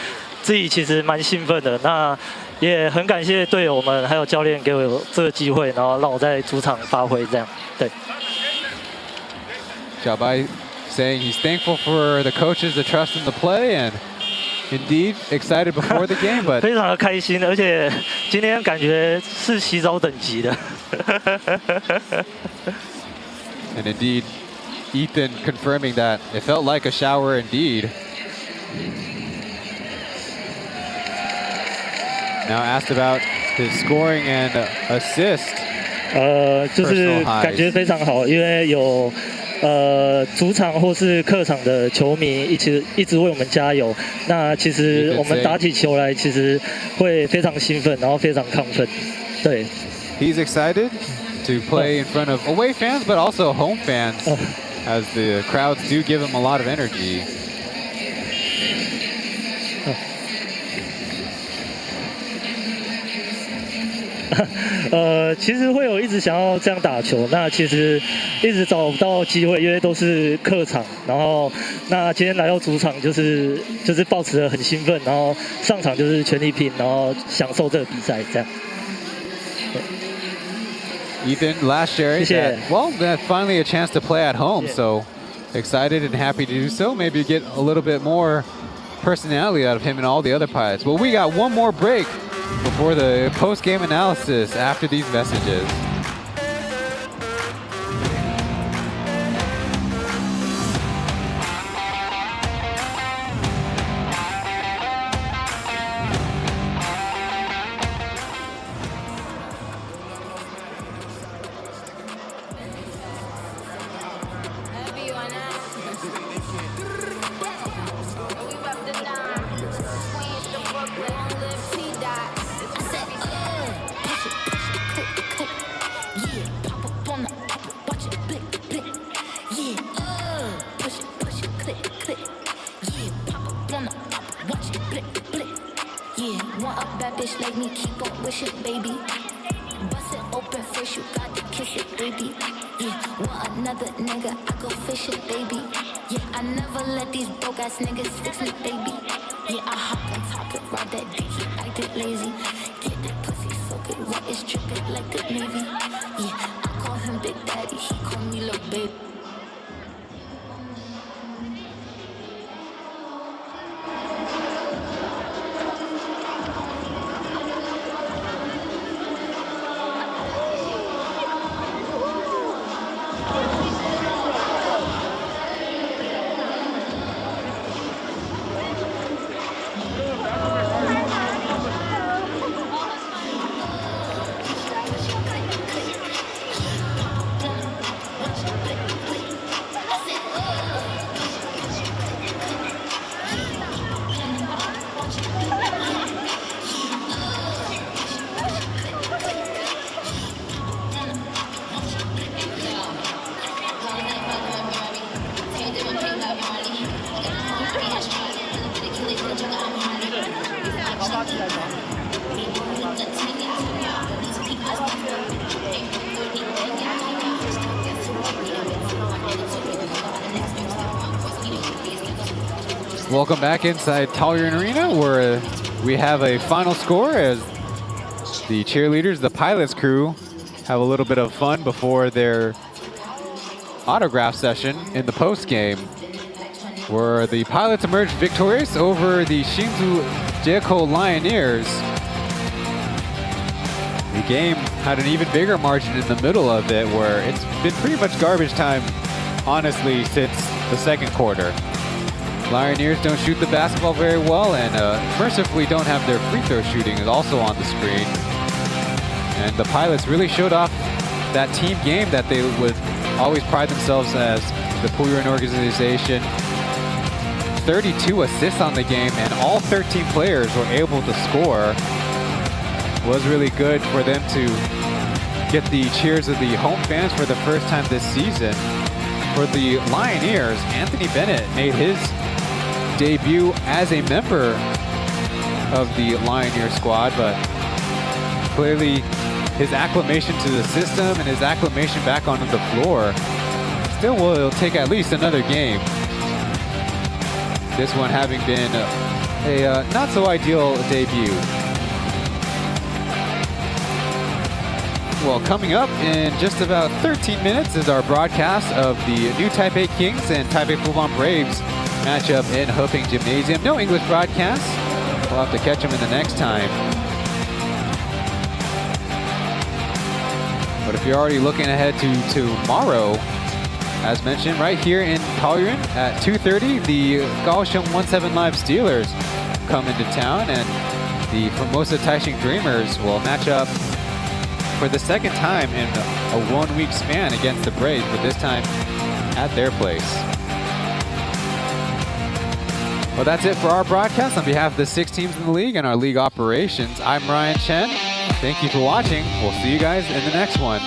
自己其实蛮兴奋的，那也很感谢队友们还有教练给我这个机会，然后让我在主场发挥这样，对。Xiaobai saying he's thankful for the coaches to trust him to play, and indeed excited before the game, but 非常的开心，而且今天感觉是洗澡等级的。And indeed, Ethan confirming that it felt like a shower indeed. Now asked about his scoring and assist. 就是感觉非常好，因为有主场或是客场的球迷一直为我们加油。那其实我们打起球来，其实会非常兴奋，然后非常亢奋。对。He's excited to play in front of away fans, but also home fans, as the crowds do give him a lot of energy. 其实会有一直想要这样打球，那其实一直找不到机会，因为都是客场。然后，那今天来到主场，就是抱持着很兴奋，然后上场就是全力拼，然后享受这个比赛这样。Ethan last sharing that, well, that finally a chance to play at home, so excited and happy to do so. Maybe get a little bit more personality out of him and all the other Pilots. Well, we got one more break before the post-game analysis after these messages. like me, keep on wishing, baby. Bust it open first, you got to kiss it, baby. Yeah, want another nigga, I go fishing, baby. Yeah, I never let these broke ass niggas fix me, baby. Yeah, I hop on top and ride that dick, he acted lazy. Get that pussy so good, what is dripping like the Navy? Yeah, I call him Big Daddy, he call me Lil' Baby. Welcome back inside Taoyuan Arena, where we have a final score as the cheerleaders, the pilots crew, have a little bit of fun before their autograph session in the post game, where the pilots emerged victorious over the Hsinchu Lioneers. The game had an even bigger margin in the middle of it, where it's been pretty much garbage time, honestly, since the second quarter. Lioneers don't shoot the basketball very well, and mercifully don't have their free throw shooting is also on the screen. And the pilots really showed off that team game that they would always pride themselves as, the Pauian organization. 32 assists on the game, and all 13 players were able to score. Was really good for them to get the cheers of the home fans for the first time this season. For the Lioneers, Anthony Bennett made his debut as a member of the Lioneer squad, but clearly his acclimation to the system and his acclimation back onto the floor still will take at least another game. This one having been a not so ideal debut. Well, coming up in just about 13 minutes is our broadcast of the new Taipei Kings and Taipei Fubon Braves matchup in Hoping Gymnasium. No English broadcast. We'll have to catch them in the next time. But if you're already looking ahead to tomorrow, as mentioned, right here in Taoyuan at 2:30, the Kaohsiung 17 Live Steelers come into town, and the Formosa Taishing Dreamers will match up for the second time in a 1 week span against the Braves, but this time at their place. Well, that's it for our broadcast. On behalf of the 6 teams in the league and our league operations, I'm Ryan Chen. Thank you for watching. We'll see you guys in the next one.